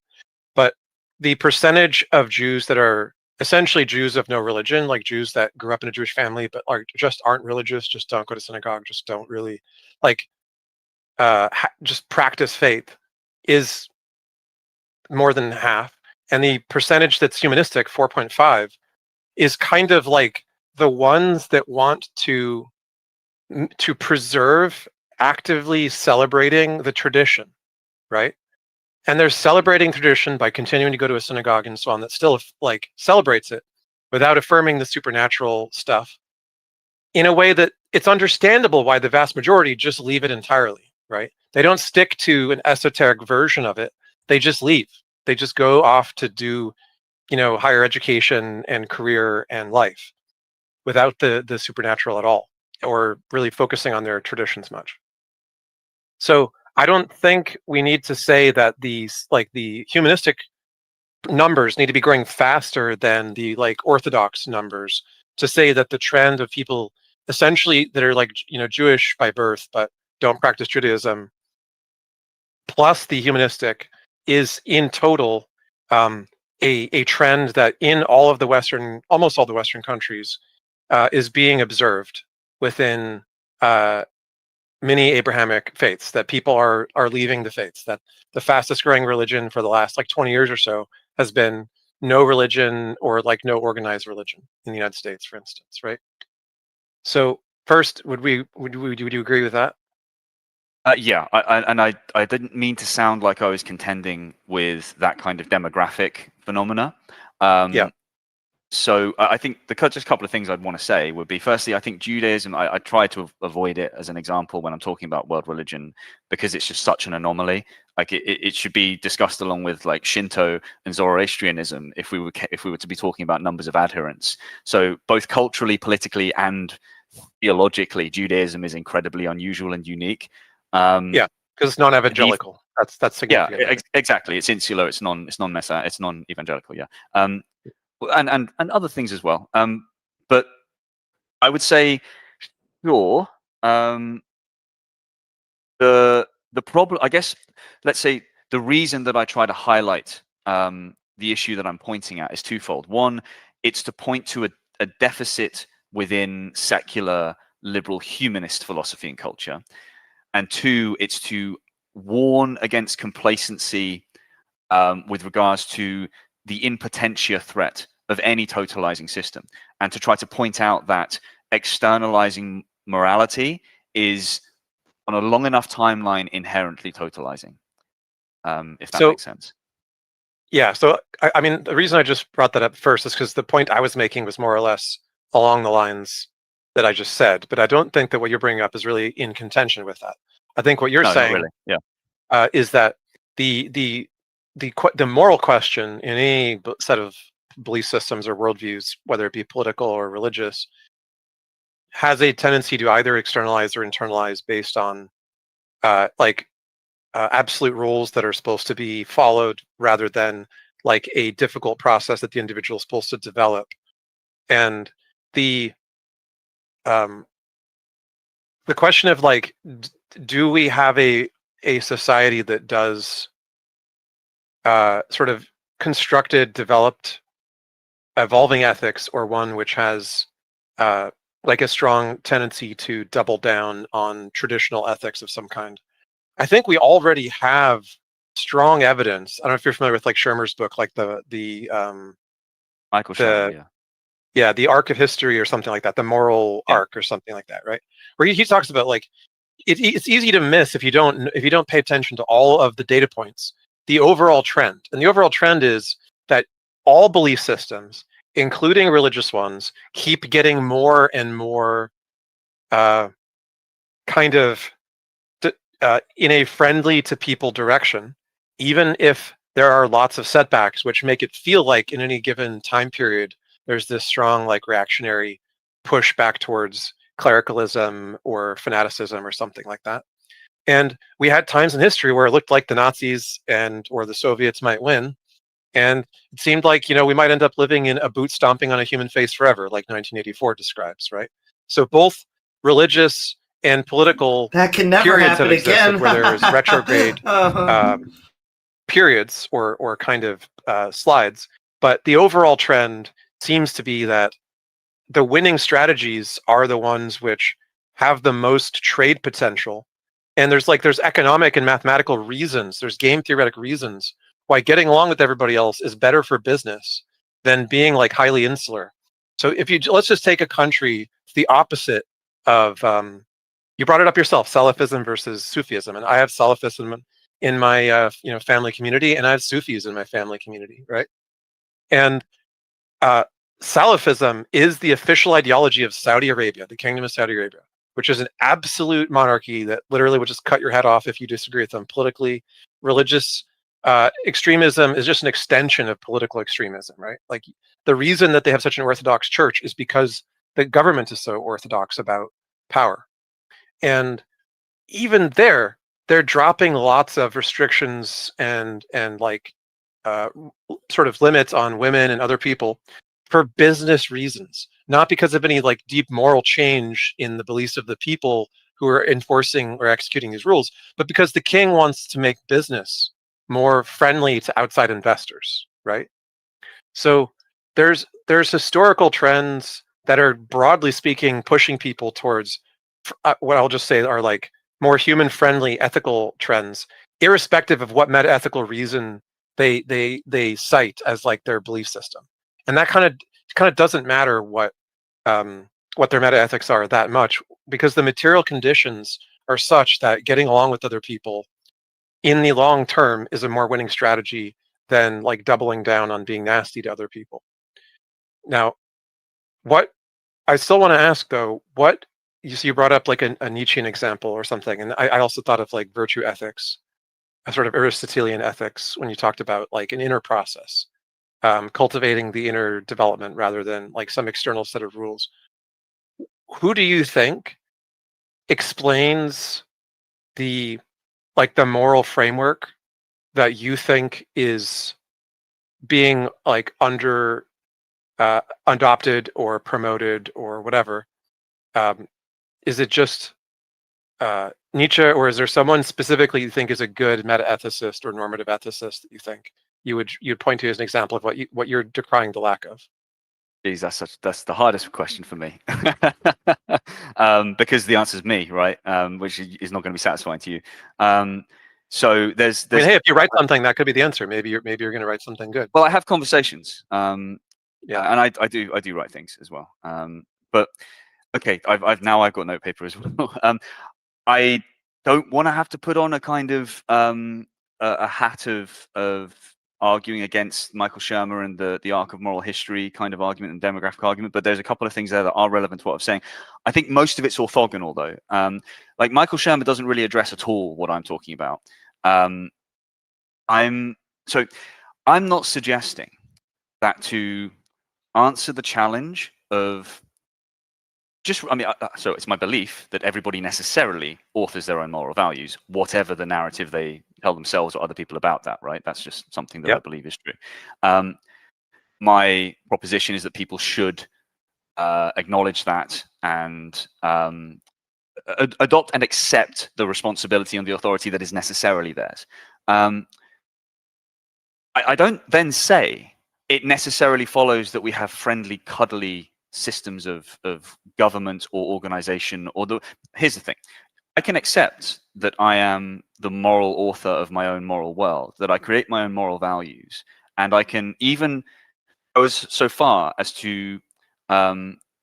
But the percentage of Jews that are essentially Jews of no religion, like Jews that grew up in a Jewish family but just aren't religious, just don't go to synagogue, just don't really just practice faith, is more than half. And the percentage that's humanistic, 4.5, is kind of like the ones that want to preserve actively celebrating the tradition, right? And they're celebrating tradition by continuing to go to a synagogue and so on, that still like celebrates it without affirming the supernatural stuff in a way that it's understandable why the vast majority just leave it entirely, right? They don't stick to an esoteric version of it. They just leave. They just go off to do, higher education and career and life without the supernatural at all, or really focusing on their traditions much. So I don't think we need to say that the humanistic numbers need to be growing faster than the orthodox numbers to say that the trend of people essentially that are Jewish by birth but don't practice Judaism plus the humanistic is in total a trend that in almost all the Western countries is being observed within many Abrahamic faiths, that people are leaving the faiths, that the fastest growing religion for the last 20 years or so has been no religion or no organized religion in the United States, for instance, right? So first, would you agree with that? Yeah, I didn't mean to sound like I was contending with that kind of demographic phenomena. Yeah. So I think just a couple of things I'd want to say would be, firstly, I think Judaism, I try to avoid it as an example when I'm talking about world religion, because it's just such an anomaly. Like it should be discussed along with like Shinto and Zoroastrianism if we were to be talking about numbers of adherents. So both culturally, politically, and theologically, Judaism is incredibly unusual and unique. Yeah, because it's non-evangelical. That's significant. Yeah, exactly. It's insular. It's non-evangelical. Yeah. And other things as well. But I would say, sure. The problem, I guess, let's say the reason that I try to highlight the issue that I'm pointing at is twofold. One, it's to point to a deficit within secular liberal humanist philosophy and culture. And two, it's to warn against complacency with regards to the in potentia threat of any totalizing system, and to try to point out that externalizing morality is, on a long enough timeline, inherently totalizing, if that makes sense. Yeah, so I mean, the reason I just brought that up first is because the point I was making was more or less along the lines that I just said, but I don't think that what you're bringing up is really in contention with that. I think what you're saying, really. Yeah, is that the moral question in any set of belief systems or worldviews, whether it be political or religious, has a tendency to either externalize or internalize based on absolute rules that are supposed to be followed, rather than like a difficult process that the individual is supposed to develop. And the question of like, do we have a society that does sort of constructed, developed, evolving ethics, or one which has like a strong tendency to double down on traditional ethics of some kind? I think we already have strong evidence. I don't know if you're familiar with like Shermer's book, like the Michael Shermer, the arc of history or something like that, the moral arc or something like that, right? Where he talks about like it's easy to miss if you don't pay attention to all of the data points, the overall trend. And the overall trend is that all belief systems, including religious ones, keep getting more and more kind of in a friendly to people direction, even if there are lots of setbacks, which make it feel like in any given time period, there's this strong like reactionary push back towards clericalism or fanaticism or something like that. And we had times in history where it looked like the Nazis or the Soviets might win. And it seemed like, we might end up living in a boot stomping on a human face forever, like 1984 describes, right? So both religious and political that can never periods happen have existed again. where there's retrograde periods or kind of slides. But the overall trend seems to be that the winning strategies are the ones which have the most trade potential. And there's economic and mathematical reasons, there's game theoretic reasons why getting along with everybody else is better for business than being like highly insular. So let's just take a country, the opposite of, you brought it up yourself, Salafism versus Sufism. And I have Salafism in my family community, and I have Sufis in my family community, right? And Salafism is the official ideology of Saudi Arabia, the Kingdom of Saudi Arabia, which is an absolute monarchy that literally would just cut your head off if you disagree with them politically. Religious extremism is just an extension of political extremism, right? Like the reason that they have such an orthodox church is because the government is so orthodox about power. And even they're dropping lots of restrictions and like sort of limits on women and other people for business reasons, not because of any like deep moral change in the beliefs of the people who are enforcing or executing these rules, but because the king wants to make business more friendly to outside investors, right? So there's historical trends that are, broadly speaking, pushing people towards what I'll just say are like more human-friendly ethical trends, irrespective of what meta-ethical reason they cite as like their belief system. And that kind of doesn't matter what their meta-ethics are that much, because the material conditions are such that getting along with other people in the long term is a more winning strategy than like doubling down on being nasty to other people. Now, what I still want to ask though, what you brought up like a Nietzschean example or something, and I also thought of like virtue ethics, a sort of Aristotelian ethics when you talked about like an inner process, cultivating the inner development rather than like some external set of rules. Who do you think explains the moral framework that you think is being like adopted or promoted or whatever? Is it just Nietzsche, or is there someone specifically you think is a good meta-ethicist or normative ethicist that you think you'd point to as an example of what you're decrying the lack of? Geez, that's the hardest question for me, because the answer is me, right? Which is not going to be satisfying to you. So there's. I mean, hey, if you write something, that could be the answer. Maybe you're going to write something good. Well, I have conversations. Yeah, and I do write things as well. But okay, I've got note paper as well. I don't want to have to put on a kind of a hat of arguing against Michael Shermer and the arc of moral history kind of argument and demographic argument, but there's a couple of things there that are relevant to what I'm saying. I think most of it's orthogonal though. Like Michael Shermer doesn't really address at all what I'm talking about. I'm not suggesting that to answer the challenge of so it's my belief that everybody necessarily authors their own moral values, whatever the narrative they tell themselves or other people about that, right? That's just something that I believe is true. My proposition is that people should acknowledge that and adopt and accept the responsibility and the authority that is necessarily theirs. I don't then say it necessarily follows that we have friendly, cuddly systems of government or organization. Here's the thing. I can accept that I am the moral author of my own moral world, that I create my own moral values, and I can even go so far as to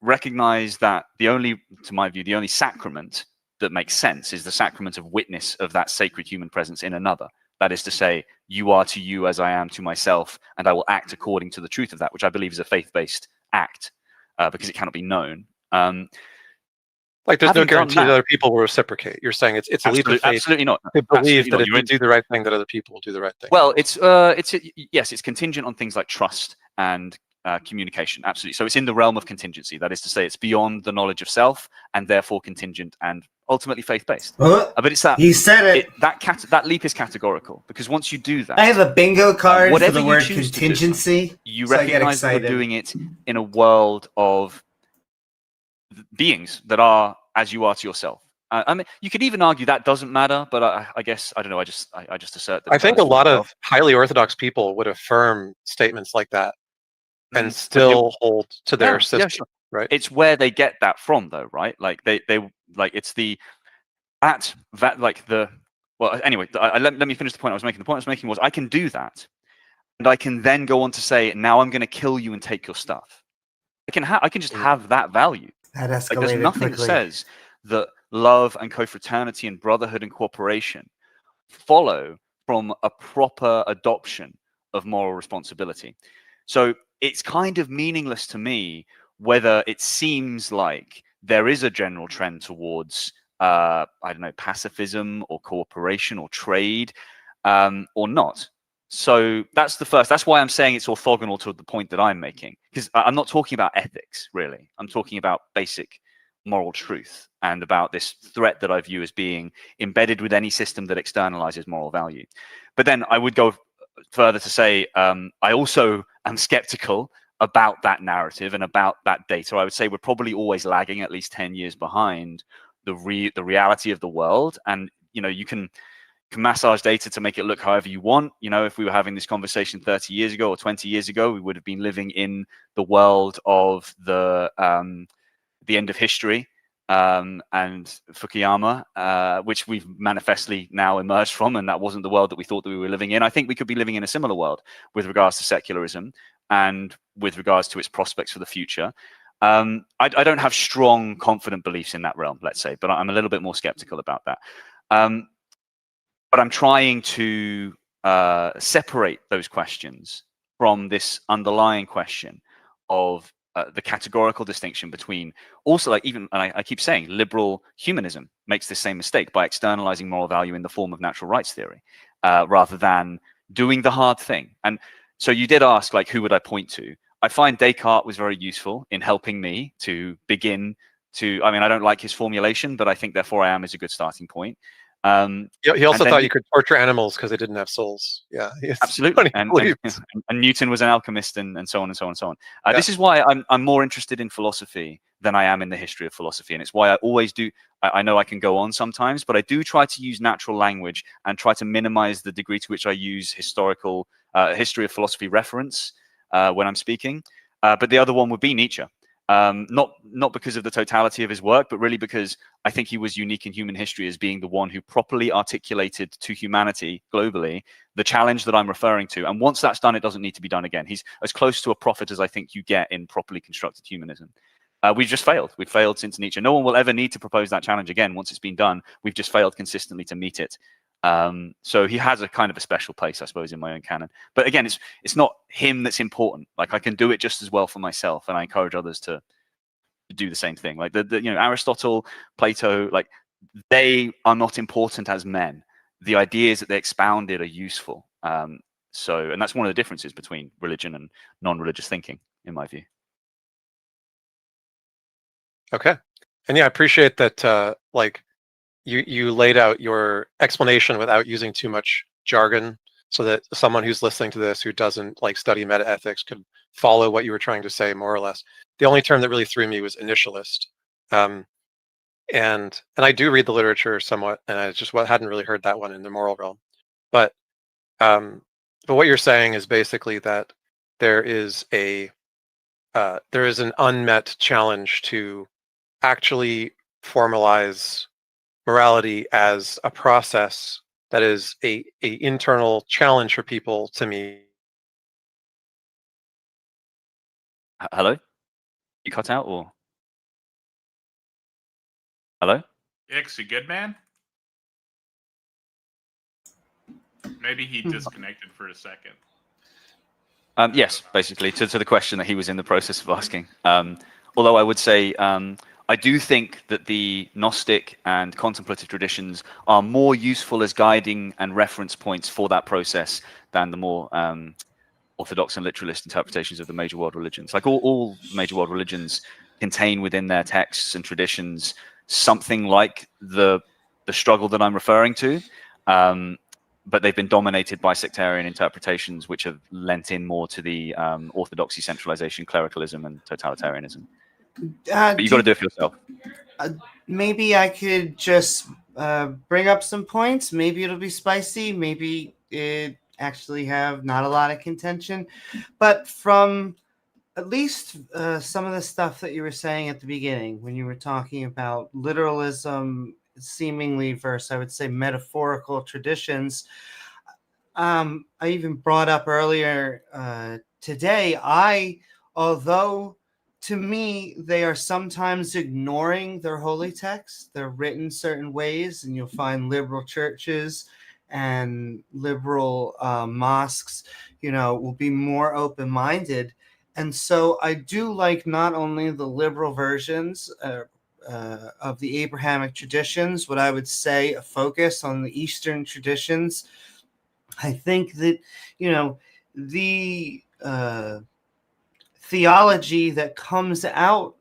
recognize that to my view, the only sacrament that makes sense is the sacrament of witness of that sacred human presence in another. That is to say, you are to you as I am to myself, and I will act according to the truth of that, which I believe is a faith-based act, because it cannot be known. Like there's no guarantee that other people will reciprocate. You're saying it's a leap of faith. Absolutely not. To believe that if you do the right thing, that other people will do the right thing. Well, it's contingent on things like trust and communication. Absolutely. So it's in the realm of contingency. That is to say, it's beyond the knowledge of self and therefore contingent and ultimately faith-based. But it's that he said it. That leap is categorical, because once you do that, I have a bingo card for the word choose contingency. You recognize that you're doing it in a world of beings that are as you are to yourself. I mean, you could even argue that doesn't matter, but I guess I don't know. I just assert that. I think a lot of highly orthodox people would affirm statements like that and still hold to their system. Yeah, sure. Right? It's where they get that from, though, right? Like they like it's anyway. Let me finish the point I was making. The point I was making was I can do that, and I can then go on to say, now I'm going to kill you and take your stuff. I can just have that value. That escalated like, there's nothing quickly. that says that love and co-fraternity and brotherhood and cooperation follow from a proper adoption of moral responsibility. So it's kind of meaningless to me whether it seems like there is a general trend towards, I don't know, pacifism or cooperation or trade or not. So that's the first. That's why I'm saying it's orthogonal to the point that I'm making, because I'm not talking about ethics, really. I'm talking about basic moral truth and about this threat that I view as being embedded with any system that externalizes moral value. But then I would go further to say I also am skeptical about that narrative and about that data. I would say we're probably always lagging at least 10 years behind the reality of the world. And you can massage data to make it look however you want. If we were having this conversation 30 years ago or 20 years ago, we would have been living in the world of the end of history and Fukuyama, which we've manifestly now emerged from, and that wasn't the world that we thought that we were living in. I think we could be living in a similar world with regards to secularism and with regards to its prospects for the future. I don't have strong, confident beliefs in that realm, let's say, but I'm a little bit more skeptical about that. But I'm trying to separate those questions from this underlying question of the categorical distinction between also like even, and I keep saying, liberal humanism makes the same mistake by externalizing moral value in the form of natural rights theory rather than doing the hard thing. And so you did ask, like, who would I point to? I find Descartes was very useful in helping me to begin to, I mean, I don't like his formulation, but I think therefore I am is a good starting point. He also thought you could torture animals because they didn't have souls. Yeah, absolutely. And Newton was an alchemist, and so on and so on and so on. This is why I'm more interested in philosophy than I am in the history of philosophy, and it's why I always do. I know I can go on sometimes, but I do try to use natural language and try to minimize the degree to which I use historical history of philosophy reference when I'm speaking. But the other one would be Nietzsche. Not because of the totality of his work, but really because I think he was unique in human history as being the one who properly articulated to humanity globally the challenge that I'm referring to. And once that's done, it doesn't need to be done again. He's as close to a prophet as I think you get in properly constructed humanism. We've just failed. We've failed since Nietzsche. No one will ever need to propose that challenge again once it's been done. We've just failed consistently to meet it. So he has a kind of a special place, I suppose, in my own canon. But again, it's not him that's important. Like, I can do it just as well for myself, and I encourage others to do the same thing. Like Aristotle, Plato, like, they are not important as men. The ideas that they expounded are useful. And that's one of the differences between religion and non-religious thinking, in my view. Okay, and yeah, I appreciate that. Like, you laid out your explanation without using too much jargon, so that someone who's listening to this who doesn't like study metaethics could follow what you were trying to say more or less. The only term that really threw me was initialist, and I do read the literature somewhat, and I just hadn't really heard that one in the moral realm. But what you're saying is basically that there is an unmet challenge to actually formalize morality as a process that is a internal challenge for people to meet. Hello? You cut out, or? Hello? Ix, you good, man? Maybe he disconnected for a second. Yes, basically, to the question that he was in the process of asking. Although I would say I do think that the Gnostic and contemplative traditions are more useful as guiding and reference points for that process than the more orthodox and literalist interpretations of the major world religions. Like, all major world religions contain within their texts and traditions something like the struggle that I'm referring to, but they've been dominated by sectarian interpretations which have lent in more to the orthodoxy, centralization, clericalism, and totalitarianism. But you got to do it for yourself. Maybe I could just bring up some points. Maybe it'll be spicy. Maybe it actually have not a lot of contention. But from at least some of the stuff that you were saying at the beginning, when you were talking about literalism seemingly versus, I would say, metaphorical traditions, I even brought up earlier today, although to me, they are sometimes ignoring their holy texts. They're written certain ways, and you'll find liberal churches and liberal mosques, will be more open-minded. And so I do like not only the liberal versions of the Abrahamic traditions, what I would say a focus on the Eastern traditions. I think that, the theology that comes out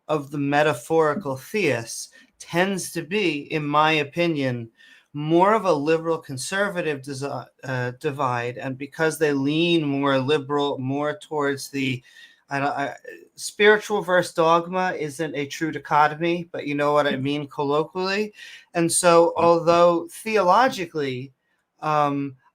of the metaphorical theists tends to be, in my opinion, more of a liberal conservative divide. And because they lean more liberal, more towards the spiritual versus dogma isn't a true dichotomy, but you know what I mean colloquially. And so although theologically,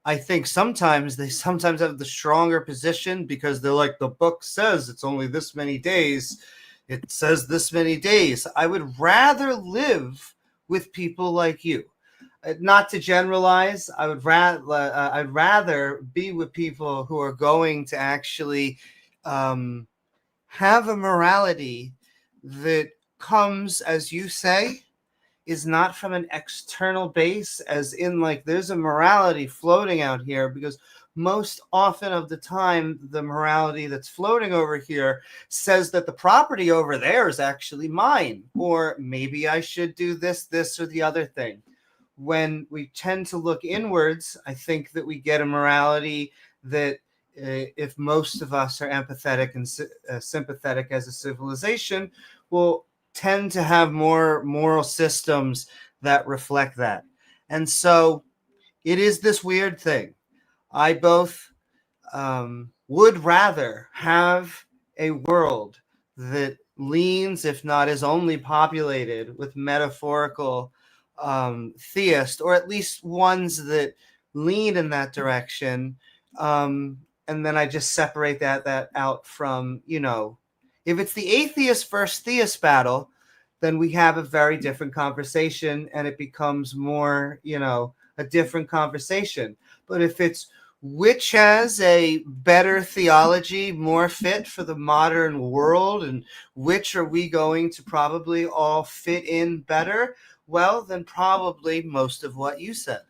I think sometimes they have the stronger position because they're like, the book says it's only this many days. It says this many days. I would rather live with people like you. Not to generalize, I'd rather be with people who are going to actually have a morality that comes, as you say, is not from an external base, as in like there's a morality floating out here, because most often of the time, the morality that's floating over here says that the property over there is actually mine, or maybe I should do this, or the other thing. When we tend to look inwards, I think that we get a morality that if most of us are empathetic and sympathetic as a civilization, will tend to have more moral systems that reflect that. And so it is this weird thing. I both would rather have a world that leans, if not is only populated with metaphorical theists, or at least ones that lean in that direction. And then I just separate that out from, if it's the atheist versus theist battle, then we have a very different conversation, and it becomes more, a different conversation. But if it's which has a better theology, more fit for the modern world, and which are we going to probably all fit in better, well, then probably most of what you said.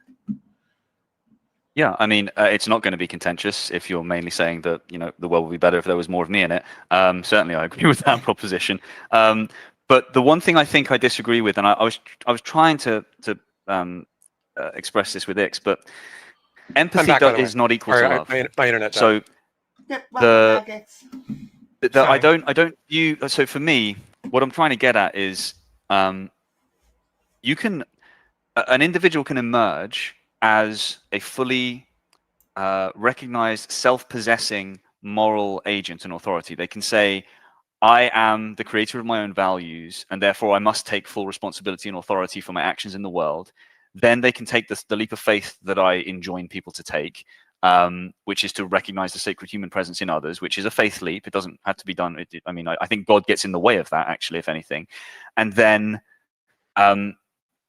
Yeah, I mean, it's not going to be contentious if you're mainly saying that, the world would be better if there was more of me in it. Certainly, I agree with that proposition. But the one thing I think I disagree with, and I was trying to express this with Ix, but empathy is not equal to love. My internet. So I don't view. So for me, what I'm trying to get at is, an individual can emerge as a fully recognized, self-possessing moral agent and authority. They can say, I am the creator of my own values, and therefore I must take full responsibility and authority for my actions in the world. Then they can take the leap of faith that I enjoin people to take, which is to recognize the sacred human presence in others, which is a faith leap. It doesn't have to be done. I think God gets in the way of that, actually, if anything. And then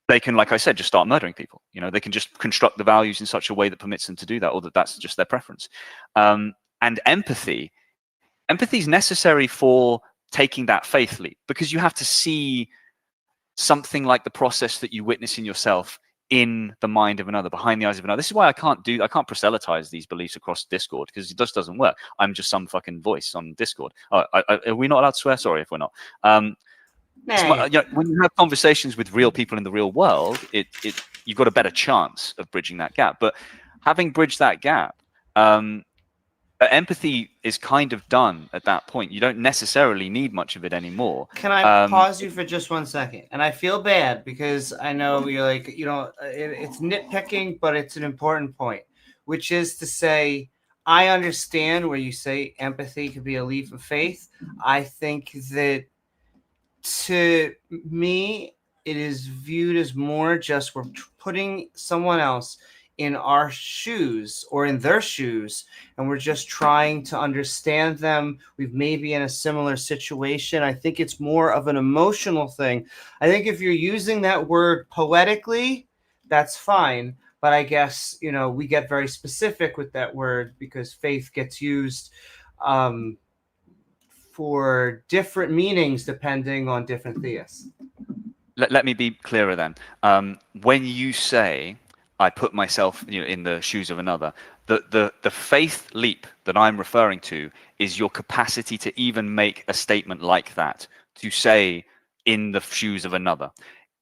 they can, like I said, just start murdering people. They can just construct the values in such a way that permits them to do that, or that's just their preference. And empathy is necessary for taking that faith leap, because you have to see something like the process that you witness in yourself in the mind of another, behind the eyes of another. This is why I can't proselytize these beliefs across Discord, because it just doesn't work. I'm just some fucking voice on Discord. Are we not allowed to swear? Sorry if we're not. When you have conversations with real people in the real world, you've got a better chance of bridging that gap. But having bridged that gap, empathy is kind of done at that point. You don't necessarily need much of it anymore. Can I pause you for just 1 second? And I feel bad because I know you're like, it's nitpicking, but it's an important point, which is to say, I understand where you say empathy could be a leap of faith. I think that to me, it is viewed as more just we're putting someone else in our shoes or in their shoes, and we're just trying to understand them. We've maybe in a similar situation. I think it's more of an emotional thing. I think if you're using that word poetically, that's fine. But I guess, we get very specific with that word because faith gets used for different meanings depending on different theists. Let me be clearer then. When you say, I put myself in the shoes of another, the faith leap that I'm referring to is your capacity to even make a statement like that, to say in the shoes of another.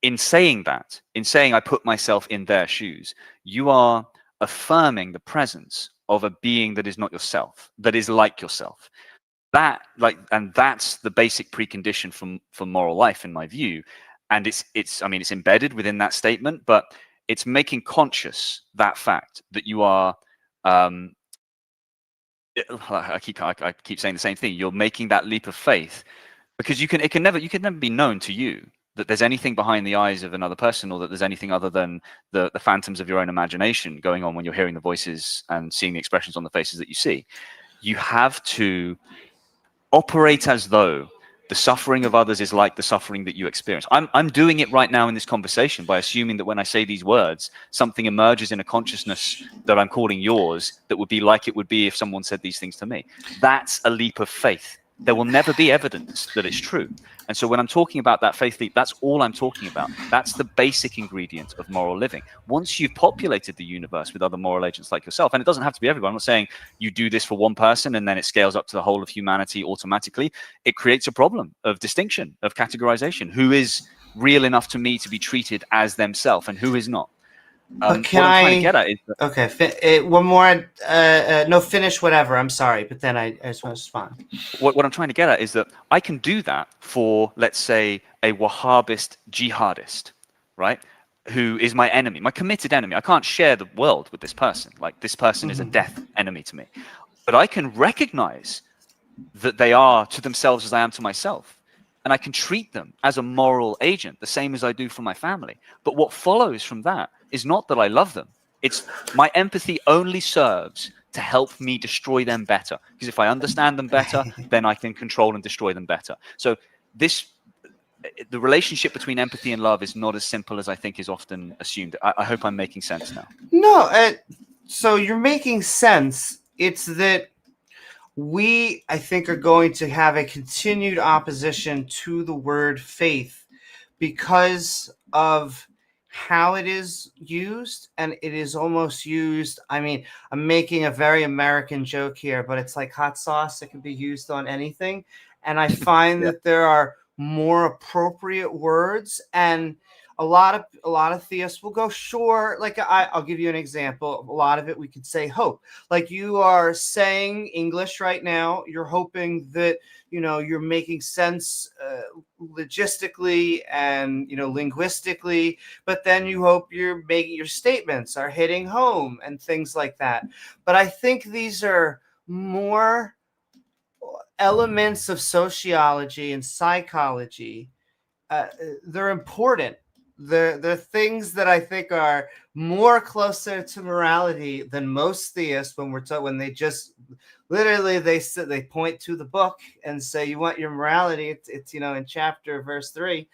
In saying I put myself in their shoes, you are affirming the presence of a being that is not yourself, that is like yourself. And that's the basic precondition for moral life, in my view. And it's embedded within that statement, but it's making conscious that fact that you are. I keep saying the same thing. You're making that leap of faith because you can never be known to you that there's anything behind the eyes of another person, or that there's anything other than the phantoms of your own imagination going on when you're hearing the voices and seeing the expressions on the faces that you see. You have to operate as though the suffering of others is like the suffering that you experience. I'm doing it right now in this conversation by assuming that when I say these words, something emerges in a consciousness that I'm calling yours that would be like it would be if someone said these things to me. That's a leap of faith. there will never be evidence that it's true. And so when I'm talking about that faith leap, that's all I'm talking about. That's the basic ingredient of moral living. Once you've populated the universe with other moral agents like yourself, and it doesn't have to be everyone. I'm not saying you do this for one person and then it scales up to the whole of humanity automatically. It creates a problem of distinction, of categorization. Who is real enough to me to be treated as themselves and who is not? But What I'm trying to get at is that, okay, one more. No, finish whatever. I'm sorry, but then I just want to respond. what I'm trying to get at is that I can do that for, let's say, a Wahhabist jihadist, right? Who is my enemy, my committed enemy. I can't share the world with this person. Like, this person is a death enemy to me. But I can recognize that they are to themselves as I am to myself. And I can treat them as a moral agent, the same as I do for my family. But what follows from that is not that I love them. It's my empathy only serves to help me destroy them better. Because if I understand them better, then I can control and destroy them better. So the relationship between empathy and love is not as simple as I think is often assumed. I hope I'm making sense now. No, so you're making sense. It's that we, I think, are going to have a continued opposition to the word faith because of how it is used, and it is almost used. I mean, I'm making a very American joke here, but it's like hot sauce. It can be used on anything. And I find that there are more appropriate words, and a lot of theists will go, sure, like I'll give you an example. A lot of it we could say hope. Like, you are saying English right now, you're hoping that, you're making sense logistically and, linguistically, but then you hope you're making your statements are hitting home and things like that. But I think these are more elements of sociology and psychology. They're important. They're things that I think are more closer to morality than most theists. When they just literally they point to the book and say, you want your morality, it's in chapter verse 3.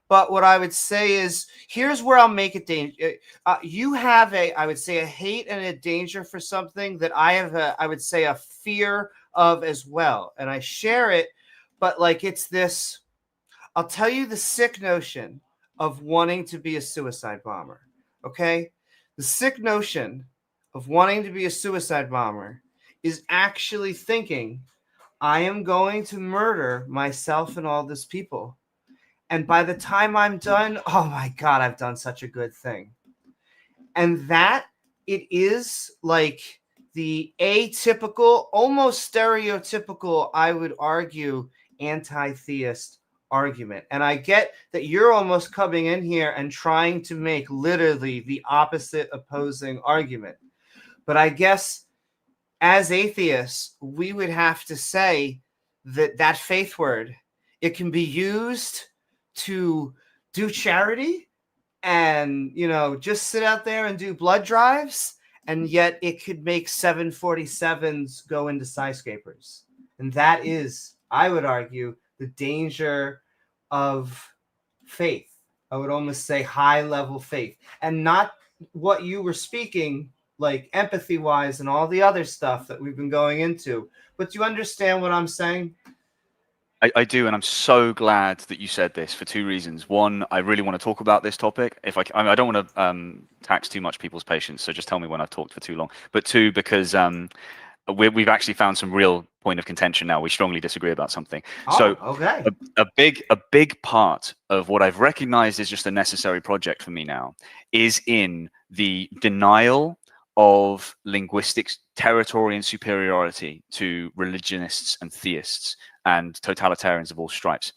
But what I would say is, here's where I'll make it dangerous. You have I would say, a hate and a danger for something that I have I would say, a fear of as well. And I share it, but like, it's this, I'll tell you the sick notion of wanting to be a suicide bomber. Okay? The sick notion of wanting to be a suicide bomber is actually thinking, I am going to murder myself and all these people. And by the time I'm done, oh my God, I've done such a good thing. And that, it is like the atypical, almost stereotypical, I would argue, anti-theist argument. And I get that you're almost coming in here and trying to make literally the opposite opposing argument. But I guess as atheists, we would have to say that faith word, it can be used to do charity and, just sit out there and do blood drives. And yet it could make 747s go into skyscrapers. And that is, I would argue, the danger of faith. I would almost say high level faith, and not what you were speaking, like empathy wise and all the other stuff that we've been going into. But do you understand what I'm saying? I do, and I'm so glad that you said this for two reasons. One, I really want to talk about this topic. I don't want to tax too much people's patience, so just tell me when I've talked for too long. But two, because we've actually found some real point of contention now. We strongly disagree about something. Okay. A big part of what I've recognized is just a necessary project for me now is in the denial of linguistic territory and superiority to religionists and theists and totalitarians of all stripes.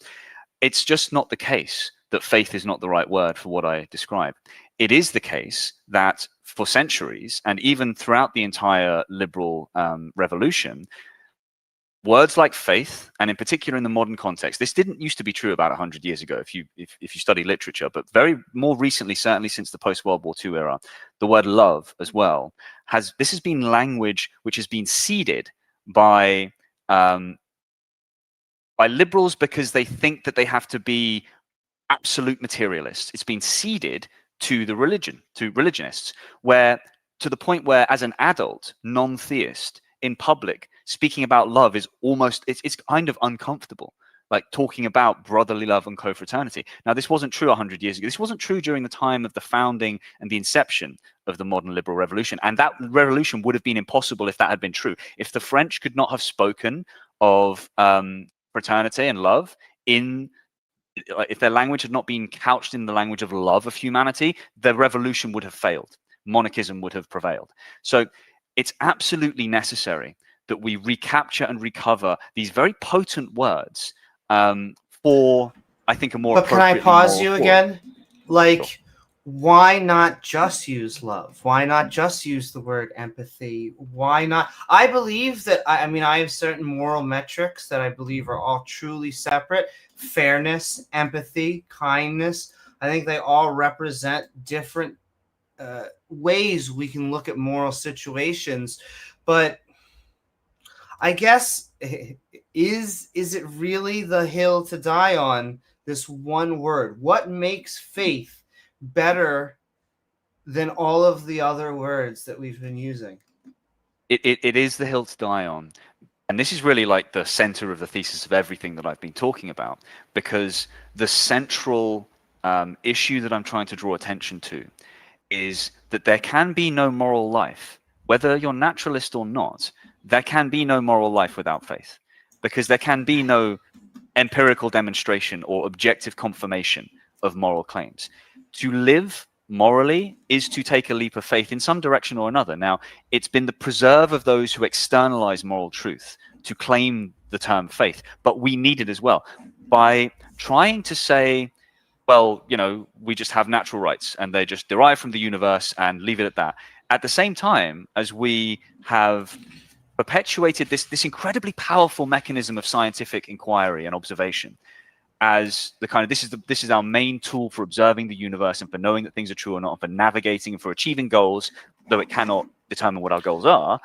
It's just not the case that faith is not the right word for what I describe. It is the case that for centuries, and even throughout the entire liberal revolution, words like faith, and in particular in the modern context, this didn't used to be true about 100 years ago if you study literature, but very more recently, certainly since the post-World War II era, the word love as well has been language which has been seeded by liberals because they think that they have to be absolute materialists. It's been seeded to the religionists, where to the point where, as an adult non-theist in public, speaking about love is almost, it's kind of uncomfortable. Like talking about brotherly love and co-fraternity. Now, this wasn't true 100 years ago. This wasn't true during the time of the founding and the inception of the modern liberal revolution. And that revolution would have been impossible if that had been true. If the French could not have spoken of fraternity and love if their language had not been couched in the language of love of humanity, the revolution would have failed. Monarchism would have prevailed. So it's absolutely necessary that we recapture and recover these very potent words for, I think, a more. But can I pause you again? Like, Sure. why not just use love? Why not just use the word empathy? Why not? I believe that, I mean, I have certain moral metrics that I believe are all truly separate. Fairness, empathy, kindness. I think they all represent different ways we can look at moral situations. But I guess, is it really the hill to die on, this one word? What makes faith better than all of the other words that we've been using? It is the hill to die on. And this is really like the center of the thesis of everything that I've been talking about, because the central issue that I'm trying to draw attention to is that there can be no moral life, whether you're naturalist or not. There can be no moral life without faith, because there can be no empirical demonstration or objective confirmation of moral claims. To live morally is to take a leap of faith in some direction or another. Now, it's been the preserve of those who externalize moral truth to claim the term faith, but we need it as well. By trying to say, well, you know, we just have natural rights and they just derive from the universe and leave it at that. At the same time as we have perpetuated this incredibly powerful mechanism of scientific inquiry and observation as the kind of, this is our main tool for observing the universe and for knowing that things are true or not, and for navigating and for achieving goals, though it cannot determine what our goals are.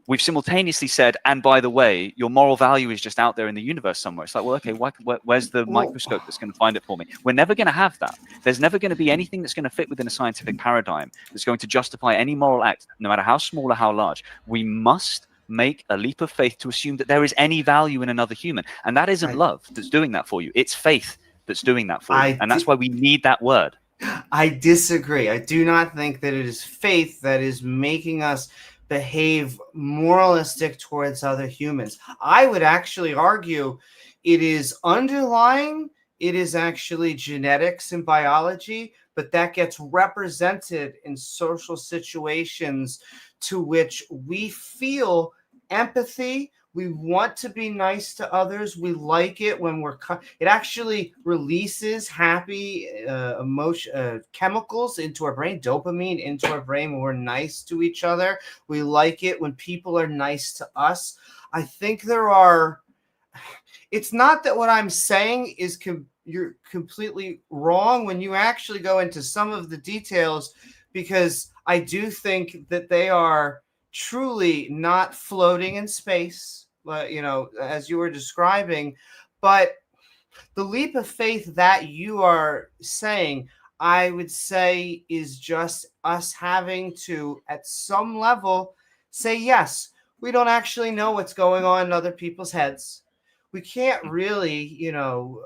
We've simultaneously said, and by the way, your moral value is just out there in the universe somewhere. It's like, well, okay, where's the microscope that's going to find it for me? We're never going to have that. There's never going to be anything that's going to fit within a scientific paradigm that's going to justify any moral act, no matter how small or how large. We must make a leap of faith to assume that there is any value in another human. And that isn't love that's doing that for you. It's faith that's doing that for you. And that's why we need that word. I disagree. I do not think that it is faith that is making us behave moralistic towards other humans. I would actually argue it is underlying, it is actually genetics and biology, but that gets represented in social situations to which we feel empathy. We want to be nice to others. We like it when it actually releases happy chemicals into our brain, dopamine into our brain when we're nice to each other. We like it when people are nice to us. I think it's not that what I'm saying is you're completely wrong when you actually go into some of the details, because I do think that they are truly not floating in space, you know, as you were describing. But the leap of faith that you are saying, I would say, is just us having to, at some level, say, yes, we don't actually know what's going on in other people's heads. We can't really, you know,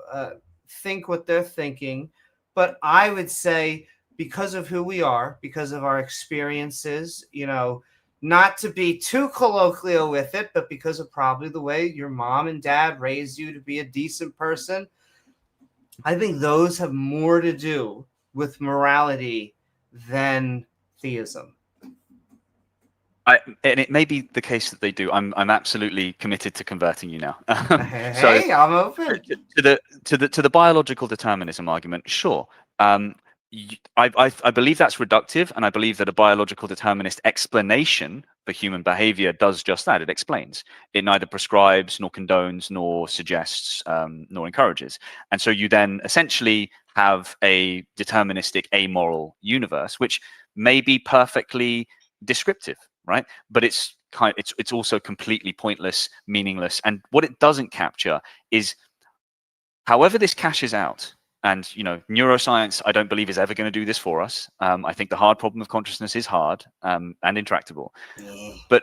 think what they're thinking. But I would say, because of who we are, because of our experiences, you know, not to be too colloquial with it, but because of probably the way your mom and dad raised you to be a decent person, I think those have more to do with morality than theism. And it may be the case that they do. I'm absolutely committed to converting you now. Hey, I'm open to the biological determinism argument. Sure. I believe that's reductive, and I believe that a biological determinist explanation for human behavior does just that. It explains. It neither prescribes, nor condones, nor suggests, nor encourages. And so you then essentially have a deterministic, amoral universe, which may be perfectly descriptive, right? But it's also completely pointless, meaningless. And what it doesn't capture is, however this cashes out. And, you know, neuroscience, I don't believe, is ever going to do this for us. I think the hard problem of consciousness is hard and intractable. But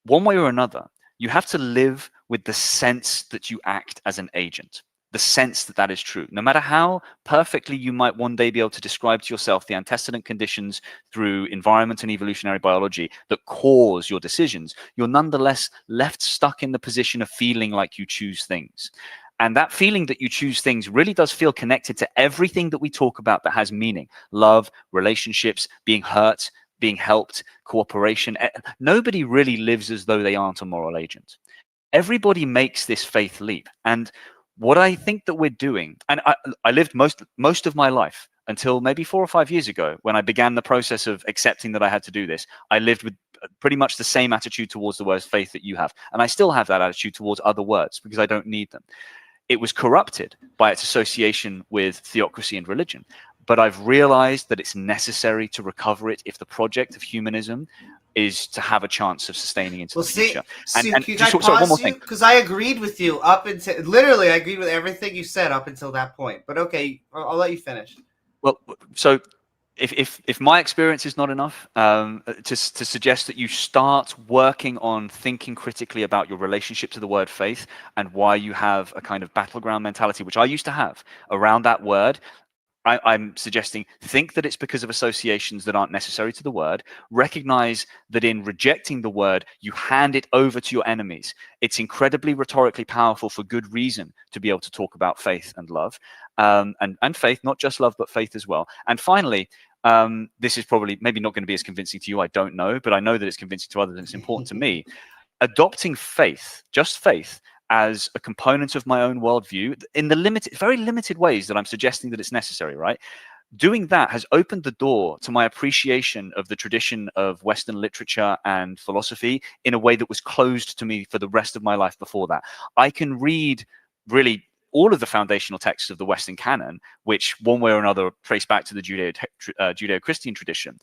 one way or another, You have to live with the sense that you act as an agent, the sense that that is true. No matter how perfectly you might one day be able to describe to yourself the antecedent conditions through environment and evolutionary biology that cause your decisions, you're nonetheless left stuck in the position of feeling like you choose things. And that feeling that you choose things really does feel connected to everything that we talk about that has meaning: love, relationships, being hurt, being helped, cooperation. Nobody really lives as though they aren't a moral agent. Everybody makes this faith leap. And what I think that we're doing, and I lived most of my life until maybe 4 or 5 years ago when I began the process of accepting that I had to do this. I lived with pretty much the same attitude towards the word faith that you have. And I still have that attitude towards other words because I don't need them. It was corrupted by its association with theocracy and religion. But I've realized that it's necessary to recover it if the project of humanism is to have a chance of sustaining into the future. And just one more thing, because I agreed with you up until literally, I agreed with everything you said up until that point. But okay, I'll let you finish. Well, so if my experience is not enough to suggest that you start working on thinking critically about your relationship to the word faith and why you have a kind of battleground mentality, which I used to have around that word, I'm suggesting think that it's because of associations that aren't necessary to the word. Recognize that in rejecting the word, you hand it over to your enemies. It's incredibly rhetorically powerful for good reason to be able to talk about faith and love, and faith, not just love, but faith as well. And finally, this is probably maybe not going to be as convincing to you, I don't know, but I know that it's convincing to others and it's important to me. Adopting faith, just faith, as a component of my own worldview in the very limited ways that I'm suggesting that it's necessary, right? Doing that has opened the door to my appreciation of the tradition of Western literature and philosophy in a way that was closed to me for the rest of my life before that. I can read really all of the foundational texts of the Western canon, which one way or another trace back to the Judeo-Christian tradition.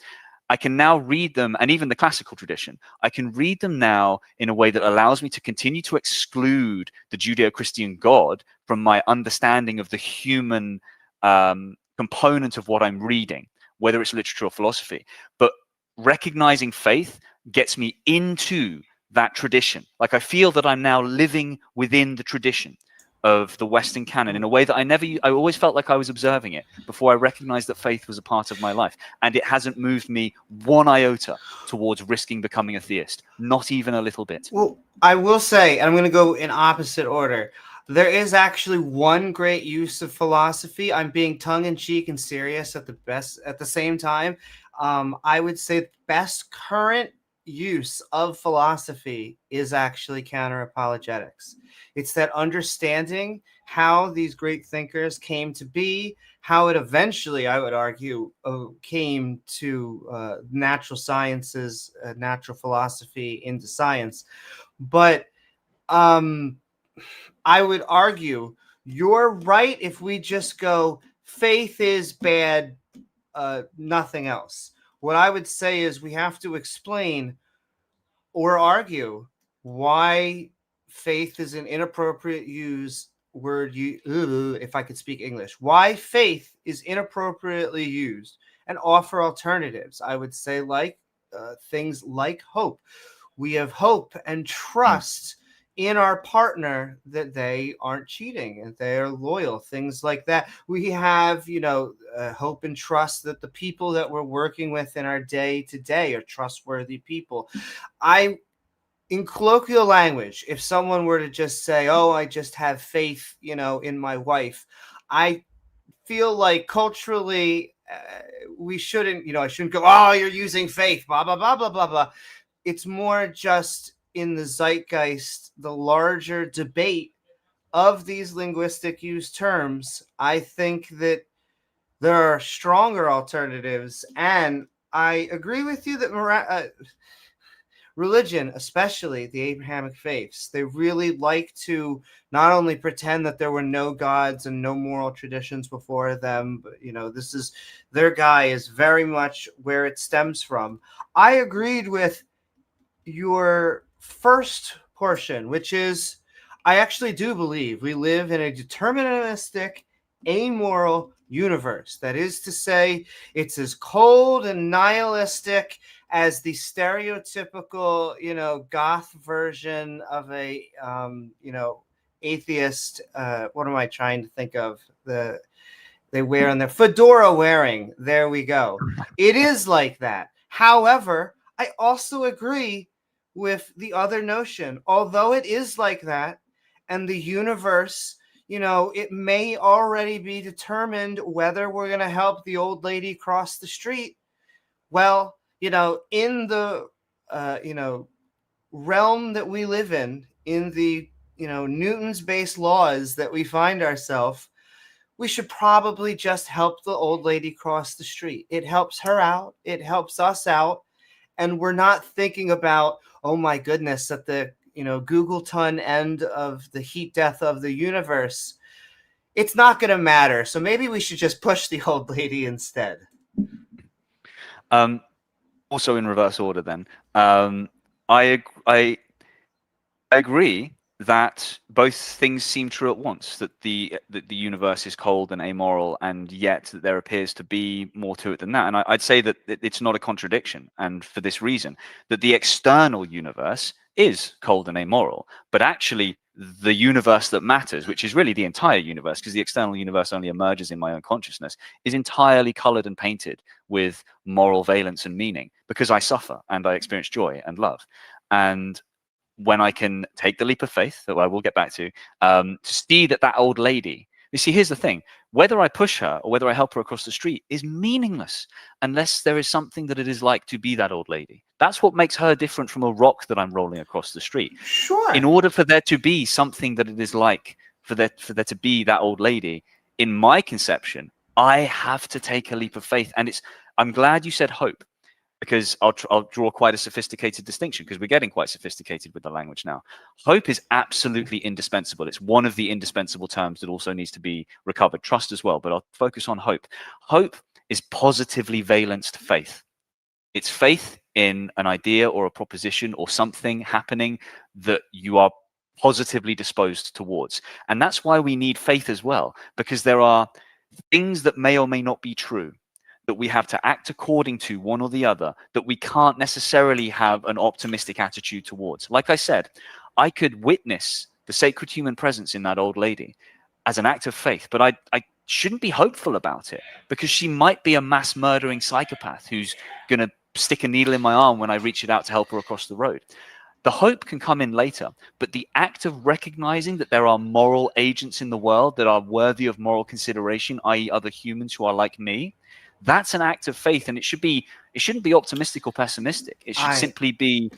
I can now read them, and even the classical tradition, I can read them now in a way that allows me to continue to exclude the Judeo-Christian God from my understanding of the human component of what I'm reading, whether it's literature or philosophy. But recognizing faith gets me into that tradition. Like I feel that I'm now living within the tradition of the Western canon in a way that I always felt like I was observing it before I recognized that faith was a part of my life. And it hasn't moved me one iota towards risking becoming a theist, not even a little bit. Well, I will say, and I'm going to go in opposite order, there is actually one great use of philosophy. I'm being tongue-in-cheek and serious at the same time. I would say the best current use of philosophy is actually counter-apologetics. It's that understanding how these great thinkers came to be, how it eventually, I would argue, came to natural sciences, natural philosophy into science. But I would argue you're right if we just go, faith is bad, nothing else. What I would say is we have to explain or argue why faith is an inappropriate word, if I could speak English, why faith is inappropriately used, and offer alternatives. I would say like things like hope. We have hope and trust in our partner that they aren't cheating and they are loyal, things like that. We have, hope and trust that the people that we're working with in our day to day are trustworthy people. In colloquial language, if someone were to just say, oh, I just have faith, in my wife, I feel like culturally we shouldn't, I shouldn't go, oh, you're using faith, blah, blah, blah, blah, blah, blah. It's more just in the zeitgeist, the larger debate of these linguistic use terms. I think that there are stronger alternatives, and I agree with you that religion, especially the Abrahamic faiths, they really like to not only pretend that there were no gods and no moral traditions before them, but this is their guy is very much where it stems from. I agreed with your first portion, which is I actually do believe we live in a deterministic amoral universe. That is to say, it's as cold and nihilistic as the stereotypical, goth version of a, atheist. What am I trying to think of? They wear on their fedora wearing. There we go. It is like that. However, I also agree with the other notion. Although it is like that, and the universe, it may already be determined whether we're going to help the old lady cross the street. Well, in the, realm that we live in the, Newton's base laws that we find ourselves, we should probably just help the old lady cross the street. It helps her out. It helps us out. And we're not thinking about, oh my goodness, at the, Googleton end of the heat death of the universe, it's not going to matter. So maybe we should just push the old lady instead. Also in reverse order then, I agree that both things seem true at once, that the universe is cold and amoral, and yet that there appears to be more to it than that. And I'd say that it's not a contradiction, and for this reason, that the external universe is cold and amoral, but actually the universe that matters, which is really the entire universe, because the external universe only emerges in my own consciousness, is entirely colored and painted with moral valence and meaning, because I suffer and I experience joy and love. And when I can take the leap of faith, that I will get back to see that old lady, you see, here's the thing, whether I push her or whether I help her across the street is meaningless unless there is something that it is like to be that old lady. That's what makes her different from a rock that I'm rolling across the street. Sure. In order for there to be something that it is like, for there to be that old lady, in my conception, I have to take a leap of faith. And I'm glad you said hope, because I'll draw quite a sophisticated distinction, because we're getting quite sophisticated with the language now. Hope is absolutely indispensable. It's one of the indispensable terms that also needs to be recovered. Trust as well, but I'll focus on hope. Hope is positively valenced faith. It's faith in an idea or a proposition or something happening that you are positively disposed towards. And that's why we need faith as well, because there are things that may or may not be true, that we have to act according to, one or the other, that we can't necessarily have an optimistic attitude towards. Like I said, I could witness the sacred human presence in that old lady as an act of faith, but I shouldn't be hopeful about it, because she might be a mass murdering psychopath who's going to stick a needle in my arm when I reach it out to help her across the road. The hope can come in later, but the act of recognizing that there are moral agents in the world that are worthy of moral consideration, i.e. other humans who are like me, that's an act of faith. And it shouldn't be optimistic or pessimistic. It should simply be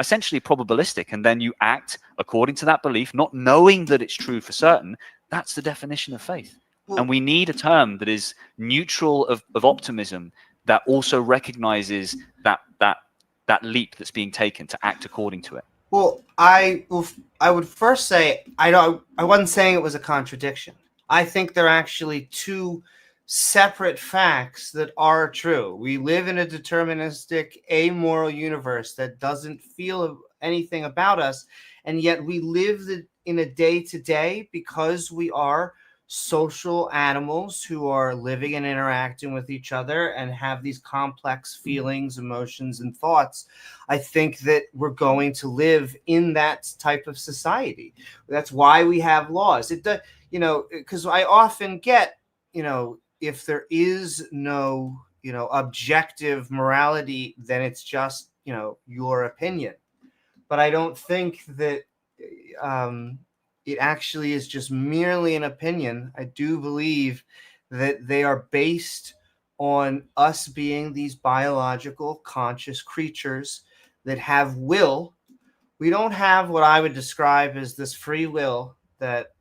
essentially probabilistic. And then you act according to that belief, not knowing that it's true for certain. That's the definition of faith. And we need a term that is neutral of optimism, that also recognizes that leap that's being taken to act according to it. Well, I would first say I wasn't saying it was a contradiction. I think they're actually two separate facts that are true. We live in a deterministic, amoral universe that doesn't feel anything about us, and yet we live in a day-to-day because we are social animals who are living and interacting with each other and have these complex feelings, emotions, and thoughts. I think that we're going to live in that type of society. That's why we have laws. Because I often get, if there is no, objective morality, then it's just, your opinion. But I don't think that it actually is just merely an opinion. I do believe that they are based on us being these biological, conscious creatures that have will. We don't have what I would describe as this free will that,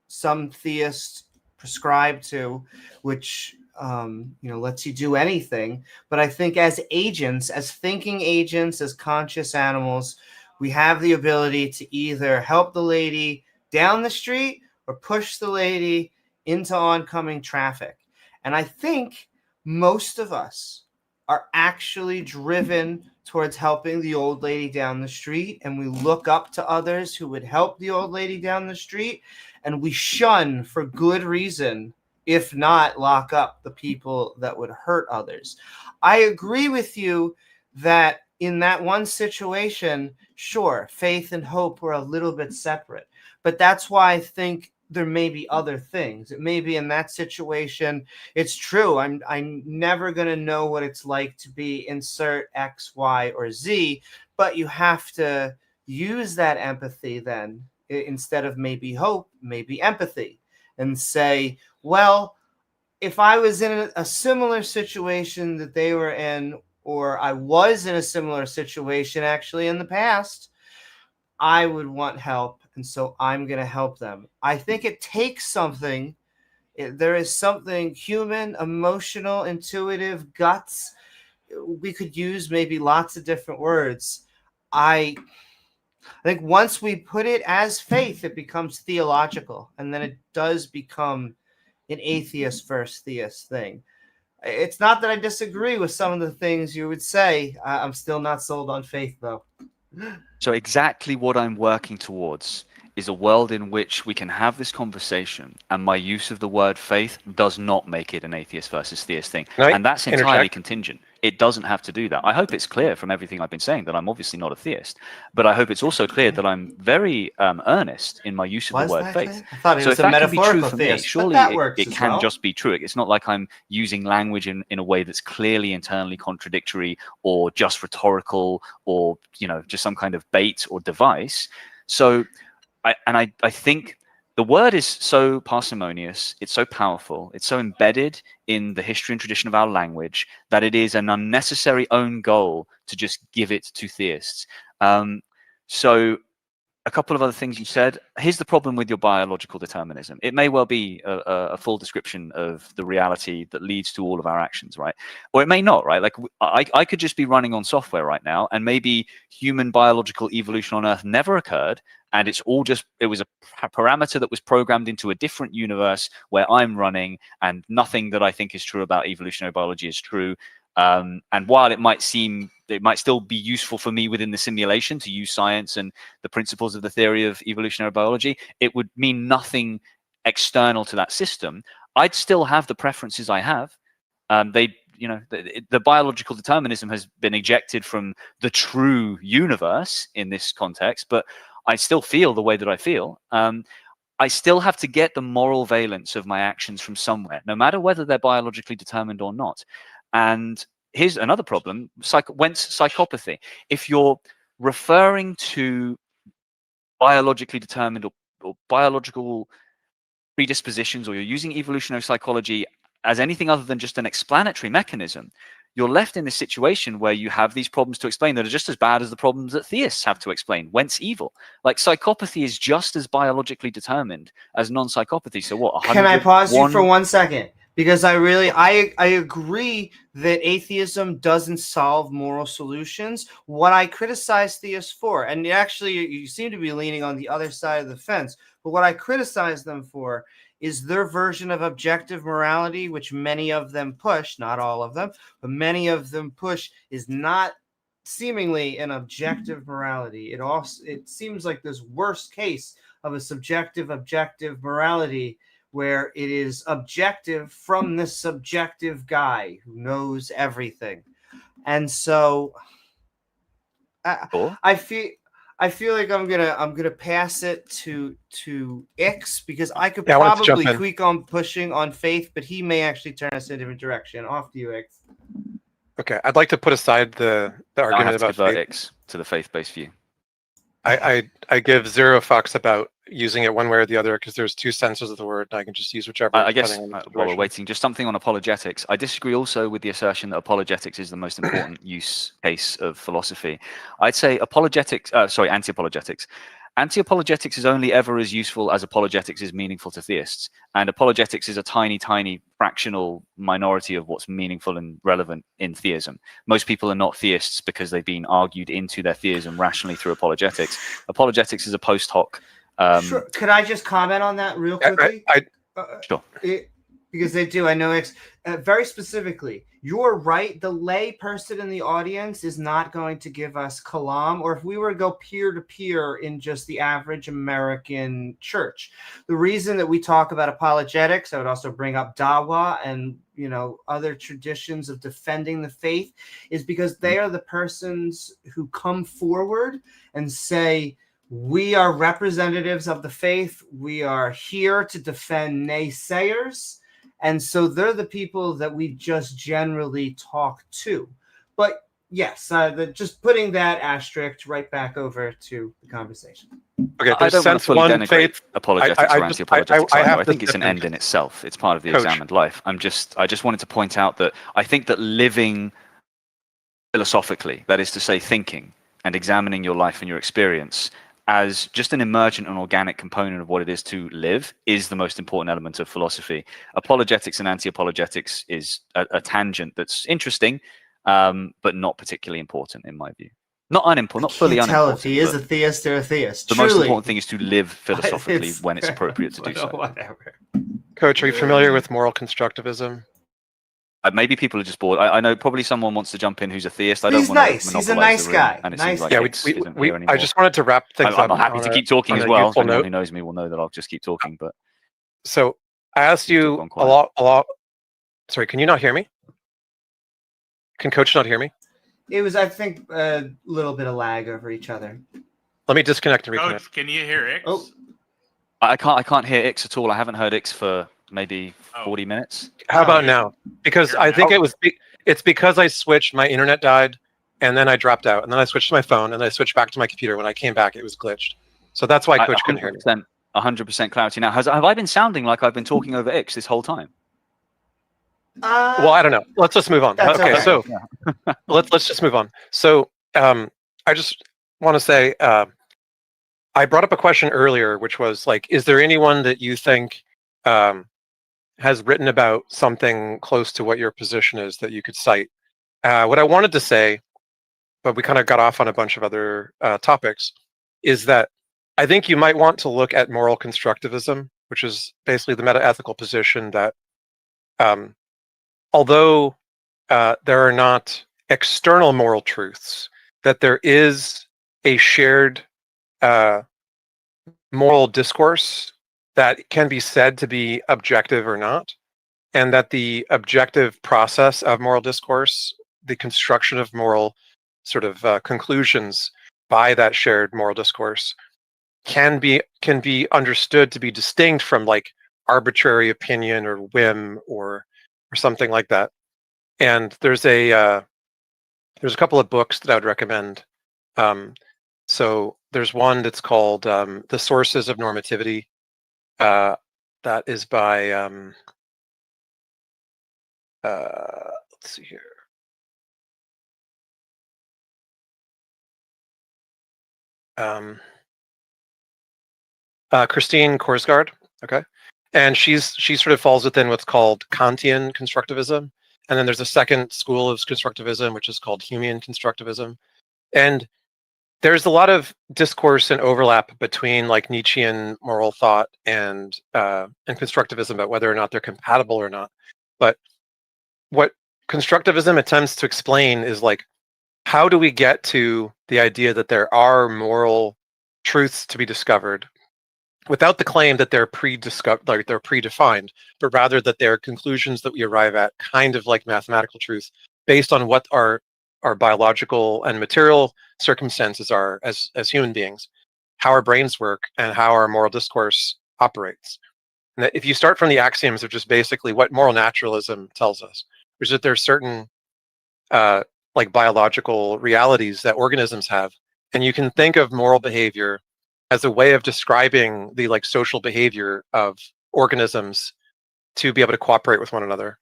some theists prescribe to, which, lets you do anything. But I think as agents, as thinking agents, as conscious animals, we have the ability to either help the lady down the street or push the lady into oncoming traffic. And I think most of us are actually driven towards helping the old lady down the street, and we look up to others who would help the old lady down the street, and we shun for good reason, if not lock up the people that would hurt others. I agree with you that in that one situation, sure, faith and hope were a little bit separate, but that's why I think there may be other things. It may be in that situation, it's true. I'm never going to know what it's like to be insert X, Y, or Z, but you have to use that empathy then, instead of maybe hope, maybe empathy, and say, well, if I was in a similar situation that they were in, or I was in a similar situation actually in the past, I would want help, and so I'm going to help them. I think it takes something. There is something human, emotional, intuitive, guts. We could use maybe lots of different words. I think once we put it as faith, it becomes theological, and then it does become an atheist versus theist thing. It's not that I disagree with some of the things you would say. I'm still not sold on faith, though. So exactly what I'm working towards is a world in which we can have this conversation, and my use of the word faith does not make it an atheist versus theist thing. And that's entirely contingent. It doesn't have to do that. I hope it's clear from everything I've been saying that I'm obviously not a theist, but I hope it's also clear that I'm very earnest in my use of the word faith. I thought it was a metaphorical theist, surely it can well. just be true. It's not like I'm using language in a way that's clearly internally contradictory or just rhetorical or, you know, just some kind of bait or device. So I think the word is so parsimonious, it's so powerful, it's so embedded in the history and tradition of our language that it is an unnecessary own goal to just give it to theists. So a couple of other things you said. Here's the problem with your biological determinism. It may well be a full description of the reality that leads to all of our actions, right? Or it may not, right? Like I could just be running on software right now, and maybe human biological evolution on Earth never occurred, and it was a parameter that was programmed into a different universe where I'm running, and nothing that I think is true about evolutionary biology is true. And while it might still be useful for me within the simulation to use science and the principles of the theory of evolutionary biology, it would mean nothing external to that system. I'd still have the preferences I have. The biological determinism has been ejected from the true universe in this context, but I still feel the way that I feel. I still have to get the moral valence of my actions from somewhere, no matter whether they're biologically determined or not. And here's another problem, whence psychopathy. If you're referring to biologically determined or biological predispositions, or you're using evolutionary psychology as anything other than just an explanatory mechanism, you're left in this situation where you have these problems to explain that are just as bad as the problems that theists have to explain, whence evil. Like psychopathy is just as biologically determined as non-psychopathy. So what? Can I pause you for 1 second? Because I agree that atheism doesn't solve moral solutions. What I criticize theists for, and actually you seem to be leaning on the other side of the fence, but what I criticize them for is their version of objective morality, which many of them push, not all of them, but many of them push, is not seemingly an objective morality. It seems like this worst case of a subjective objective morality, where it is objective from this subjective guy who knows everything. And so I feel like I'm gonna pass it to X, because I could probably tweak on pushing on faith, but he may actually turn us in a different direction. Off to you, X. Okay, I'd like to put aside the argument about faith. X to the faith-based view. I give zero fucks about using it one way or the other, because there's two senses of the word, and I can just use whichever. I guess while we're waiting, just something on apologetics. I disagree also with the assertion that apologetics is the most important use case of philosophy. I'd say anti-apologetics. Anti-apologetics is only ever as useful as apologetics is meaningful to theists, and apologetics is a tiny, tiny fractional minority of what's meaningful and relevant in theism. Most people are not theists because they've been argued into their theism rationally through apologetics. Apologetics is a post hoc. Sure. Could I just comment on that real quickly? Sure. Because they do. I know very specifically. You're right. The lay person in the audience is not going to give us kalam, or if we were to go peer-to-peer in just the average American church. The reason that we talk about apologetics, I would also bring up dawa and other traditions of defending the faith, is because they are the persons who come forward and say, we are representatives of the faith. We are here to defend naysayers. And so they're the people that we just generally talk to. But yes, just putting that asterisk right back over to the conversation. I Okay, don't want to sense fully one denigrate faith. apologetics or anti-apologetics. I think it's an definition. end in itself. It's part of the Coach. examined life. I just wanted to point out that I think that living philosophically, that is to say thinking and examining your life and your experience as just an emergent and organic component of what it is to live, is the most important element of philosophy. Apologetics and anti-apologetics is a tangent that's interesting, but not particularly important in my view. Not unimportant, not fully Can't unimportant. tell if he is a theist or a theist. The most important thing is to live philosophically It's- when it's appropriate to do so. Whatever. Coach, are you familiar with moral constructivism? Maybe people are just bored. I know probably someone wants to jump in who's a theist. I He's don't want nice. to He's a monopolize nice the room, guy. and it Nice seems like guy. Hicks isn't here I anymore. just wanted to wrap things up. I'm happy to keep talking on as a well. useful Anyone note. who knows me will know that I'll just keep talking. But So I asked you Gone a quiet. lot. Sorry, can you not hear me? Can Coach not hear me? It was, I think, a little bit of lag over each other. Let me disconnect and reconnect. Coach, can you hear X? Oh. I can't hear Ix at all. I haven't heard Ix for maybe Oh. 40 minutes. How about you- now? Because Here I think now. it's because I switched, my internet died, and then I dropped out, and then I switched to my phone, and then I switched back to my computer. When I came back, it was glitched. So that's why Coach couldn't hear me. 100% clarity. Now, have I been sounding like I've been talking over Ix this whole time? Well, I don't know. Let's just move on. That's Okay, okay. so let's just move on. So I just want to say I brought up a question earlier, which was like, is there anyone that you think has written about something close to what your position is that you could cite? What I wanted to say, but we kind of got off on a bunch of other topics, is that I think you might want to look at moral constructivism, which is basically the meta-ethical position that although there are not external moral truths, that there is a shared moral discourse that can be said to be objective or not, and that the objective process of moral discourse, the construction of moral sort of conclusions by that shared moral discourse, can be understood to be distinct from like arbitrary opinion or whim or something like that. And there's a couple of books that I would recommend. So there's one that's called The Sources of Normativity. That is by let's see here. Christine Korsgaard. Okay. And she sort of falls within what's called Kantian constructivism. And then there's a second school of constructivism, which is called Humean constructivism. And there's a lot of discourse and overlap between like Nietzschean moral thought and constructivism about whether or not they're compatible or not. But what constructivism attempts to explain is like, how do we get to the idea that there are moral truths to be discovered without the claim that they're like they're predefined, but rather that they're conclusions that we arrive at, kind of like mathematical truth, based on what our biological and material circumstances are as human beings, how our brains work, and how our moral discourse operates. And that if you start from the axioms of just basically what moral naturalism tells us, which is that there's certain like biological realities that organisms have, and you can think of moral behavior as a way of describing the like social behavior of organisms to be able to cooperate with one another.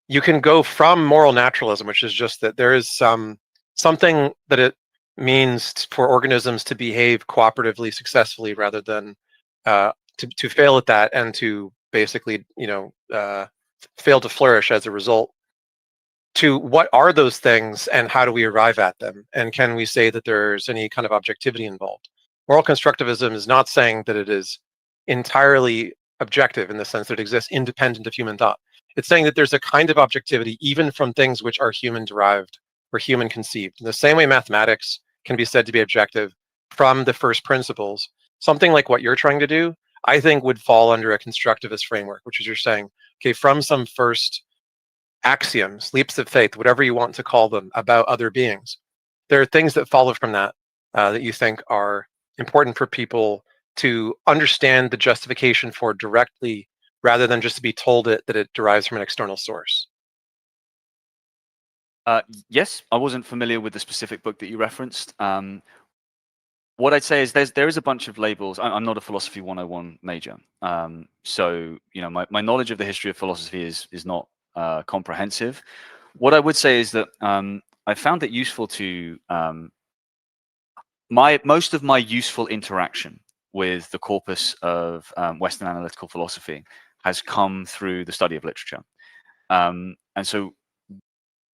You can go from moral naturalism, which is just that there is something that it means for organisms to behave cooperatively, successfully, rather than to fail at that and to basically, fail to flourish as a result, to what are those things and how do we arrive at them? And can we say that there's any kind of objectivity involved? Moral constructivism is not saying that it is entirely objective in the sense that it exists independent of human thought. It's saying that there's a kind of objectivity even from things which are human derived or human conceived. In the same way mathematics can be said to be objective from the first principles, something like what you're trying to do, I think would fall under a constructivist framework, which is you're saying, okay, from some first axioms, leaps of faith, whatever you want to call them, about other beings, there are things that follow from that that you think are important for people to understand the justification for directly, rather than just to be told that it derives from an external source. Yes, I wasn't familiar with the specific book that you referenced. What I'd say is there is a bunch of labels. I'm not a philosophy 101 major, so my knowledge of the history of philosophy is not comprehensive. What I would say is that I found it useful to most of my useful interaction with the corpus of Western analytical philosophy has come through the study of literature, and so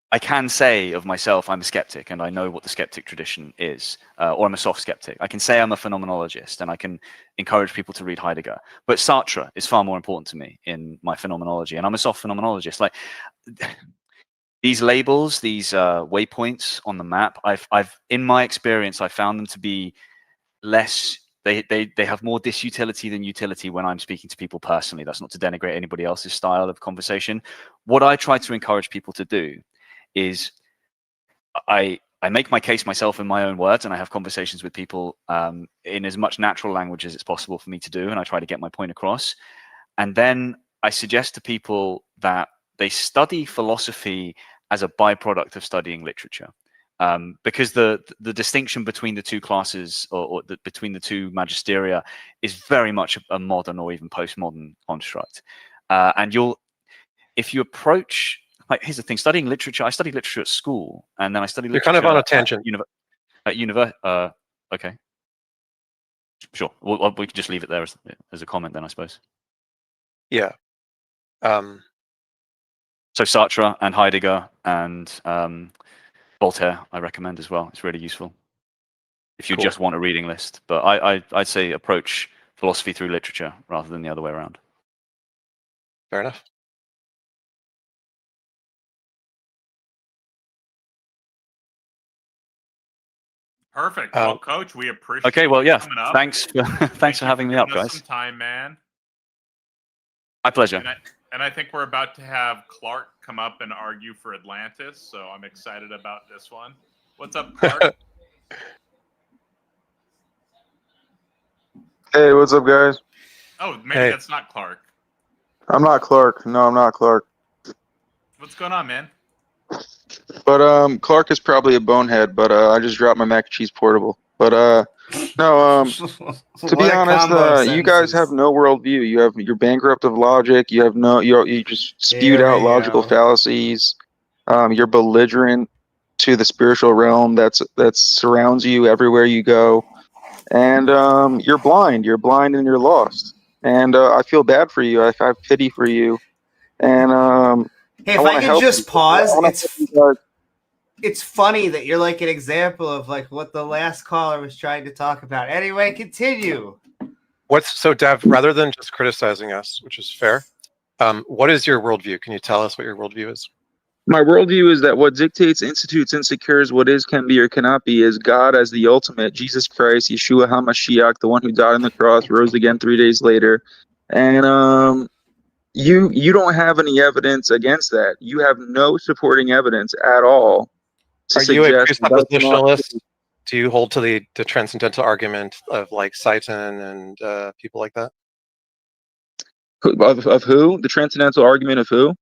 I can say of myself, I'm a skeptic, and I know what the skeptic tradition is, or I'm a soft skeptic. I can say I'm a phenomenologist, and I can encourage people to read Heidegger. But Sartre is far more important to me in my phenomenology, and I'm a soft phenomenologist. Like these labels, these waypoints on the map, in my experience, I found them to be less. They have more disutility than utility when I'm speaking to people personally. That's not to denigrate anybody else's style of conversation. What I try to encourage people to do is I make my case myself in my own words, and I have conversations with people in as much natural language as it's possible for me to do, and I try to get my point across. And then I suggest to people that they study philosophy as a byproduct of studying literature, because the distinction between the two classes between the two magisteria is very much a modern or even postmodern construct. And if you approach, like, here's the thing, studying literature, I studied literature at school, and then I studied literature. You're kind of on a tangent. Okay. Sure. We can just leave it there as a comment then, I suppose. Yeah. So Sartre and Heidegger and Voltaire, I recommend as well. It's really useful if you just want a reading list. But I'd say approach philosophy through literature rather than the other way around. Fair enough. Perfect. Well, Coach, we appreciate. Okay. Well, yeah. Coming up. Thanks for having me up, guys. Some time, man. My pleasure. And I think we're about to have Clark come up and argue for Atlantis, so I'm excited about this one. What's up, Clark? Hey, what's up, guys? Oh, maybe that's not Clark. I'm not Clark. No, I'm not Clark. What's going on, man? But Clark is probably a bonehead, but I just dropped my mac and cheese portable. But no, to be honest, you guys have no worldview. You're bankrupt of logic. You just spewed out logical fallacies. You're belligerent to the spiritual realm that surrounds you everywhere you go, and you're blind. You're blind and you're lost. And I feel bad for you. I have pity for you. And hey, if I could just pause, it's funny that you're like an example of like what the last caller was trying to talk about. Anyway, continue. So, Dev, rather than just criticizing us, which is fair, what is your worldview? Can you tell us what your worldview is? My worldview is that what dictates, institutes, and secures what is, can be, or cannot be is God as the ultimate, Jesus Christ, Yeshua HaMashiach, the one who died on the cross, rose again 3 days later. And you don't have any evidence against that. You have no supporting evidence at all. Are you a presuppositionalist? Do you hold to the transcendental argument of like Satan and people like that? Of who? The transcendental argument of who?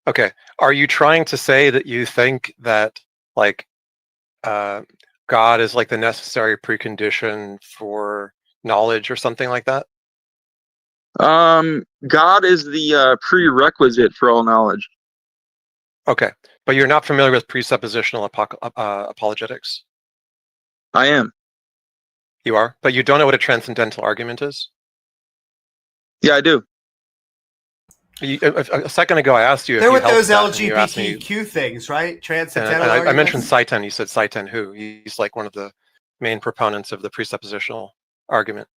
Okay. Are you trying to say that you think that like God is like the necessary precondition for knowledge or something like that? God is the prerequisite for all knowledge. Okay, but you're not familiar with presuppositional apologetics? I am. You are? But you don't know what a transcendental argument is? Yeah, I do. A second ago, I asked you. They're with those that, LGBTQ things, right? Transcendental. And I mentioned Satan. You said Satan who? He's like one of the main proponents of the presuppositional argument.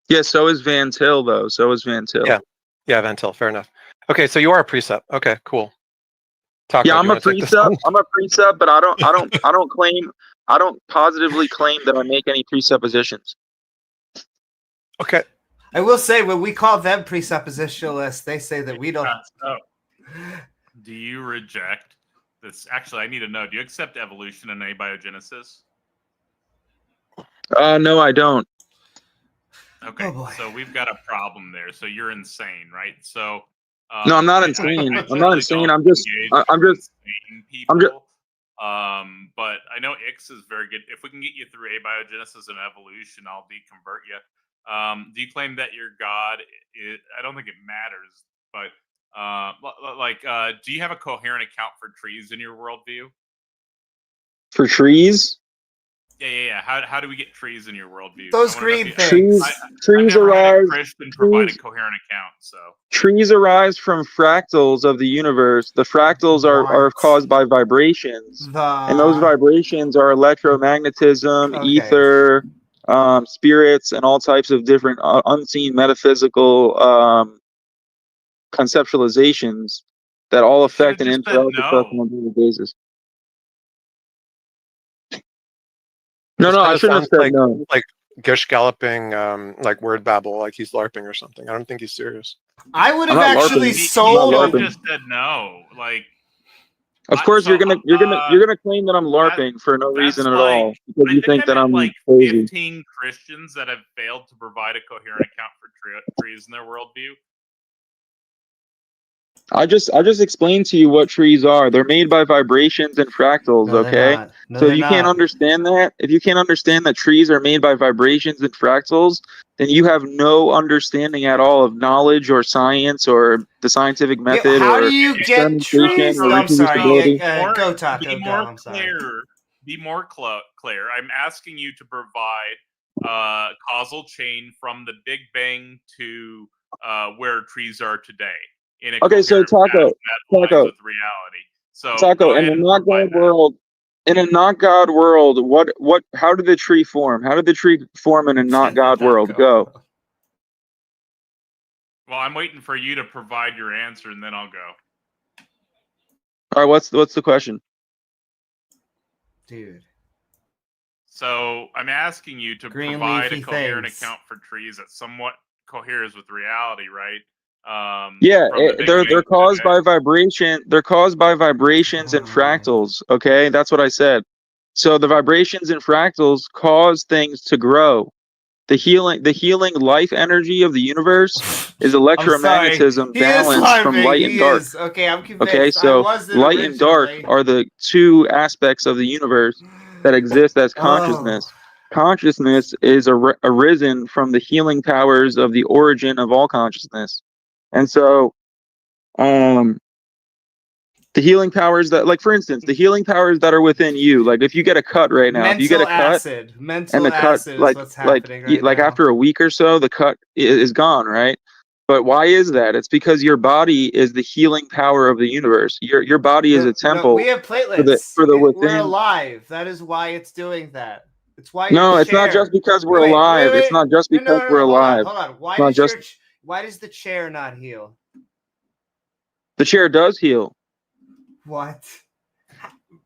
Yeah, so is Van Til, though. So is Van Til. Yeah, Ventil. Fair enough. Okay, so you are a precept. Okay, cool. Taco, Yeah, do I'm you a wanna take this precept. one? I'm a precept, but I don't positively claim that I make any presuppositions. Okay. I will say, when we call them presuppositionalists, they say that we don't. So, do you reject this? Actually, I need to know. Do you accept evolution and abiogenesis? No, I don't. Okay, Oh, boy. so we've got a problem there. So you're insane, right? So No, I'm not I insane. I'm generally not insane. don't I'm just engage I'm with just insane people. I'm just But I know Ix is very good. If we can get you through abiogenesis and evolution, I'll deconvert you. Do you claim that your God? I don't think it matters, but do you have a coherent account for trees in your worldview? for trees. Yeah. How do we get trees in your worldview? Those I wanna know green if things. Trees I've never had a arise. Christian provide a Trees, coherent account, so trees arise from fractals of the universe. The fractals are What? caused by vibrations, and those vibrations are electromagnetism, Okay. ether, spirits, and all types of different unseen metaphysical conceptualizations that all you should have affect and just said interact with us on no. a daily basis. No, This no, kinda I shouldn't have sounds said no. like Gish galloping, like word babble, like he's LARPing or something. I don't think he's serious. I would I'm have not actually LARPing. He sold I'm not should have LARPing. just said no. Like, Of course, so you're gonna claim that I'm LARPing for no that's reason at like all because I you think think I that met I'm like crazy. 15 Christians that have failed to provide a coherent account for trees in their worldview. I just explained to you what trees are. They're made by vibrations and fractals. No, they're Okay. not. No, So if they're you can't not. understand that, if you can't understand that trees are made by vibrations and fractals, then you have no understanding at all of knowledge or science or the scientific Yeah, method how do or you get experimentation trees? or No, I'm sorry. reproducibility. Go, Be Taco. Go. more I'm sorry. clear. Be more clear. I'm asking you to provide causal chain from the Big Bang to where trees are today in a Okay, so coherent fashion that aligns Taco, with reality. So Taco, go in ahead a and not provide God that. world, in a not God world, how did the tree form? How did the tree form in a not God world? Taco. Go. Well, I'm waiting for you to provide your answer, and then I'll go. All right, what's the question? Dude. So I'm asking you to Green provide a leafy coherent things. account for trees that somewhat coheres with reality, right? Yeah, From the Big they're Bang to caused today. by vibration. They're caused by vibrations and fractals. Okay, that's what I said. So the vibrations and fractals cause things to grow. The healing life energy of the universe is electromagnetism He is balanced from LARPing. light and He dark. is. Okay, I'm convinced. Okay, I so wasn't light and dark originally. are the two aspects of the universe that exist as consciousness. Consciousness is arisen from the healing powers of the origin of all consciousness. And so, the healing powers that, like, for instance, the healing powers that are within you, like if you get a cut right now, if you get a cut and Mental the cut, acid is what's happening right now. after a week or so, the cut is gone, right? But why is that? It's because your body is the healing power of the universe. Your body is a temple we have for platelets. the We're within. alive. That is why it's doing that. It's why No, your it's not chair. just because we're Wait, alive. It's not just because we're alive. Hold on. Why Not does just why does the chair not heal? the chair does heal. What?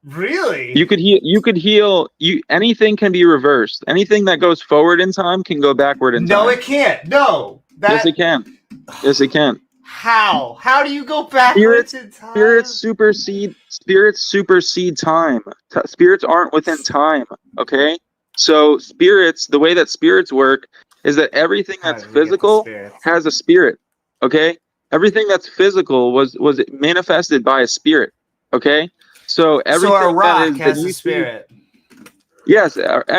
Really? You could heal. You could heal. Anything can be reversed. Anything that goes forward in time can go backward in time. No, it can't. No. Yes, it can. Yes, it can. How? How do you go backwards in time? Spirits supersede time. Spirits aren't within time. Okay. So spirits, the way that spirits work is that everything How that's did we get the physical spirits? has a spirit. Okay. Everything that's physical was manifested by a spirit. Okay. So everything So a rock that has you a see- spirit. Yes,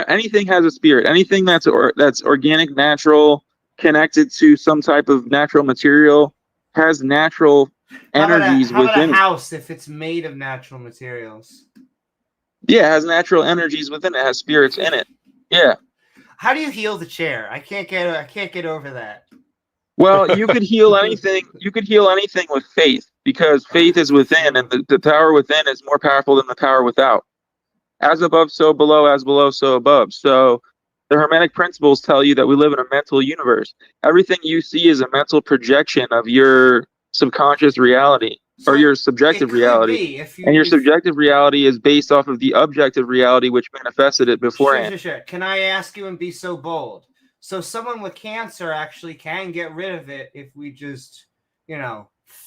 anything has a spirit. Anything that's organic, natural, connected to some type of natural material has natural energies How about within a it. house if it's made of natural materials? Yeah, it has natural energies within it. It has spirits in it. Yeah. How do you heal the chair? I can't get over that. Well, you could heal anything. You could heal anything with faith because faith is within, and the power within is more powerful than the power without. As above, so below. As below, so above. So The Hermetic principles tell you that we live in a mental universe. Everything you see is a mental projection of your subconscious reality or your subjective reality. And your subjective reality is based off of the objective reality which manifested it beforehand. Sure. Can I ask you and be so bold? So someone with cancer actually can get rid of it if we just,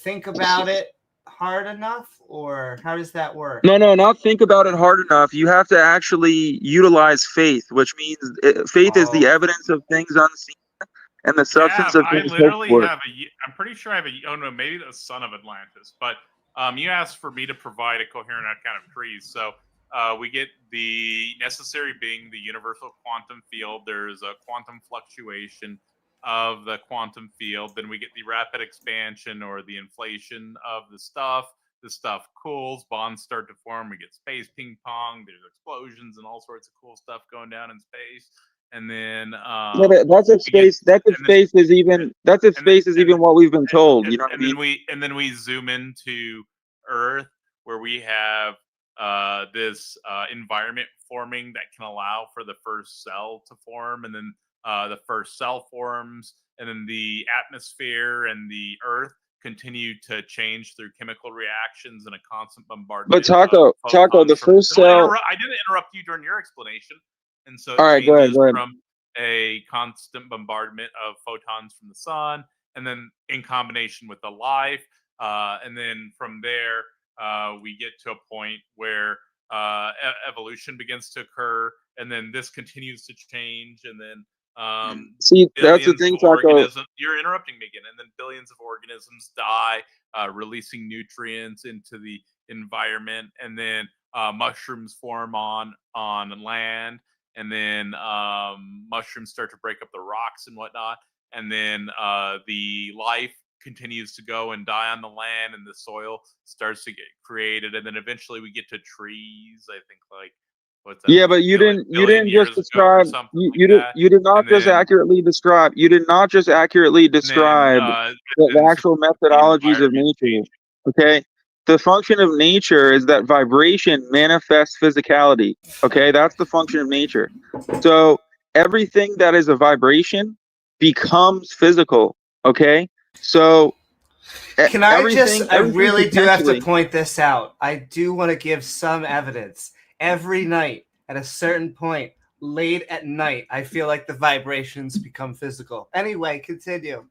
think about it hard enough, or how does that work? No, not think about it hard enough. You have to actually utilize faith, which means faith is the evidence of things unseen and the substance of things hoped for. I'm pretty sure I have maybe the son of Atlantis, but you asked for me to provide a coherent account of trees. So we get the necessary being the universal quantum field. There's a quantum fluctuation of the quantum field. Then we get the rapid expansion or the inflation of the stuff. The stuff cools, bonds start to form. We get space ping pong. There's explosions and all sorts of cool stuff going down in space. And then that's if space. That's if space is even. That's if space is even what we've been told. You know what I mean? And then we zoom into Earth, where we have this environment forming that can allow for the first cell to form, and then the first cell forms, and then the atmosphere and the Earth continue to change through chemical reactions and a constant bombardment. But Taco, the first cell. I didn't interrupt you during your explanation, and so all right, go ahead. From a constant bombardment of photons from the sun, and then in combination with the life, and then from there we get to a point where evolution begins to occur, and then this continues to change, and then see, that's the thing, Taco. You're interrupting me again, and then billions of organisms die, releasing nutrients into the environment, and then mushrooms form on land, and then mushrooms start to break up the rocks and whatnot, and then the life continues to go and die on the land, and the soil starts to get created, and then eventually we get to trees. I think yeah, but you didn't just describe. You did not just accurately describe. You did not just accurately describe the actual methodologies of nature. Okay, the function of nature is that vibration manifests physicality. Okay, that's the function of nature. So everything that is a vibration becomes physical. Okay, so can I really do have to point this out. I do want to give some evidence. Every night at a certain point, late at night, I feel like the vibrations become physical. Anyway, continue.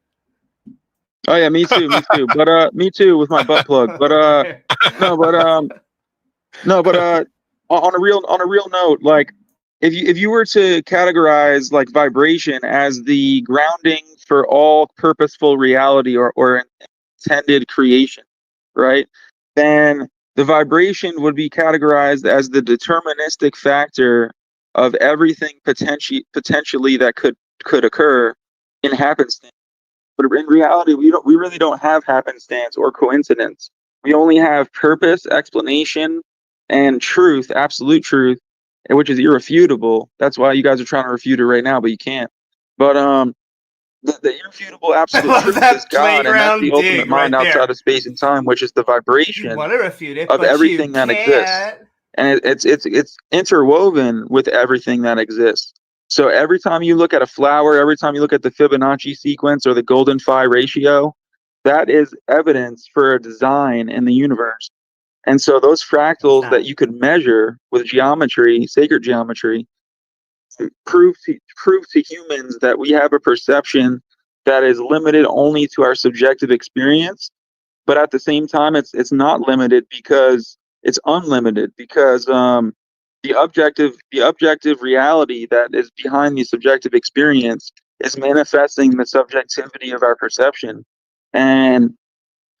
Oh yeah, me too. But me too with my butt plug. But on a real note, like if you were to categorize like vibration as the grounding for all purposeful reality or intended creation, right? Then the vibration would be categorized as the deterministic factor of everything potentially that could occur in happenstance. But in reality, we really don't have happenstance or coincidence. We only have purpose, explanation, and truth, absolute truth, which is irrefutable. That's why you guys are trying to refute it right now, but you can't. But the irrefutable absolute truth is God, and that's the ultimate mind outside of space and time, which is the vibration of everything that exists. And it's interwoven with everything that exists. So every time you look at a flower, every time you look at the Fibonacci sequence or the golden phi ratio, that is evidence for a design in the universe. And so those fractals that you could measure with geometry, sacred geometry, prove to humans that we have a perception that is limited only to our subjective experience, but at the same time it's not limited because it's unlimited, because the objective reality that is behind the subjective experience is manifesting the subjectivity of our perception. And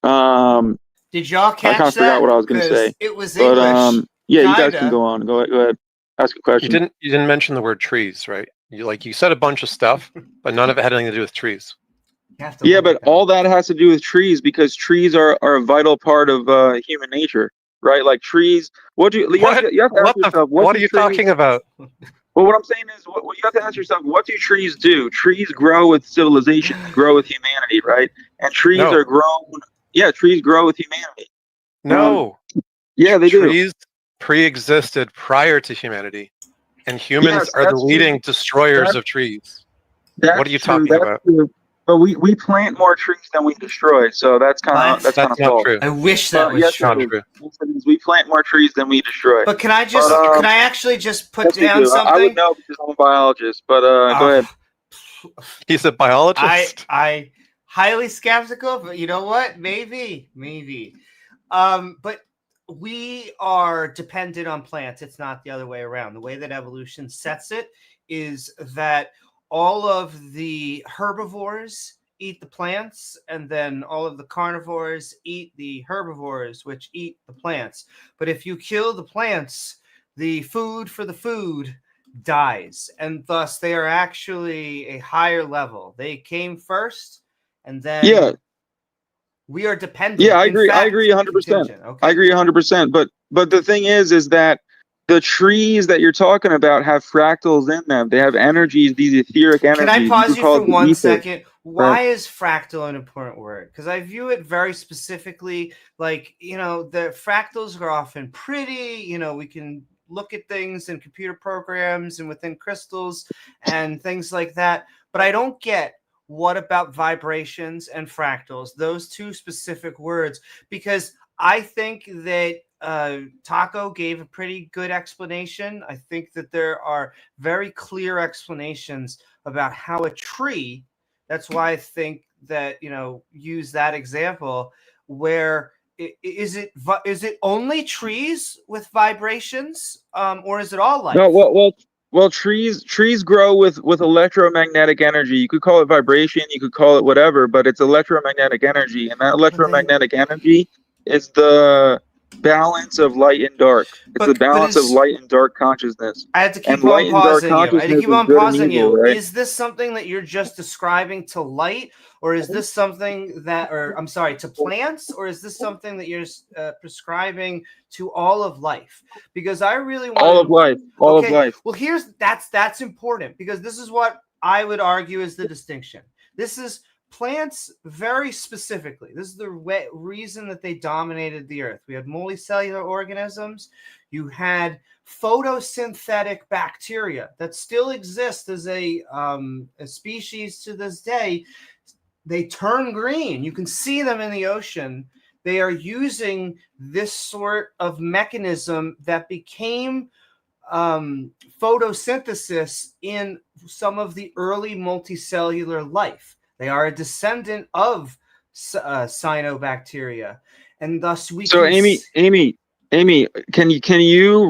did y'all catch that? I kind of forgot what I was going to say. It was English. But yeah, you guys can go on. Go ahead. Ask a question. You didn't mention the word trees, right? You said a bunch of stuff, but none of it had anything to do with trees. Yeah, but all that has to do with trees because trees are a vital part of human nature, right? Like trees. You have to ask yourself, what are you talking about? Well, what I'm saying is, what you have to ask yourself, what do trees do? Trees grow with civilization, grow with humanity, right? And trees are grown. Yeah, trees grow with humanity. No. Yeah, they do. Trees pre-existed prior to humanity. And humans Yes, are the that's leading true. destroyers of trees. That's What are you true, talking about? True. But we plant more trees than we destroy, so that's kind What? of that's kind of That's not false. true. I wish that was Yes, true. Not it is. true. Yes, it is. We plant more trees than we destroy. But can I just But, can I actually just put Yes, we down do. something? I would know because I'm a biologist. But go ahead. He's a biologist. I highly skeptical, but you know what? Maybe. But we are dependent on plants. It's not the other way around. The way that evolution sets it is that all of the herbivores eat the plants, and then all of the carnivores eat the herbivores, which eat the plants. But if you kill the plants, the food for the food dies, and thus they are actually a higher level. They came first, and then we are dependent. Yeah, I In agree. I fact, agree 100%. contingent. Okay. I agree 100%. But the thing is that the trees that you're talking about have fractals in them. They have energies, these etheric energies. Can I pause you call for it the 1 ether. second? Why Right. is fractal an important word? Because I view it very specifically, like, the fractals are often pretty, we can look at things in computer programs and within crystals and things like that. But I don't get, what about vibrations and fractals, those two specific words? Because I think that Taco gave a pretty good explanation. I think that there are very clear explanations about how a tree, that's why I think that, use that example, where is it only trees with vibrations, or is it all life? No, well, trees grow with electromagnetic energy. You could call it vibration, you could call it whatever, but it's electromagnetic energy, and that electromagnetic energy is the balance of light and dark. It's the balance of light and dark consciousness. I had to keep And light on and dark pausing you. I had to consciousness keep is on good and pausing evil, you. right? Is this something that you're just describing to light, or is this something that, to plants, or is this something that you're prescribing to all of life? Because I really want all of life. All of life. Well, that's important, because this is what I would argue is the distinction. This is plants very specifically. This is the reason that they dominated the earth. We had multicellular organisms. You had photosynthetic bacteria that still exist as a species to this day. They turn green. You can see them in the ocean. They are using this sort of mechanism that became photosynthesis in some of the early multicellular life. They are a descendant of cyanobacteria, and thus we. So, Amy, can you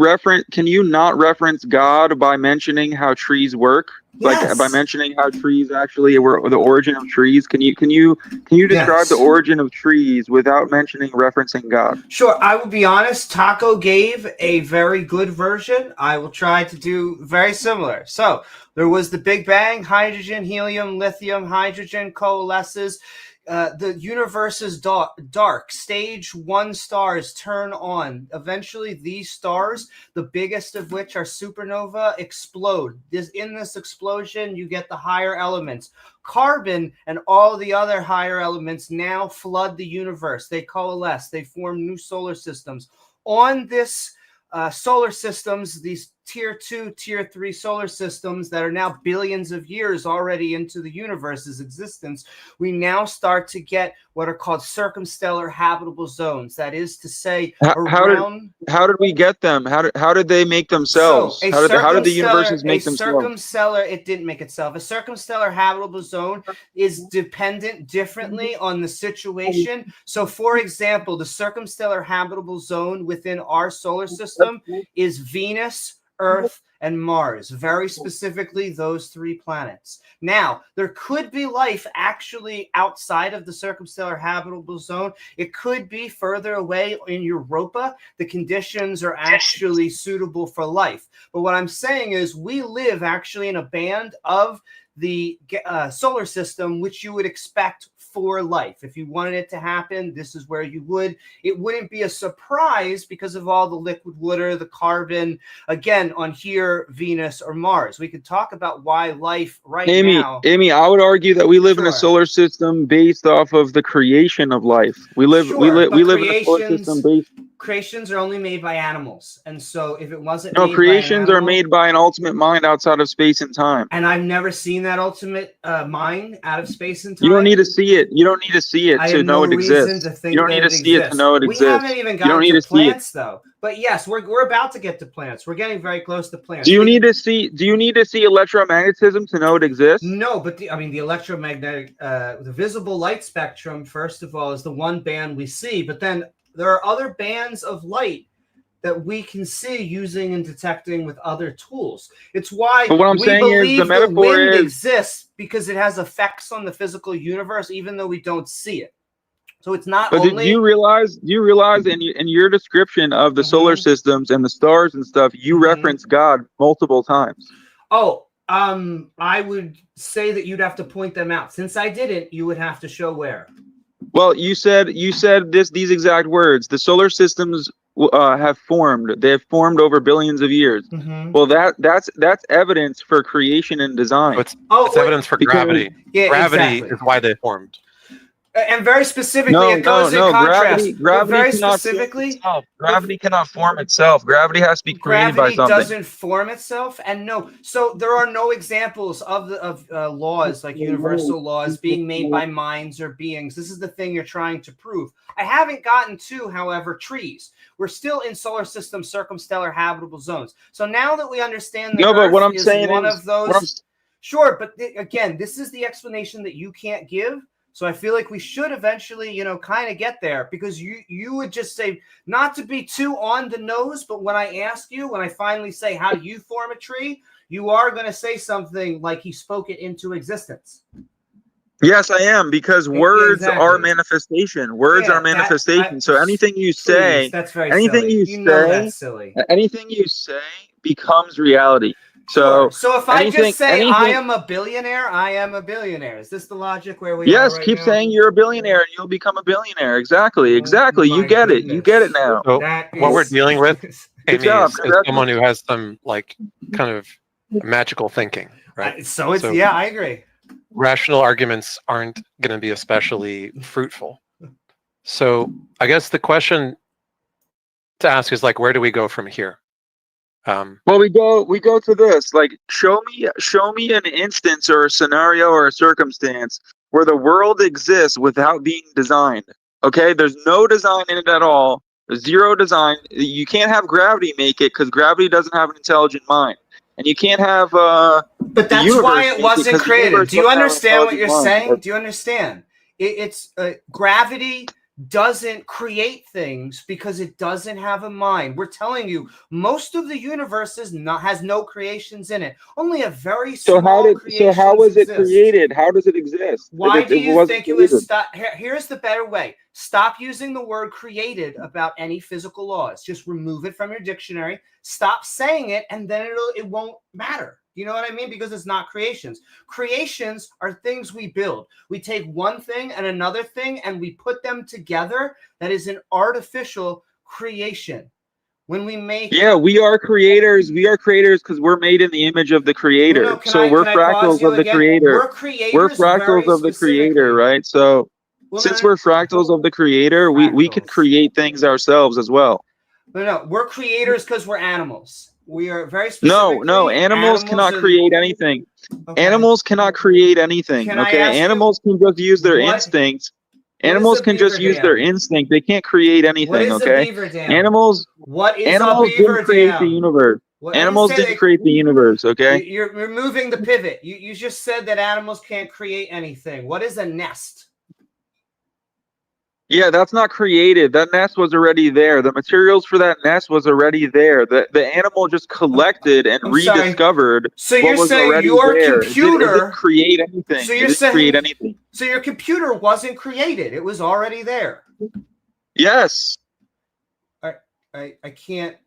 not reference God by mentioning how trees work? Yes. Like by mentioning how trees actually were the origin of trees. Can you describe the origin of trees without referencing God? Sure. I will be honest. Taco gave a very good version. I will try to do very similar. So there was the Big Bang, hydrogen, helium, lithium, hydrogen coalesces. The universe is dark. Stage 1 stars turn on. Eventually, these stars, the biggest of which are supernova, explode. In this explosion, you get the higher elements. Carbon and all the other higher elements now flood the universe. They coalesce. They form new solar systems. On this solar systems, these tier 2, tier 3 solar systems that are now billions of years already into the universe's existence, we now start to get what are called circumstellar habitable zones. That is to say, how did we get them? How did they make themselves? So how did the universes make themselves? It didn't make itself. A circumstellar habitable zone is dependent differently on the situation. So, for example, the circumstellar habitable zone within our solar system is Venus, Earth, and Mars. Very specifically, those 3 planets. Now, there could be life actually outside of the circumstellar habitable zone. It could be further away in Europa. The conditions are actually suitable for life. But what I'm saying is we live actually in a band of the solar system, which you would expect for life. If you wanted it to happen, this is where you would. It wouldn't be a surprise because of all the liquid water, the carbon, again, on here, Venus or Mars. We could talk about why life now. Amy, I would argue that we live in a solar system based off of the creation of life. We live in a solar system based. creations are only made by animals, and so if it wasn't No, made creations by an are animal, made by an ultimate mind outside of space and time. and I've never seen that ultimate mind out of space and time. You don't need to see it. You don't need to see it I to have know no it reason exists. to think You don't that need to it see it to exists. know it We exists. haven't even You don't gotten need to to see it. plants though. But yes, we're about to get to plants. We're getting very close to plants. Do you need to see electromagnetism to know it exists? No, but the electromagnetic, the visible light spectrum, first of all, is the one band we see. But then there are other bands of light that we can see using and detecting with other tools. It's why But what I'm we saying is believe the metaphor wind is exists, because it has effects on the physical universe, even though we don't see it. So it's not But only. do you realize in your description of the solar systems and the stars and stuff, you reference God multiple times? Oh, I would say that you'd have to point them out. Since I didn't, you would have to show where. Well, you said these exact words. The solar systems have formed. They have formed over billions of years. Well, that's evidence for creation and design. So it's evidence for gravity. Yeah, gravity exactly. is why they formed. And very specifically, it goes in contrast. Gravity very cannot specifically, form itself. Gravity cannot form itself. Gravity has to be created by gravity something. doesn't form itself, and no. So there are no examples of laws like universal laws being made by minds or beings. This is the thing you're trying to prove. I haven't gotten to, however, trees. We're still in solar system circumstellar habitable zones. So now that we understand that Earth what I'm is saying one is, of those, sure. But again, this is the explanation that you can't give. So I feel like we should eventually, kind of get there, because you would just say, not to be too on the nose, but when I finally say, how do you form a tree? You are going to say something like he spoke it into existence. Yes, I am, because words exactly. are manifestation. Words are manifestation. So anything you say, that's very anything silly. That's silly. Anything you say becomes reality. Sure. So if I just say I am a billionaire, I am a billionaire. Is this the logic where we are Yes, right keep now? saying you're a billionaire and you'll become a billionaire. Exactly. You get it. You get it now. So what we're dealing with, Amy, job. is someone who has some kind of magical thinking, right? I agree. Rational arguments aren't going to be especially fruitful. So I guess the question to ask is where do we go from here? Well, we go to this. Show me an instance or a scenario or a circumstance where the world exists without being designed. Okay, there's no design in it at all. There's zero design. You can't have gravity make it, because gravity doesn't have an intelligent mind, and you can't have. But that's why it wasn't created. Do you understand what you're saying? Do you understand? It's gravity doesn't create things because it doesn't have a mind. We're telling you, most of the universe has no creations in it. Only a very small creation. So how was it created? How does it exist? Why do you think it was? Here's the better way. Stop using the word created about any physical laws. Just remove it from your dictionary. Stop saying it, and then it won't matter. You know what I mean? Because it's not creations. Creations are things we build. We take one thing and another thing, and we put them together. That is an artificial creation. When we make... Yeah, we are creators. We are creators because we're made in the image of the creator. We're fractals of the creator. We're fractals of the creator, right? So since we're fractals of the creator, we can create things ourselves as well. No, we're creators because we're animals. We are very specific. No, animals cannot create anything. Okay. Animals cannot create anything. Animals can just use their instincts. Animals can just use their instinct. They can't create anything. Animals didn't create the universe. Animals didn't create the universe. Okay. You're removing the pivot. You just said that animals can't create anything. What is a nest? Yeah, that's not created. That nest was already there. The materials for that nest was already there. The animal just collected and rediscovered. So you're saying your computer it didn't create anything. So you're saying so your computer wasn't created. It was already there. Yes. I can't.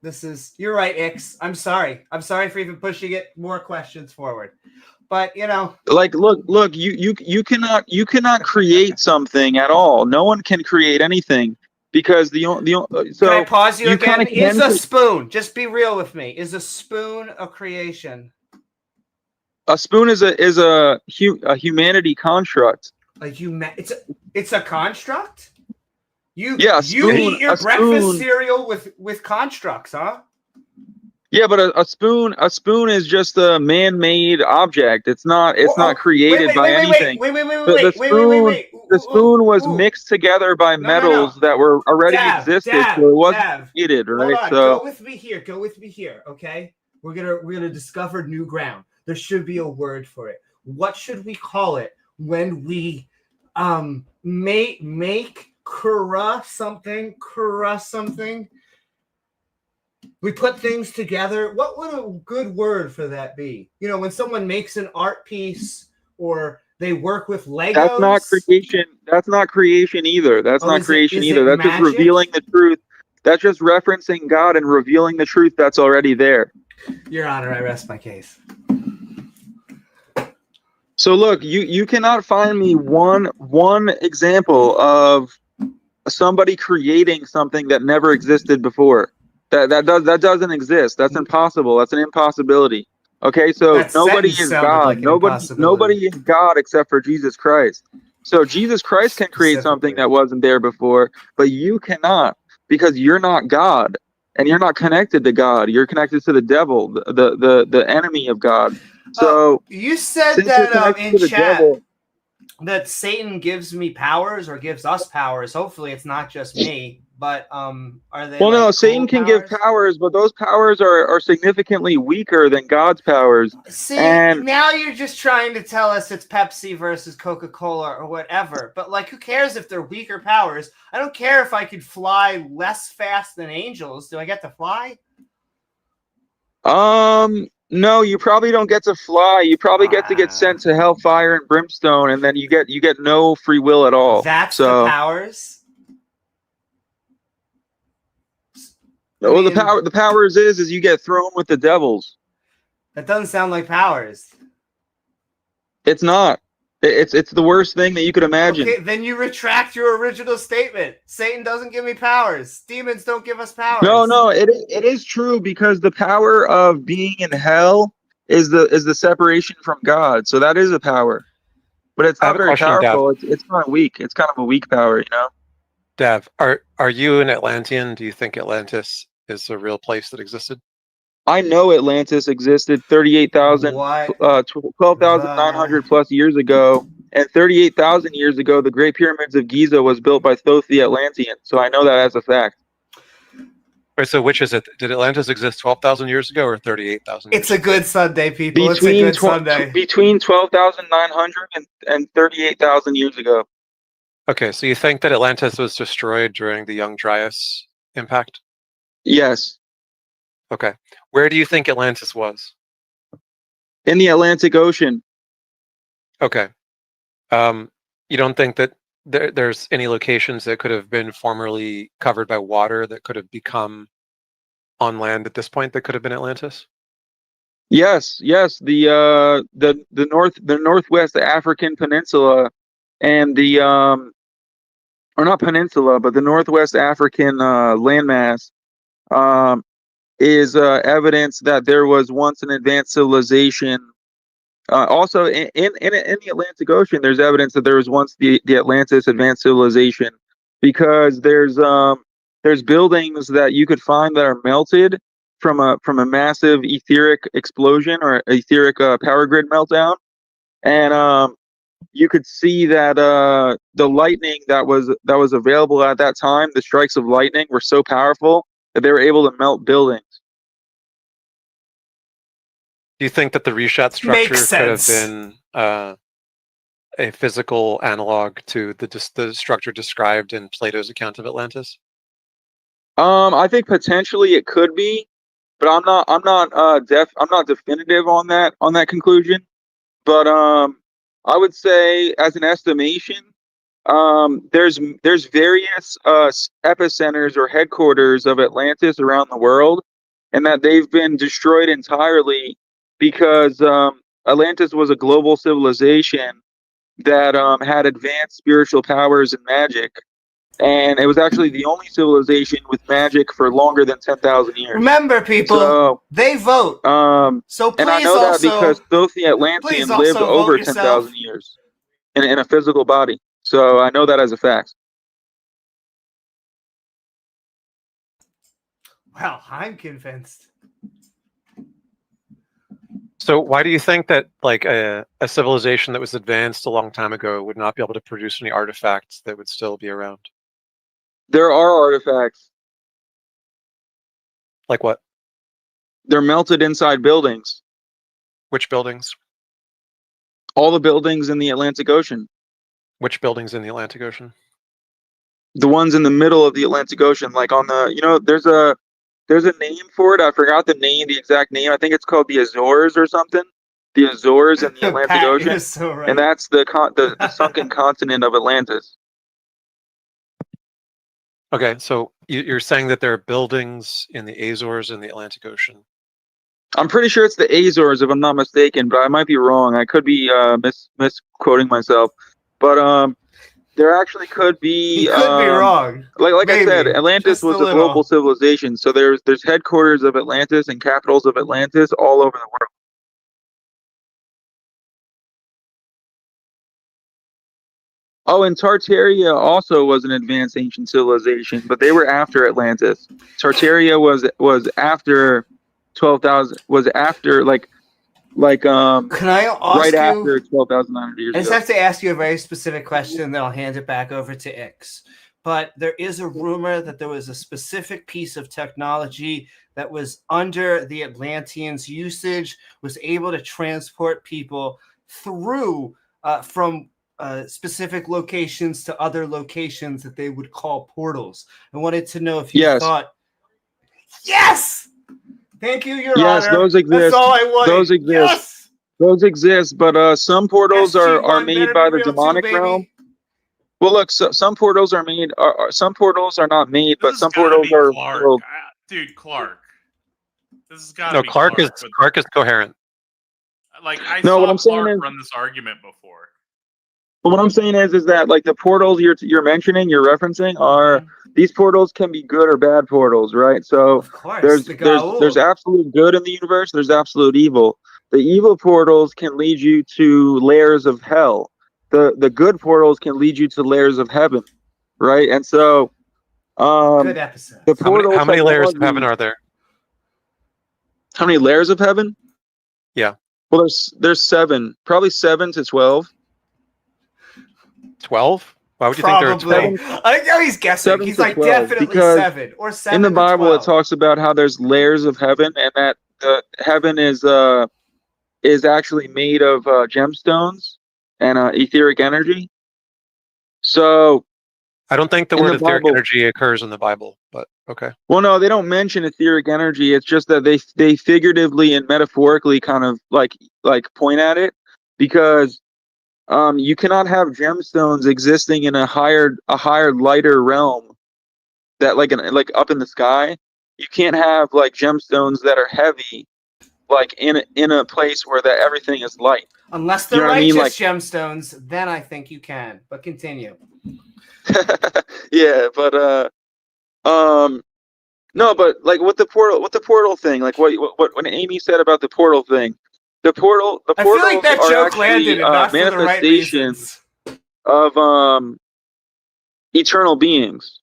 You're right, Ix. I'm sorry. I'm sorry for even pushing it more questions forward. But look, you cannot create something at all. No one can create anything because so can I pause you again? Is a spoon? Just be real with me. Is a spoon a creation? A spoon is a humanity construct. It's a construct. You Yeah, you spoon- eat your a breakfast spoon- cereal with constructs, huh? Yeah, but a spoon is just a man-made object. It's not created by anything. The spoon was mixed together by No, no, no. metals that were already existed, so it wasn't Dav. created, Hold right? on, So go with me here, okay? We're gonna discover new ground. There should be a word for it. What should we call it when we make something? We put things together. What would a good word for that be? You know, when someone makes an art piece or they work with Legos. that's not creation. That's not creation either. That's not creation either. That's just revealing the truth. That's just referencing God and revealing the truth that's already there. Your Honor, I rest my case. So look, you cannot find me one example of somebody creating something that never existed before. That doesn't exist. That's impossible. That's an impossibility. Okay, so That nobody is sentence sounded God. like an impossibility. Nobody is God except for Jesus Christ. So Jesus Christ can create something that wasn't there before, but you cannot, because you're not God and you're not connected to God. You're connected to the devil, the enemy of God. So you said since that you're connected in to the chat devil, that Satan gives me powers or gives us powers. Hopefully, it's not just me. But are they? well, like, no, cool Satan can give powers, but those powers are significantly weaker than God's powers. See, And now you're just trying to tell us it's Pepsi versus Coca-Cola or whatever. But like, who cares if they're weaker powers? I don't care if I could fly less fast than angels. Do I get to fly? no, you probably don't get to fly. You probably get to get sent to hellfire and brimstone, and then you get no free will at all. That's so the powers. well, the powers is you get thrown with the devils. That doesn't sound like powers. It's not. It's the worst thing that you could imagine. Okay, then you retract your original statement. Satan doesn't give me powers. Demons don't give us powers. No, it is true, because the power of being in hell is the separation from God. So that is a power, but it's I not have a very question, Dav. powerful. It's kind of weak. It's kind of a weak power, you know. Dav, are you an Atlantean? Do you think Atlantis is a real place that existed? I know Atlantis existed 38,000, What 12,900 plus years ago, and 38,000 years ago, the Great Pyramids of Giza was built by Thoth the Atlantean. So I know that as a fact. Wait, so which is it? Did Atlantis exist 12,000 years ago or 38,000? It's a good Sunday, people. It's a good Sunday. Between 12,900 and 38,000 years ago. Okay, so you think that Atlantis was destroyed during the Young Dryas impact? Yes. Okay. Where do you think Atlantis was? In the Atlantic Ocean. Okay. You don't think that there's any locations that could have been formerly covered by water that could have become on land at this point that could have been Atlantis? Yes. The Northwest African Peninsula and the or not peninsula, but the Northwest African landmass is evidence that there was once an advanced civilization. Also, in the Atlantic Ocean, there's evidence that there was once the Atlantis advanced civilization, because there's buildings that you could find that are melted from a massive etheric explosion or etheric power grid meltdown, and you could see that the lightning that was available at that time, the strikes of lightning were so powerful that they were able to melt buildings. Do you think that the Reshat structure could have been a physical analog to the structure described in Plato's account of Atlantis? I think potentially it could be, but I'm not definitive on that conclusion. But I would say, as an estimation, there's various epicenters or headquarters of Atlantis around the world, and that they've been destroyed entirely because Atlantis was a global civilization that had advanced spiritual powers and magic, and it was actually the only civilization with magic for longer than 10,000 years. Remember, people, so, they vote. So please, and I know that because Thoth the Atlantean lived over 10,000 years in a physical body. So I know that as a fact. Well, I'm convinced. So why do you think that like a civilization that was advanced a long time ago would not be able to produce any artifacts that would still be around? There are artifacts. Like what? They're melted inside buildings. Which buildings? All the buildings in the Atlantic Ocean. Which buildings in the Atlantic Ocean? The ones in the middle of the Atlantic Ocean, like on the, there's a name for it. I forgot the exact name. I think it's called the Azores or something. The Azores in the Atlantic Pat, Ocean, you're so right. and that's the sunken continent of Atlantis. Okay, so you're saying that there are buildings in the Azores in the Atlantic Ocean. I'm pretty sure it's the Azores, if I'm not mistaken, but I might be wrong. I could be misquoting myself. But there actually could be. You could be wrong. Like Maybe. I said, Atlantis Just a was a little. global civilization. So there's headquarters of Atlantis and capitals of Atlantis all over the world. Oh, and Tartaria also was an advanced ancient civilization, but they were after Atlantis. Tartaria was after 12,000. Was after Can I ask right you? after 12,900 years I just ago. have to ask you a very specific question, then I'll hand it back over to Ix. But there is a rumor that there was a specific piece of technology that was under the Atlanteans' usage, was able to transport people through from specific locations to other locations that they would call portals. I wanted to know if you Yes. thought, yes! Thank you, Your Yes, Honor. those exist. That's all I wanted. Those exist. Yes! Those exist, but some portals are SG-1 made better by be the real demonic too, baby. realm. Well, look, some portals are made. Some portals are not made, but This has some gotta portals be are. Clark. Well, Dude, Clark. This has got to No, be Clark is but, Clark is coherent. like, I No, saw what I'm saying Clark is- run this argument before. but what I'm saying is that like the portals you're mentioning, you're referencing, are these portals can be good or bad portals, right? So Of course, there's the Gaul. there's absolute good in the universe. There's absolute evil. The evil portals can lead you to layers of hell. The good portals can lead you to layers of heaven, right? And so, Good episode. the portal. How many layers of technology- heaven are there? How many layers of heaven? Yeah. Well, there's 7, probably 7 to 12. 12? Why would you think there are Probably. 12? I know he's guessing. 7 He's to like 12, definitely because 7 or 7. In the to Bible, 12. it talks about how there's layers of heaven, and that the heaven is actually made of gemstones and etheric energy. So, I don't think the in word the etheric Bible- energy occurs in the Bible, but okay. well, no, they don't mention etheric energy. It's just that they figuratively and metaphorically kind of like point at it, because you cannot have gemstones existing in a higher lighter realm that like up in the sky. You can't have like gemstones that are heavy like in a place where that everything is light. Unless You they're know what I righteous mean? Like- gemstones, then I think you can. But continue. Yeah, but no, but like with the portal thing, like what when Amy said about the portal thing, the portals I feel like that are joke actually landed and not for the right manifestations reasons. of eternal beings.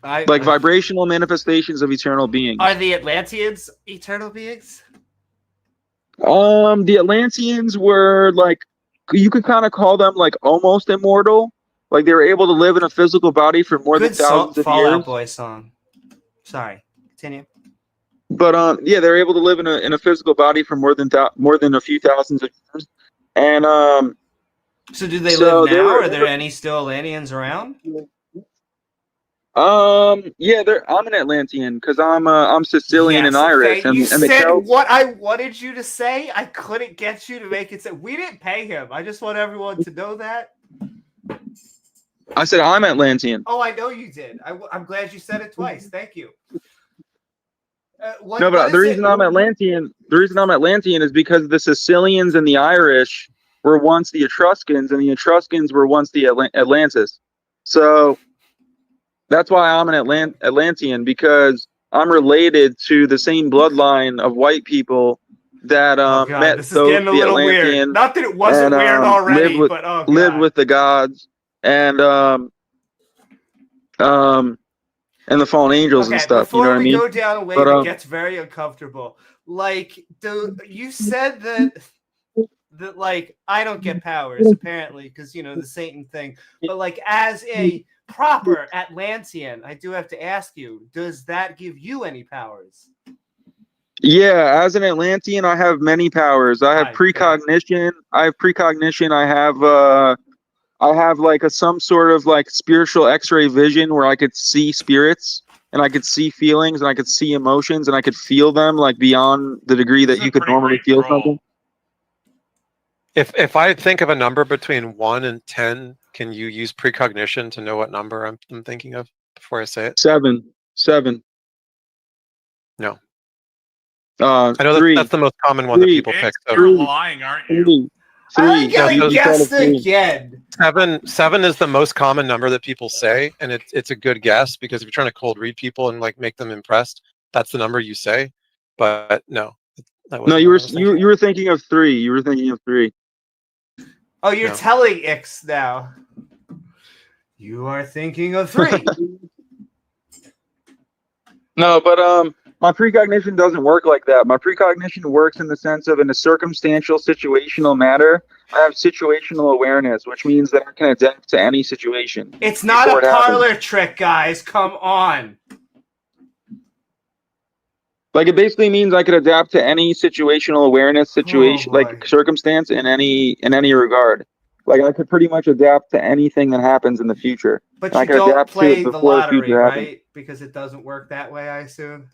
Like vibrational manifestations of eternal beings. Are the Atlanteans eternal beings? The Atlanteans were like, you could kind of call them like almost immortal. Like they were able to live in a physical body for more Good than thousands of Fallout years. Boy song. Sorry, continue. But yeah, they're able to live in a physical body for more than a few thousands of years. And So do they So live they now? were- Are there any still Atlanteans around? yeah, I'm an Atlantean because I'm Sicilian and Yes, Irish, okay. You and the said Celts. what I wanted you to say. I couldn't get you to make it. We didn't pay him. I just want everyone to know that. I said I'm Atlantean. Oh, I know you did. I'm glad you said it twice. Thank you. No, but the reason I'm Atlantean is because the Sicilians and the Irish were once the Etruscans, and the Etruscans were once the Atlantis. So that's why I'm an Atlantean, because I'm related to the same bloodline of white people that Oh God, met this is Thoth, getting a the little weird. Atlantean, Not that it wasn't and weird already, lived with but oh God. lived with the gods, and the fallen angels and Okay, stuff. You know before what I we mean? go down a way But that gets very uncomfortable, like you said that like I don't get powers apparently because you know the Satan thing, but like as a proper Atlantean, I do have to ask you: does that give you any powers? yeah, as an Atlantean, I have many powers. I have Right, precognition. I have like some sort of like spiritual X-ray vision where I could see spirits and I could see feelings and I could see emotions and I could feel them like beyond the degree This that is you a could pretty normally great feel troll. something. If I think of a number between 1 and 10, can you use precognition to know what number I'm thinking of before I say it? 7. No. I know 3. that's the most common one that 3. people pick. Ix, So you're lying, aren't you? 3. I like how No, he so- guessed 3. again. 7 is the most common number that people say, and it's a good guess because if you're trying to cold read people and like make them impressed, that's the number you say. But no, that wasn't No, what I was thinking. you were thinking of 3. You were thinking of 3. Oh, you're No. telling Ix now. You are thinking of 3. No, but my precognition doesn't work like that. My precognition works in the sense of in a circumstantial situational matter, I have situational awareness, which means that I can adapt to any situation. It's not before a it happens. parlor trick, guys. Come on. Like it basically means I could adapt to any situational awareness situation, Oh, boy. like circumstance in any regard. Like I could pretty much adapt to anything that happens in the future. But I you can don't adapt to play it the before the lottery, future happens. right? Because it doesn't work that way, I assume.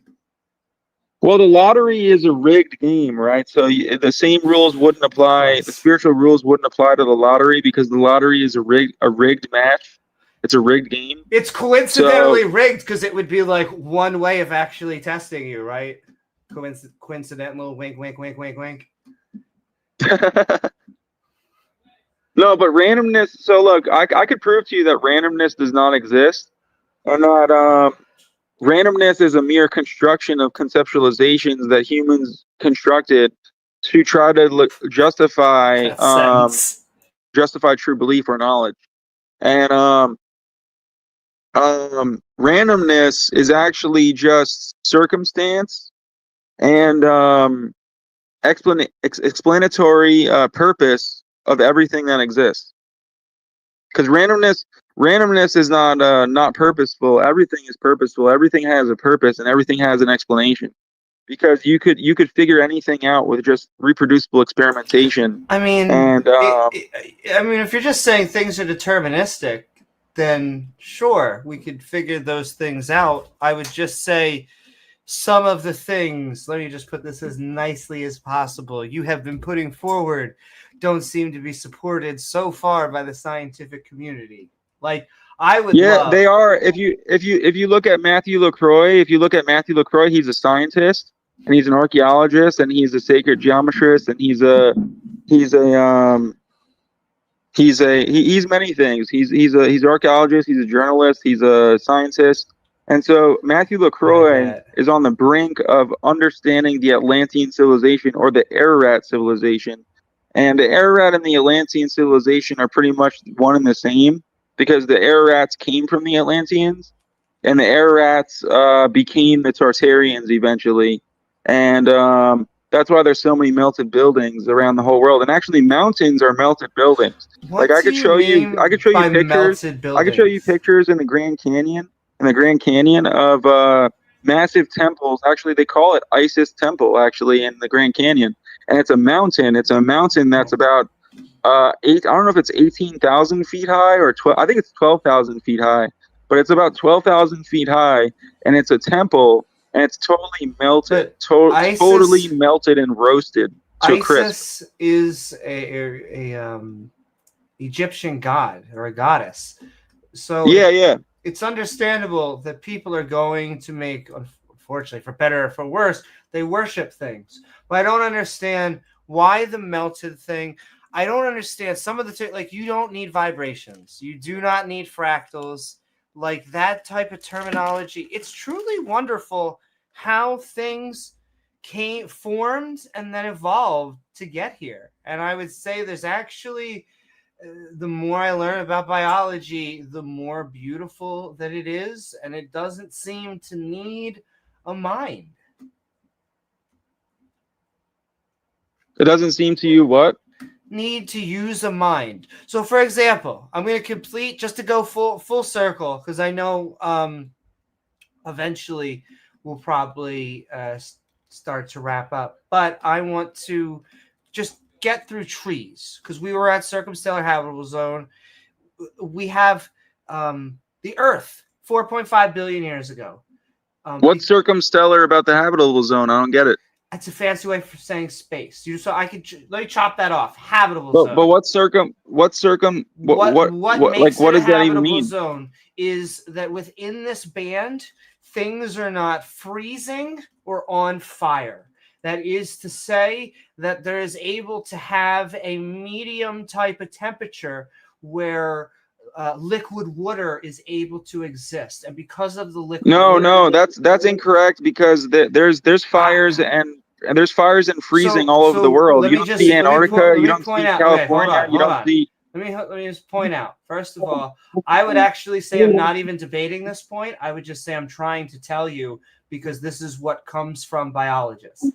Well, the lottery is a rigged game, right? So the same rules wouldn't apply. The spiritual rules wouldn't apply to the lottery because the lottery is a rigged match. It's a rigged game. It's coincidentally rigged because it would be like one way of actually testing you, right? Coincidental wink, wink, wink, wink, wink. No, but randomness. So look, I could prove to you that randomness does not exist, and that randomness is a mere construction of conceptualizations that humans constructed to try to justify true belief or knowledge. And randomness is actually just circumstance and explanatory purpose of everything that exists. Because randomness is not purposeful. Everything is purposeful. Everything has a purpose and everything has an explanation. Because you could figure anything out with just reproducible experimentation. I mean, and if you're just saying things are deterministic, then sure, we could figure those things out. I would just say some of the things, let me just put this as nicely as possible, you have been putting forward don't seem to be supported so far by the scientific community. Like I would love... they are. If you look at Matthew LaCroix, he's a scientist and he's an archaeologist and he's a sacred geometrist and he's many things. He's an archaeologist, he's a journalist, he's a scientist. And so Matthew LaCroix is on the brink of understanding the Atlantean civilization or the Ararat civilization. And the Ararat and the Atlantean civilization are pretty much one and the same because the Ararats came from the Atlanteans and the Ararats became the Tartarians eventually. And that's why there's so many melted buildings around the whole world. And actually mountains are melted buildings. What I could show you pictures. I could show you pictures in the Grand Canyon. Of massive temples. Actually, they call it Isis Temple, actually, in the Grand Canyon. And it's a mountain. It's a mountain that's about I don't know if it's 18,000 feet high or 12. I think it's 12,000 feet high. But it's about 12,000 feet high, and it's a temple, and it's totally melted, totally melted and roasted to a crisp. Isis is a Egyptian god or a goddess. So yeah. It's understandable that people are going to make, unfortunately, for better or for worse, they worship things. But I don't understand why the melted thing. I don't understand some of the like you don't need vibrations. You do not need fractals. Like that type of terminology. It's truly wonderful how things formed and then evolved to get here. And I would say there's actually, the more I learn about biology, the more beautiful that it is, and it doesn't seem to need a mind. It doesn't seem to you what? Need to use a mind. So, for example, I'm going to complete, just to go full circle, because I know eventually we'll probably start to wrap up. But I want to just get through trees, because we were at Circumstellar Habitable Zone. We have the Earth 4.5 billion years ago. What's circumstellar about the habitable zone? I don't get it. That's a fancy way for saying space. So I could let me chop that off. Habitable zone. But what does that even mean? Zone is that within this band, things are not freezing or on fire. That is to say that there is able to have a medium type of temperature where liquid water is able to exist, and because of the liquid no, that's incorrect, because there's fires and there's fires and freezing all over the world. You don't see Antarctica, you don't see California, you don't see. Let me just point out. First of all, I would actually say I'm not even debating this point. I would just say I'm trying to tell you, because this is what comes from biologists.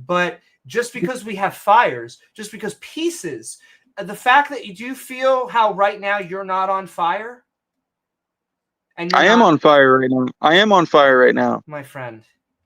But just because we have fires, just because pieces, the fact that you do feel how right now you're not on fire. And I am on fire right now. I am on fire right now. My friend,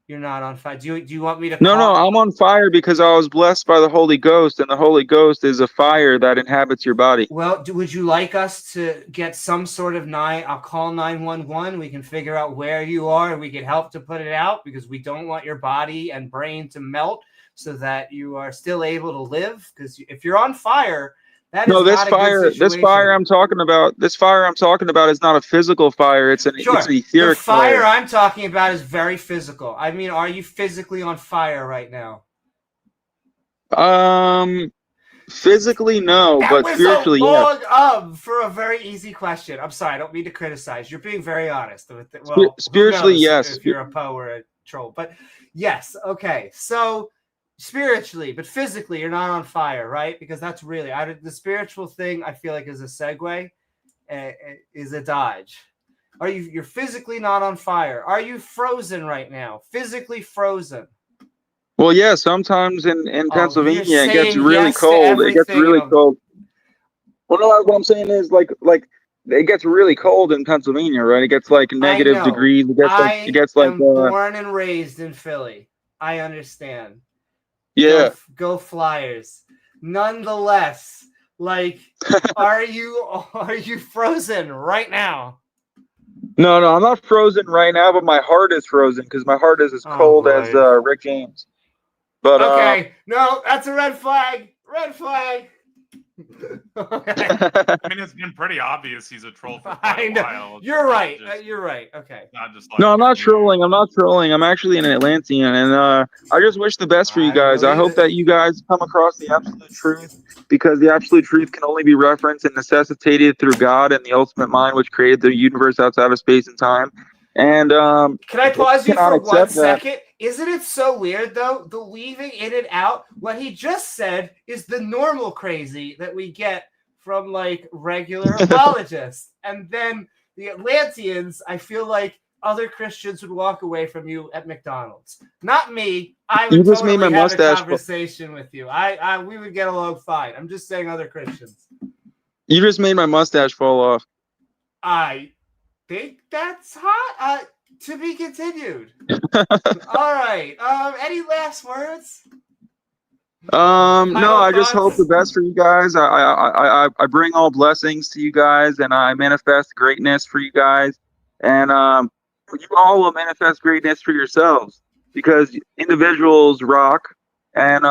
you're not on fire. Do you want me to? No, I'm on fire because I was blessed by the Holy Ghost, and the Holy Ghost is a fire that inhabits your body. Well, would you like us to get some sort of I'll call 911. We can figure out where you are, and we can help to put it out, because we don't want your body and brain to melt, so that you are still able to live. Because if you're on fire, this fire I'm talking about is not a physical fire. It's an etheric fire. The fire I'm talking about is very physical. I mean, are you physically on fire right now? Physically no, but spiritually yes. For a very easy question. I'm sorry, I don't mean to criticize. You're being very honest. Well, spiritually yes. If you're a Poe or a troll, but yes, okay. So spiritually, but physically, you're not on fire, right? Because that's really the spiritual thing. I feel like is a segue, is a dodge. You're physically not on fire? Are you frozen right now? Physically frozen? Well, yeah. Sometimes in Pennsylvania, it gets really cold. It gets really cold. Well, no, what I'm saying is like it gets really cold in Pennsylvania, right? It gets like negative degrees. It gets like born and raised in Philly. I understand. Yeah. Go Flyers. Nonetheless, are you frozen right now? No, I'm not frozen right now, but my heart is frozen, because my heart is as cold as Rick James. But okay, no, that's a red flag. Red flag. Okay. I mean, it's been pretty obvious he's a troll for quite a while. You're right. You're right. Okay. Not just no, I'm not trolling. I'm actually an Atlantean, and I just wish the best for you guys. I hope that you guys come across the absolute truth, because the absolute truth can only be referenced and necessitated through God and the ultimate mind, which created the universe outside of space and time. And can I pause you for 1 second? Isn't it so weird, though, the weaving in and out? What he just said is the normal crazy that we get from regular apologists, and then the Atlanteans. I feel like other Christians would walk away from you at McDonald's. Not me. I would totally have a conversation with you. We would get along fine. I'm just saying other Christians. You just made my mustache fall off. I think that's hot. To be continued. All right. Any last words? No, I just hope the best for you guys. I bring all blessings to you guys, and I manifest greatness for you guys. And you all will manifest greatness for yourselves, because individuals rock, and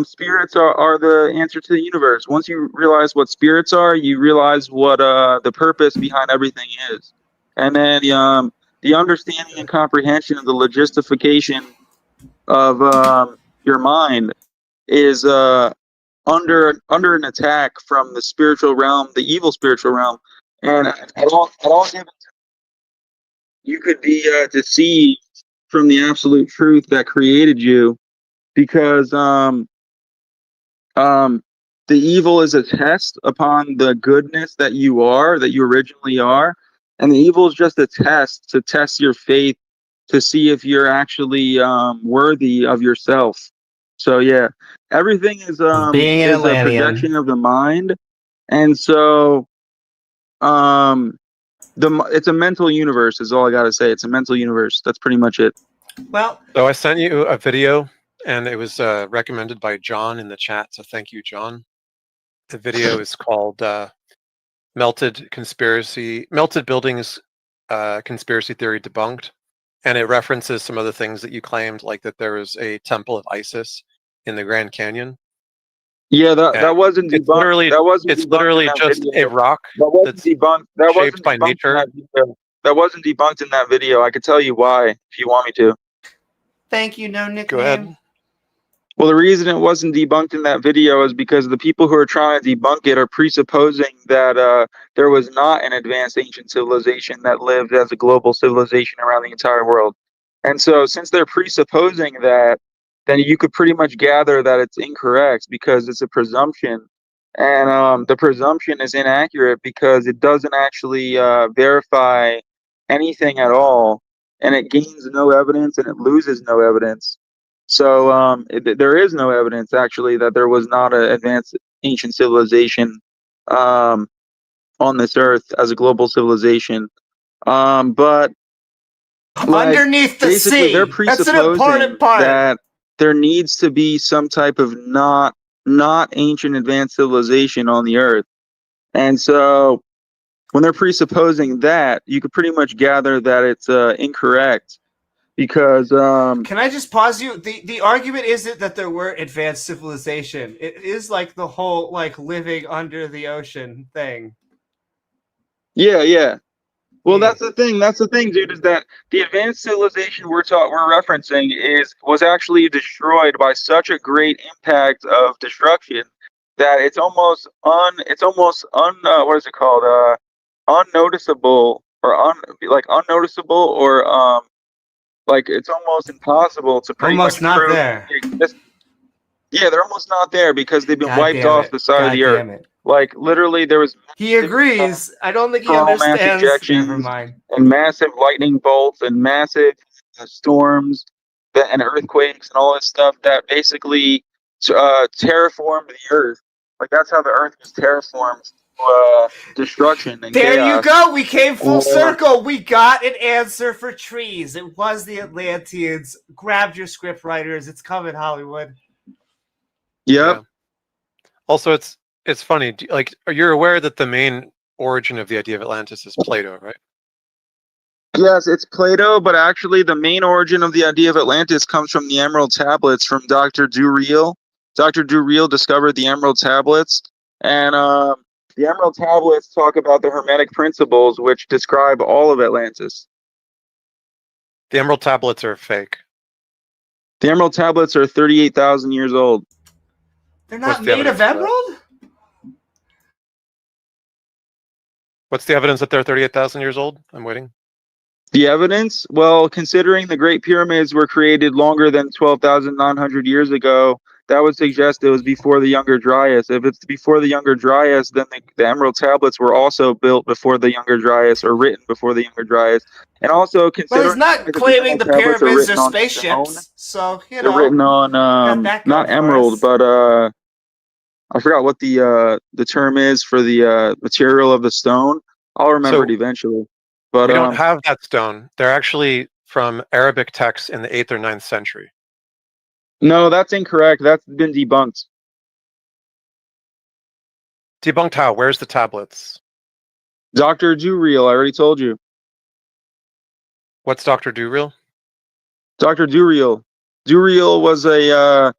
spirits are the answer to the universe. Once you realize what spirits are, you realize what the purpose behind everything is. And then the understanding and comprehension of the logistification of your mind is under an attack from the spiritual realm, the evil spiritual realm. And at all given times, you could be deceived from the absolute truth that created you, because the evil is a test upon the goodness that you originally are, and the evil is just a test to test your faith, to see if you're actually worthy of yourself. So yeah, everything is Being an a Atlantean. projection of the mind, and so it's a mental universe is all I gotta say. It's a mental universe. That's pretty much it. Well, So I sent you a video, and it was recommended by John in the chat. So thank you, John. The video is called "Melted Buildings Conspiracy Theory Debunked," and it references some of the things that you claimed, like that there was a temple of Isis in the Grand Canyon. Yeah, that wasn't It's debunked. it's literally just a rock that wasn't that's debunked. That shaped wasn't by debunked nature. in that video. That wasn't debunked in that video. I could tell you why if you want me to. thank you, no nickname. Go ahead. Well, the reason it wasn't debunked in that video is because the people who are trying to debunk it are presupposing that there was not an advanced ancient civilization that lived as a global civilization around the entire world. And so since they're presupposing that, then you could pretty much gather that it's incorrect because it's a presumption. And the presumption is inaccurate because it doesn't actually verify anything at all. And it gains no evidence and it loses no evidence. So there is no evidence actually that there was not an advanced ancient civilization on this earth as a global civilization. But like, Underneath the basically sea. they're That's an important presupposing part. that there needs to be some type of not ancient advanced civilization on the earth. And so when they're presupposing that, you could pretty much gather that it's incorrect. Because can I just pause you? The argument isn't that there were advanced civilization. It is like the whole like living under the ocean thing. Yeah. Well, Yeah. that's the thing, dude, is that the advanced civilization we're referencing was actually destroyed by such a great impact of destruction that it's almost what is it called? Unnoticeable or unnoticeable or like it's almost impossible to pretty Almost much not prove there. they exist. Yeah, they're almost not there because they've been God wiped damn off it. the side of God the earth. damn it. Like literally, there was He agrees. I don't think he coronal mass understands. Never ejections mind. and massive lightning bolts and massive storms and earthquakes and all this stuff that basically terraformed the earth. Like that's how the earth was terraformed. Destruction and There chaos. you go. We came full Or- circle. We got an answer for trees. It was the Atlanteans. Grabbed your script writers. It's coming, Hollywood. Yep. Yeah. Also, it's funny. Like, you're aware that the main origin of the idea of Atlantis is Plato, right? Yes, it's Plato, but actually the main origin of the idea of Atlantis comes from the Emerald Tablets from Dr. Dureel. Dr. Dureel discovered the Emerald Tablets, and the Emerald Tablets talk about the Hermetic principles, which describe all of Atlantis. The Emerald Tablets are fake. The Emerald Tablets are 38,000 years old. They're What's not the made of evidence for that? emerald? What's the evidence that they're 38,000 years old? I'm waiting. The evidence? Well, considering the Great Pyramids were created longer than 12,900 years ago, that would suggest it was before the Younger Dryas. If it's before the Younger Dryas, then the Emerald Tablets were also built before the Younger Dryas or written before the Younger Dryas. And also Well, considering he's not claiming the Tablets are pyramids written are on spaceships, stone, so you they're know. written on that not going for emerald, us. but I forgot what the term is for the material of the stone. I'll remember So- it eventually. But We don't have that stone. They're actually from Arabic texts in the 8th or 9th century. no, that's incorrect. That's been debunked. Debunked how? Where's the tablets? Dr. Dureel, I already told you. What's Dr. Dureel? Dr. Dureel. Dureel was a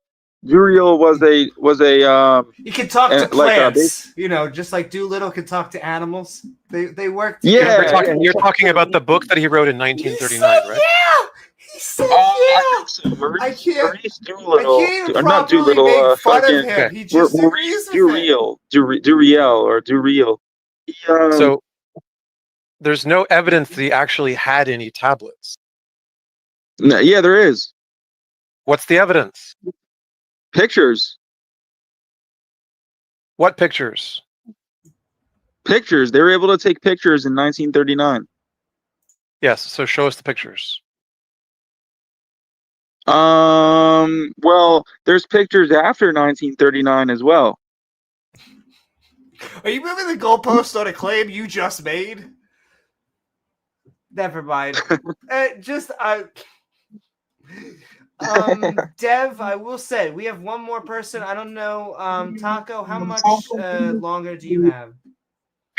You can talk to like, plants, you know, just like Doolittle can talk to animals. They work Yeah, together. You're talking about the book that he wrote in 1939, right? Yeah! He said, I think so. I can't- Maurice Doolittle, I can't even or not properly Doolittle, make fun fucking of him. okay. He just Maurice agrees with it. Dureel. He, So there's no evidence that he actually had any tablets. No, yeah, there is. What's the evidence? Pictures. What pictures? Pictures. They were able to take pictures in 1939. Yes, so show us the pictures. Well, there's pictures after 1939 as well. Are you moving the goalpost on a claim you just made? Never mind. Dev, I will say we have one more person. I don't know. Taco, how much longer do you have?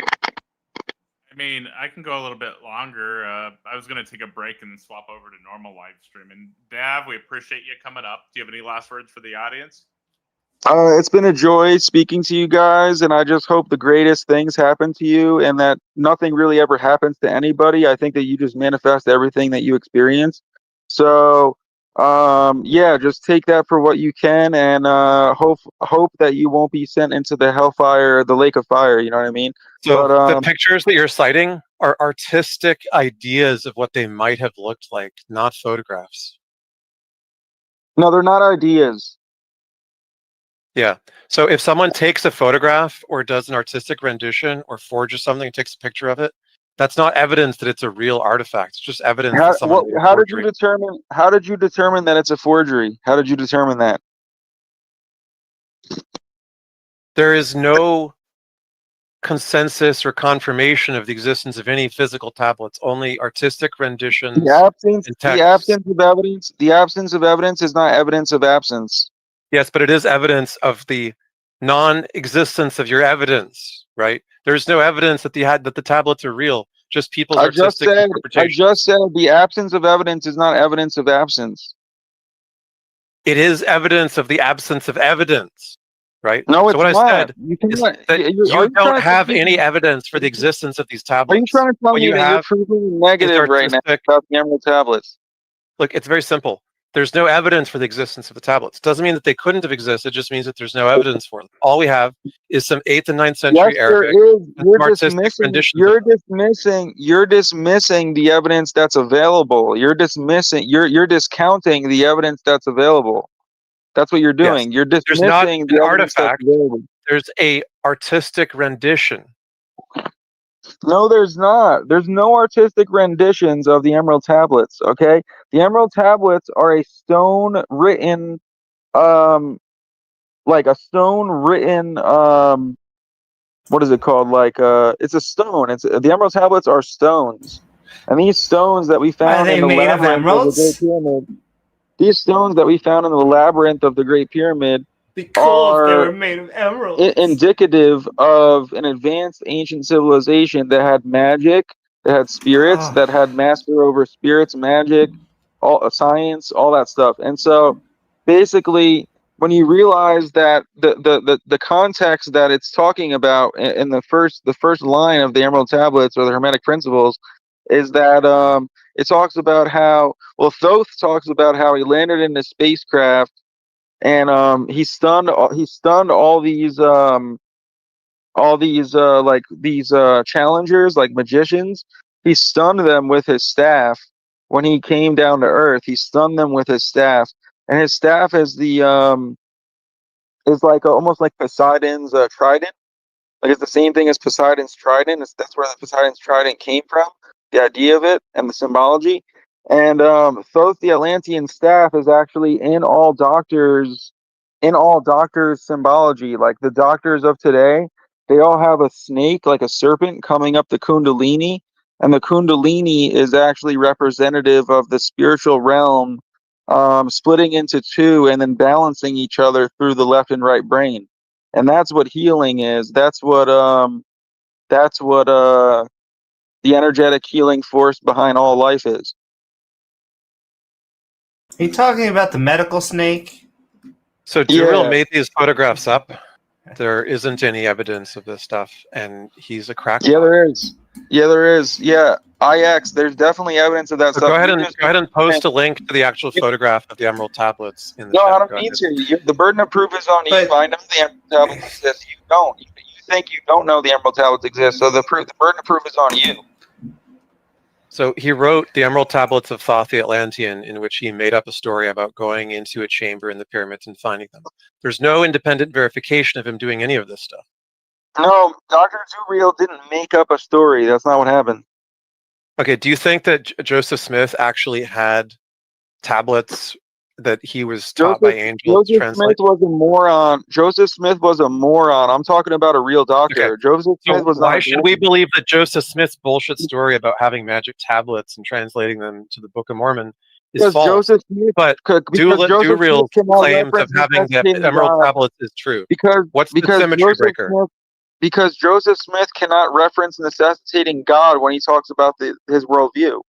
I mean, I can go a little bit longer. I was going to take a break and swap over to normal live stream. And Dav, we appreciate you coming up. Do you have any last words for the audience? It's been a joy speaking to you guys, and I just hope the greatest things happen to you and that nothing really ever happens to anybody. I think that you just manifest everything that you experience. So, yeah, just take that for what you can, and hope that you won't be sent into the hellfire, the lake of fire. You know what I mean? So But, the pictures that you're citing are artistic ideas of what they might have looked like, not photographs. no, they're not ideas. Yeah. So if someone takes a photograph or does an artistic rendition or forges something and takes a picture of it, that's not evidence that it's a real artifact. It's just evidence that someone made a How did you forgery. determine? How did you determine that it's a forgery? How did you determine that? There is no consensus or confirmation of the existence of any physical tablets, only artistic renditions The absence, and the texts. absence of evidence. The absence of evidence is not evidence of absence. Yes, but it is evidence of the non-existence of your evidence, right? There's no evidence that the tablets are real, just people's artistic I interpretation. just said the absence of evidence is not evidence of absence. It is evidence of the absence of evidence, right? No, it's so what not. I said is that you don't have any evidence for the existence of these tablets. Are you trying to tell What me you that you're have proving negative right now artistic- about the Emerald tablets? Look, it's very simple. There's no evidence for the existence of the tablets. Doesn't mean that they couldn't have existed. It just means that there's no evidence for them. All we have is some 8th and 9th century Yes, Arabic there is. and some artistic renditions. You're dismissing the evidence that's available. You're discounting the evidence that's available. That's what you're doing. Yes. You're dismissing There's not the an evidence artifact. that's available. There's a artistic rendition. No, there's not. There's no artistic renditions of the Emerald tablets. Okay, the Emerald tablets are a stone written, like a stone written, what is it called? Like, it's a stone. The Emerald tablets are stones, and these stones that we found in the labyrinth of the Great Pyramid. These stones that we found in the labyrinth of the Great Pyramid Because they were made of emeralds. Indicative of an advanced ancient civilization that had magic, that had spirits, that had master over spirits, magic, all science, all that stuff. And so, basically, when you realize that the context that it's talking about in the first line of the Emerald Tablets or the Hermetic Principles is that it talks about how Thoth talks about how he landed in a spacecraft. And he stunned all these challengers, like magicians. He stunned them with his staff when he came down to Earth. He stunned them with his staff, and his staff is almost like Poseidon's trident. Like it's the same thing as Poseidon's trident. That's where the Poseidon's trident came from. The idea of it and the symbology. And Thoth the Atlantean staff is actually in all doctors' symbology. Like the doctors of today, they all have a snake, like a serpent, coming up the Kundalini, and the Kundalini is actually representative of the spiritual realm, splitting into two and then balancing each other through the left and right brain. And that's what healing is. That's what the energetic healing force behind all life is. Are you talking about the medical snake? So Juril made these photographs up. There isn't any evidence of this stuff, and he's a crackpot. Yeah, there is. Yeah, IX. There's definitely evidence of that stuff. Go ahead and post a link to the actual photograph of the Emerald tablets in the chat. No, I don't need to. The burden of proof is on you. I know the Emerald tablets exist. You don't. You think you don't know the Emerald tablets exist, so the burden of proof is on you. So he wrote the Emerald Tablets of Thoth the Atlantean, in which he made up a story about going into a chamber in the pyramids and finding them. There's no independent verification of him doing any of this stuff. No, Dr. Zuriel didn't make up a story. That's not what happened. Okay, do you think that Joseph Smith actually had tablets that he was taught by angels to Joseph translate? Smith was a moron. Joseph Smith was a moron. I'm talking about a real doctor. Okay. Joseph So Smith was why not. should we believe that Joseph Smith's bullshit story about having magic tablets and translating them to the Book of Mormon is Because false? Joseph Smith, But Dureal's claims of having the Emerald Tablets is true. What's the symmetry breaker? Because Joseph Smith cannot reference necessitating God when he talks about his worldview.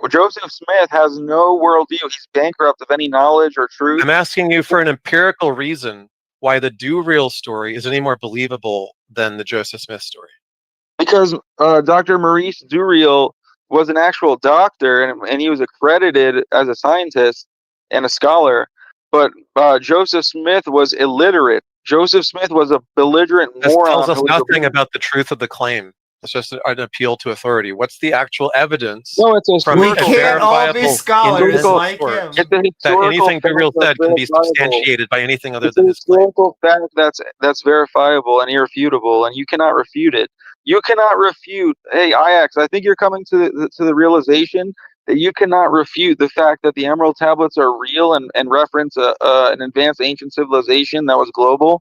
Joseph Smith has no worldview. He's bankrupt of any knowledge or truth. I'm asking you for an empirical reason why the Dureal story is any more believable than the Joseph Smith story. Because Dr. Maurice Dureal was an actual doctor, and he was accredited as a scientist and a scholar. But Joseph Smith was illiterate. Joseph Smith was a belligerent This moron. tells us nothing about the truth of the claim. It's just an appeal to authority. What's the actual evidence? No, it's a from We can't all be scholars like him. It's a that anything Dureal said can be substantiated by anything other than his claim. historical fact that's verifiable and irrefutable, and you cannot refute it. You cannot refute. Hey, Ajax, I think you're coming to the realization that you cannot refute the fact that the Emerald Tablets are real and reference an advanced ancient civilization that was global.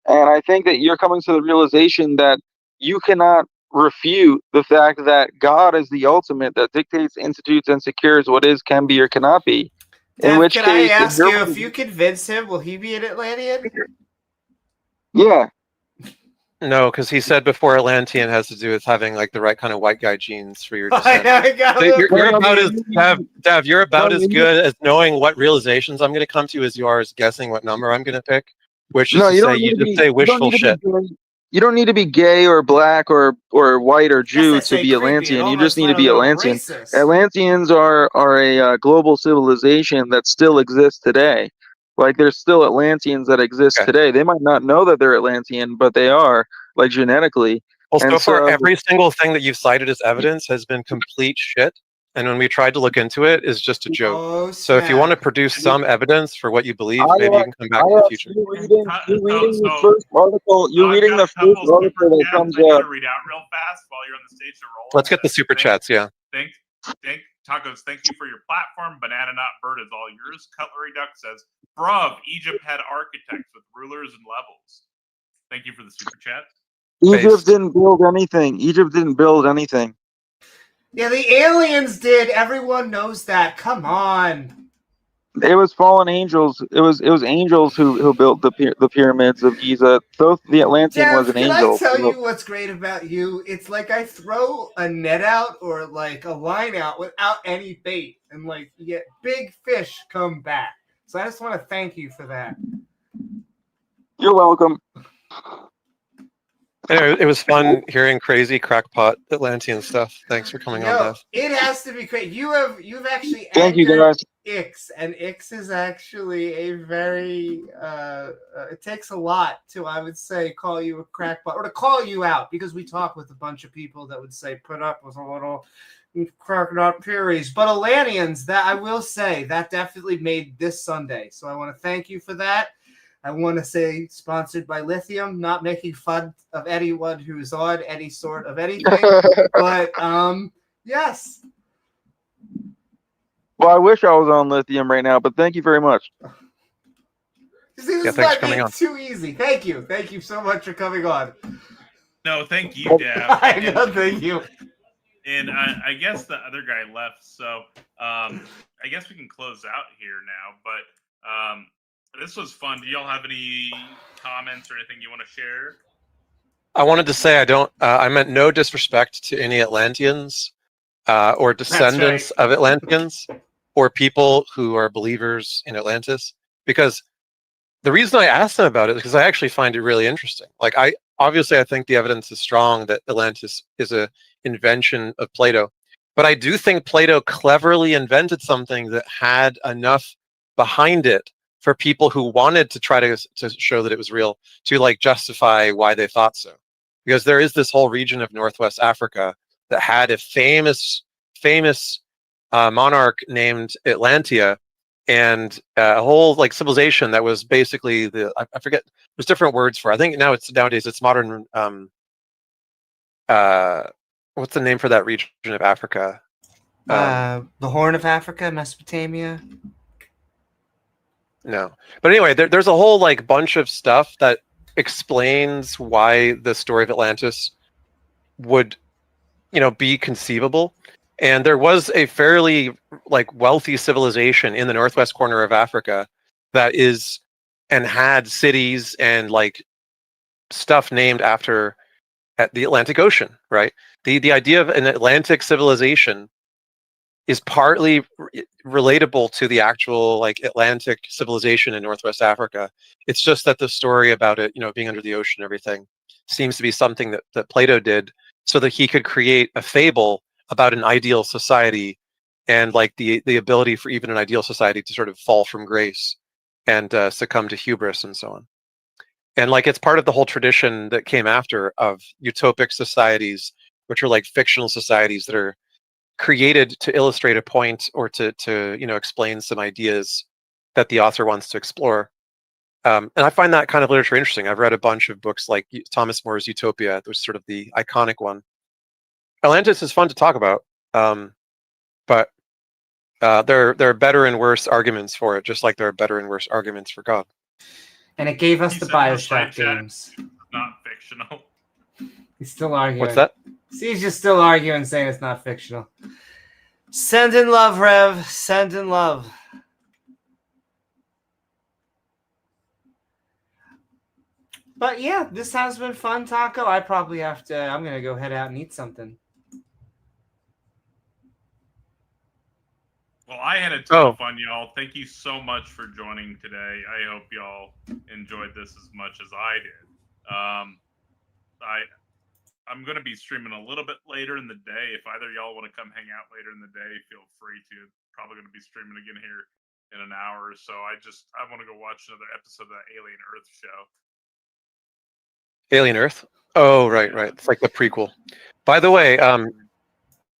And I think that you're coming to the realization that you cannot refute the fact that God is the ultimate that dictates, institutes, and secures what is, can be, or cannot be. Dev, can I ask you, if you convince him, will he be an Atlantean? Yeah. No, because he said before Atlantean has to do with having like the right kind of white guy genes for your descent. You're about as Dav, you're about as good as knowing what realizations I'm going to come to as you are as guessing what number I'm going to pick. Which is to say, you just say wishful shit. You don't need to be gay or black or white or Jew to be Atlantean. You just need to be Atlantean. Atlanteans are a global civilization that still exists today. Like, there's still Atlanteans that exist today. They might not know that they're Atlantean, but they are, like, genetically. Well, so far, every single thing that you've cited as evidence has been complete shit. And when we tried to look into it, is just a joke. Oh, so if you want to produce some evidence for what you believe, maybe you can come back in the future. You're reading the first article. You're reading the first article that comes up. Read out real fast while you're on the stage to roll. Let's get the super chats. Yeah. Thank Tacos. Thank you for your platform. Banana Nut Bird is all yours. Cutlery Duck says, "Bruv, Egypt had architects with rulers and levels." Thank you for the super chat. Egypt didn't build anything. Egypt didn't build anything. Yeah, the aliens did. Everyone knows that. Come on. It was fallen angels. It was angels who built the pyramids of Giza. Thoth the Atlantean was an angel. Can I tell you what's great about you? It's like I throw a net out or like a line out without any bait, and like you get big fish come back. So I just want to thank you for that. You're welcome. Anyway, it was fun hearing crazy crackpot Atlantean stuff. Thanks for coming on, Dev. It has to be great. You've actually thank you guys. Ix, and Ix is actually a very it takes a lot to, I would say, call you a crackpot or to call you out, because we talk with a bunch of people that would say put up with a little crackpot theories. But Atlanteans, that I will say, that definitely made this Sunday. So I want to thank you for that. I want to say sponsored by Lithium, not making fun of anyone who's on any sort of anything. But yes. Well, I wish I was on Lithium right now, but thank you very much. This is thanks for coming on. Too easy. Thank you. Thank you so much for coming on. No, thank you, Dav. I know, thank you. And I guess the other guy left, so I guess we can close out here now. But this was fun. Do y'all have any comments or anything you want to share? I wanted to say I meant no disrespect to any Atlanteans or descendants of Atlanteans or people who are believers in Atlantis, because the reason I asked them about it is because I actually find it really interesting. Like, I think the evidence is strong that Atlantis is a invention of Plato, but I do think Plato cleverly invented something that had enough behind it for people who wanted to try to show that it was real to like justify why they thought so. Because there is this whole region of Northwest Africa that had a famous famous monarch named Atlantia, and a whole like civilization that was basically I forget, there's different words for it. I think nowadays it's modern. What's the name for that region of Africa? The Horn of Africa, Mesopotamia. No, but anyway, there's a whole like bunch of stuff that explains why the story of Atlantis would, be conceivable. And there was a fairly like wealthy civilization in the northwest corner of Africa that is and had cities and like stuff named after at the Atlantic Ocean, right? The idea of an Atlantic civilization is partly relatable to the actual like Atlantic civilization in Northwest Africa. It's just that the story about it, being under the ocean and everything, seems to be something that Plato did so that he could create a fable about an ideal society and like the ability for even an ideal society to sort of fall from grace and succumb to hubris and so on. And like it's part of the whole tradition that came after of utopic societies, which are like fictional societies that are created to illustrate a point or to explain some ideas that the author wants to explore. And I find that kind of literature interesting. I've read a bunch of books like Thomas More's Utopia, that was sort of the iconic one. Atlantis is fun to talk about, but there are better and worse arguments for it, just like there are better and worse arguments for God. And it gave us He the said in the Bioshock side chat, games. Not fictional. He's still arguing. What's that? See, he's just still arguing, saying it's not fictional. Send in love, Rev. Send in love. But yeah, this has been fun, Taco. I probably have to. I'm gonna go head out and eat something. Well, I had a ton of fun, y'all. Thank you so much for joining today. I hope y'all enjoyed this as much as I did. I'm going to be streaming a little bit later in the day. If either of y'all want to come hang out later in the day, feel free to. Probably going to be streaming again here in an hour or so. I want to go watch another episode of that Alien Earth show. Alien Earth? Oh, right. It's like the prequel. By the way,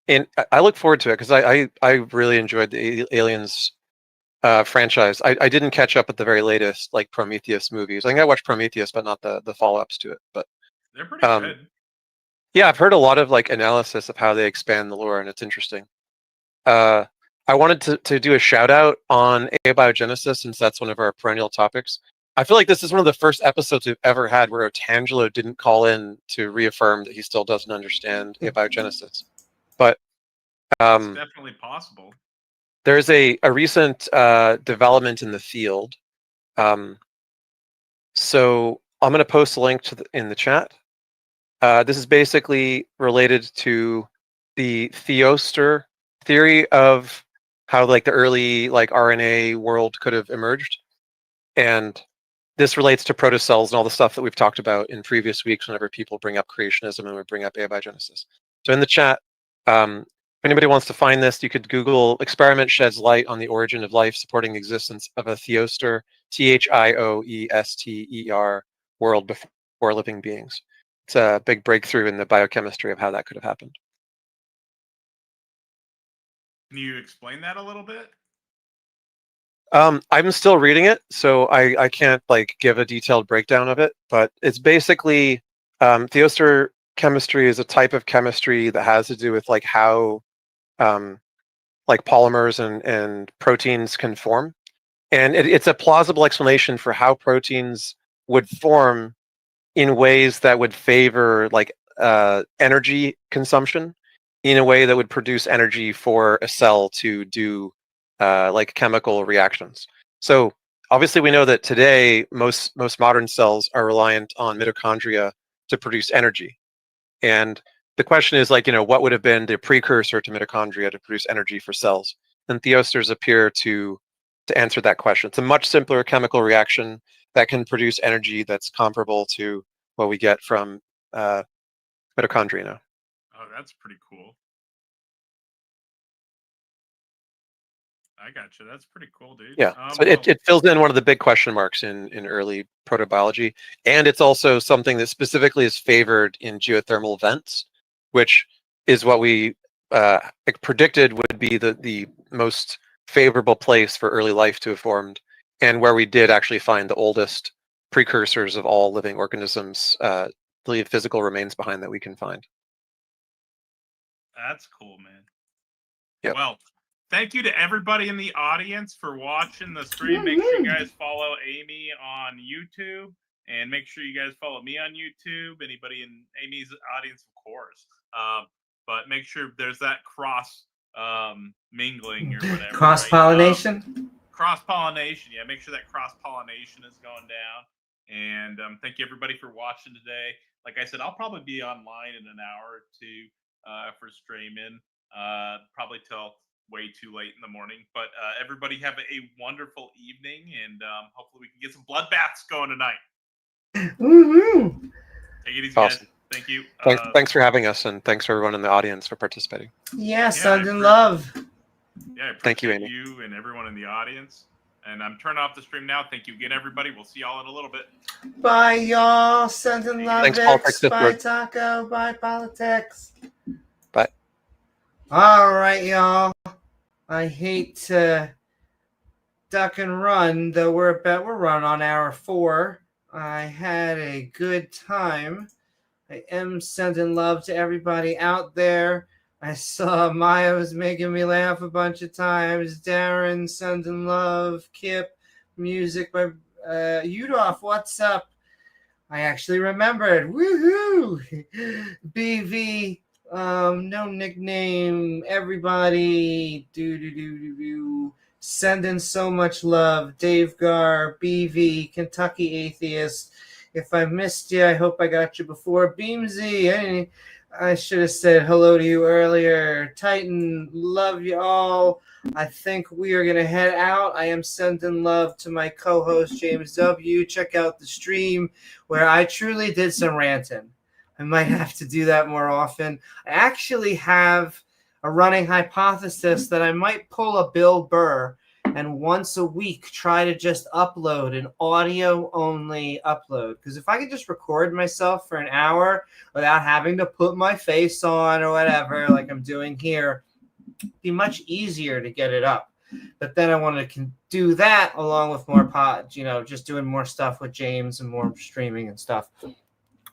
and I look forward to it because I really enjoyed the Aliens franchise. I didn't catch up with the very latest like Prometheus movies. I think I watched Prometheus, but not the follow-ups to it. But they're pretty good. Yeah, I've heard a lot of like analysis of how they expand the lore, and it's interesting. I wanted to do a shout out on abiogenesis since that's one of our perennial topics. I feel like this is one of the first episodes we've ever had where Otangelo didn't call in to reaffirm that he still doesn't understand abiogenesis. But it's definitely possible. There's a recent development in the field. So I'm going to post a link in the chat. This is basically related to the Theoster theory of how like the early like RNA world could have emerged. And this relates to protocells and all the stuff that we've talked about in previous weeks whenever people bring up creationism and we bring up abiogenesis. So in the chat, if anybody wants to find this, you could Google "experiment sheds light on the origin of life supporting the existence of a Theoster, Thioester world before living beings." It's a big breakthrough in the biochemistry of how that could have happened. Can you explain that a little bit? I'm still reading it, so I can't like give a detailed breakdown of it, but it's basically Theoster chemistry is a type of chemistry that has to do with like how like polymers and proteins can form. And it's a plausible explanation for how proteins would form in ways that would favor like energy consumption in a way that would produce energy for a cell to do like chemical reactions. So obviously we know that today most modern cells are reliant on mitochondria to produce energy. And the question is like, what would have been the precursor to mitochondria to produce energy for cells? And Theosters appear to answer that question. It's a much simpler chemical reaction that can produce energy that's comparable to what we get from mitochondria now. Oh, that's pretty cool. I got you. That's pretty cool, dude. Yeah, so it fills in one of the big question marks in early protobiology, and it's also something that specifically is favored in geothermal vents, which is what we predicted would be the most favorable place for early life to have formed, and where we did actually find the oldest precursors of all living organisms, the physical remains behind that we can find. That's cool, man. Yep. Well, thank you to everybody in the audience for watching the stream. Make sure you guys follow Amy on YouTube, and make sure you guys follow me on YouTube. Anybody in Amy's audience, of course. But make sure there's that cross mingling or whatever. Cross-pollination? Right? Cross-pollination, yeah. Make sure that cross-pollination is going down. And thank you, everybody, for watching today. Like I said, I'll probably be online in an hour or two for streaming, probably till way too late in the morning. But everybody have a wonderful evening, and hopefully we can get some bloodbaths going tonight. Woo-hoo. Take it easy, Awesome. guys. Thank you. Thanks for having us, and thanks for everyone in the audience for participating. Yeah, sons in love. Yeah, I Thank you, appreciate Amy. you and everyone in the audience. And I'm turning off the stream now. Thank you again, everybody. We'll see y'all in a little bit. Bye, y'all. Sons in love. Thanks, Politics. Bye, Taco. Bye, Politics. Bye. All right, y'all. I hate to duck and run, though we're running on hour 4. I had a good time. I am sending love to everybody out there. I saw Maya was making me laugh a bunch of times. Darren sending love. Kip, music by Udolph, what's up? I actually remembered. Woohoo! BV, no nickname. Everybody, sending so much love. davegar, BV, Kentucky Atheist. If I missed you, I hope I got you before. Beamsy, I should have said hello to you earlier. Titan, love you all. I think we are going to head out. I am sending love to my co-host, James W. Check out the stream where I truly did some ranting. I might have to do that more often. I actually have a running hypothesis that I might pull a Bill Burr and once a week try to just upload an audio-only upload. Because if I could just record myself for an hour without having to put my face on or whatever, like I'm doing here, it'd be much easier to get it up. But then I want to do that along with more pods, just doing more stuff with James and more streaming and stuff.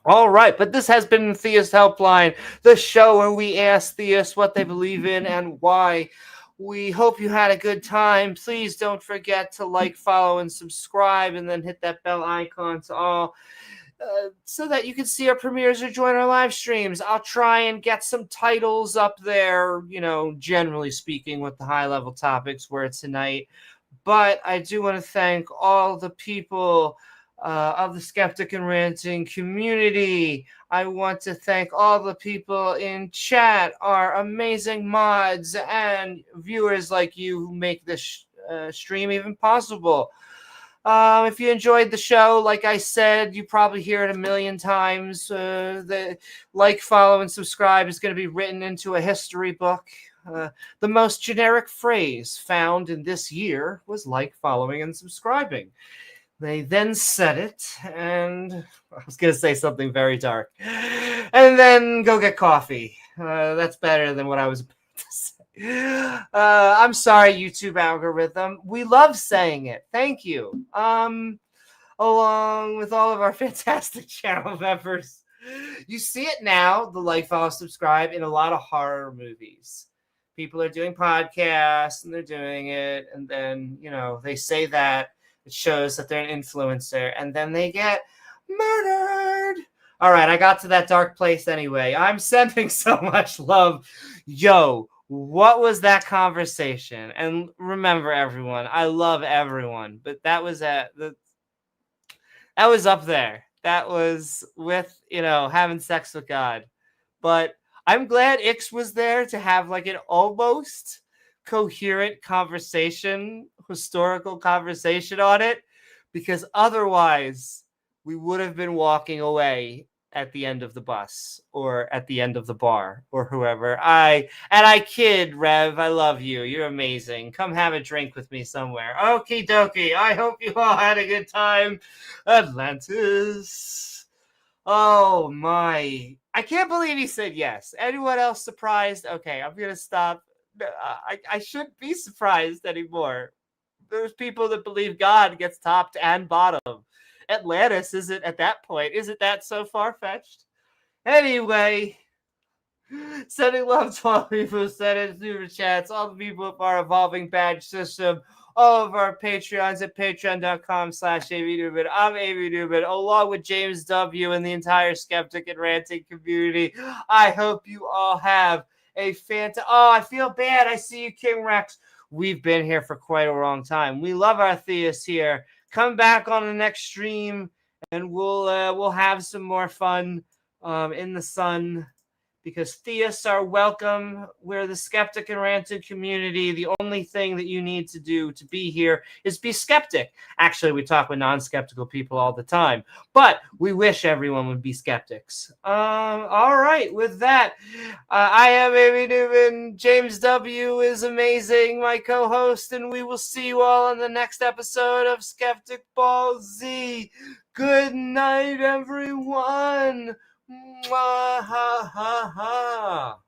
All right, but this has been Theist Helpline, the show where we ask theists what they believe in and why. We hope you had a good time. Please don't forget to like, follow, and subscribe, and then hit that bell icon to all so that you can see our premieres or join our live streams. I'll try and get some titles up there, generally speaking, with the high-level topics where it's tonight. But I do want to thank all the people of the Skeptic and Ranting community. I want to thank all the people in chat, our amazing mods and viewers like you who make this stream even possible. If you enjoyed the show, like I said, you probably hear it a million times. The like, follow, and subscribe is going to be written into a history book. The most generic phrase found in this year was like, following, and subscribing. They then said it, and I was going to say something very dark. And then go get coffee. That's better than what I was about to say. I'm sorry, YouTube algorithm. We love saying it. Thank you. Along with all of our fantastic channel members. You see it now, the like, follow, subscribe, in a lot of horror movies. People are doing podcasts, and they're doing it, and then, they say that. It shows that they're an influencer, and then they get murdered. All right, I got to that dark place anyway. I'm sending so much love. Yo, what was that conversation? And remember, everyone, I love everyone, but that was that was up there. That was with, having sex with God. But I'm glad Ix was there to have like an almost coherent conversation, historical conversation on it, because otherwise we would have been walking away at the end of the bus or at the end of the bar or whoever. I kid, Rev, I love you. You're amazing. Come have a drink with me somewhere. Okie dokie. I hope you all had a good time. Atlantis. Oh my. I can't believe he said yes. Anyone else surprised? Okay, I'm gonna stop. I shouldn't be surprised anymore. There's people that believe God gets topped and bottom. Atlantis isn't at that point. Isn't that so far-fetched? Anyway, sending love to all people who sent in super chats, all the people of our evolving badge system, all of our Patreons at patreon.com/AVNewman. I'm AVNewman, along with James W. and the entire Skeptic and Ranting community. I hope you all have a Oh, I feel bad. I see you, King Rex. We've been here for quite a long time. We love our theists here. Come back on the next stream, and we'll have some more fun in the sun, because theists are welcome. We're the Skeptic and Ranted community. The only thing that you need to do to be here is be skeptic. Actually, we talk with non-skeptical people all the time, but we wish everyone would be skeptics. All right, with that, I am Amy Newman. James W. is amazing, my co-host, and we will see you all in the next episode of Skeptic Ball Z. Good night, everyone. Mwah, ha, ha, ha.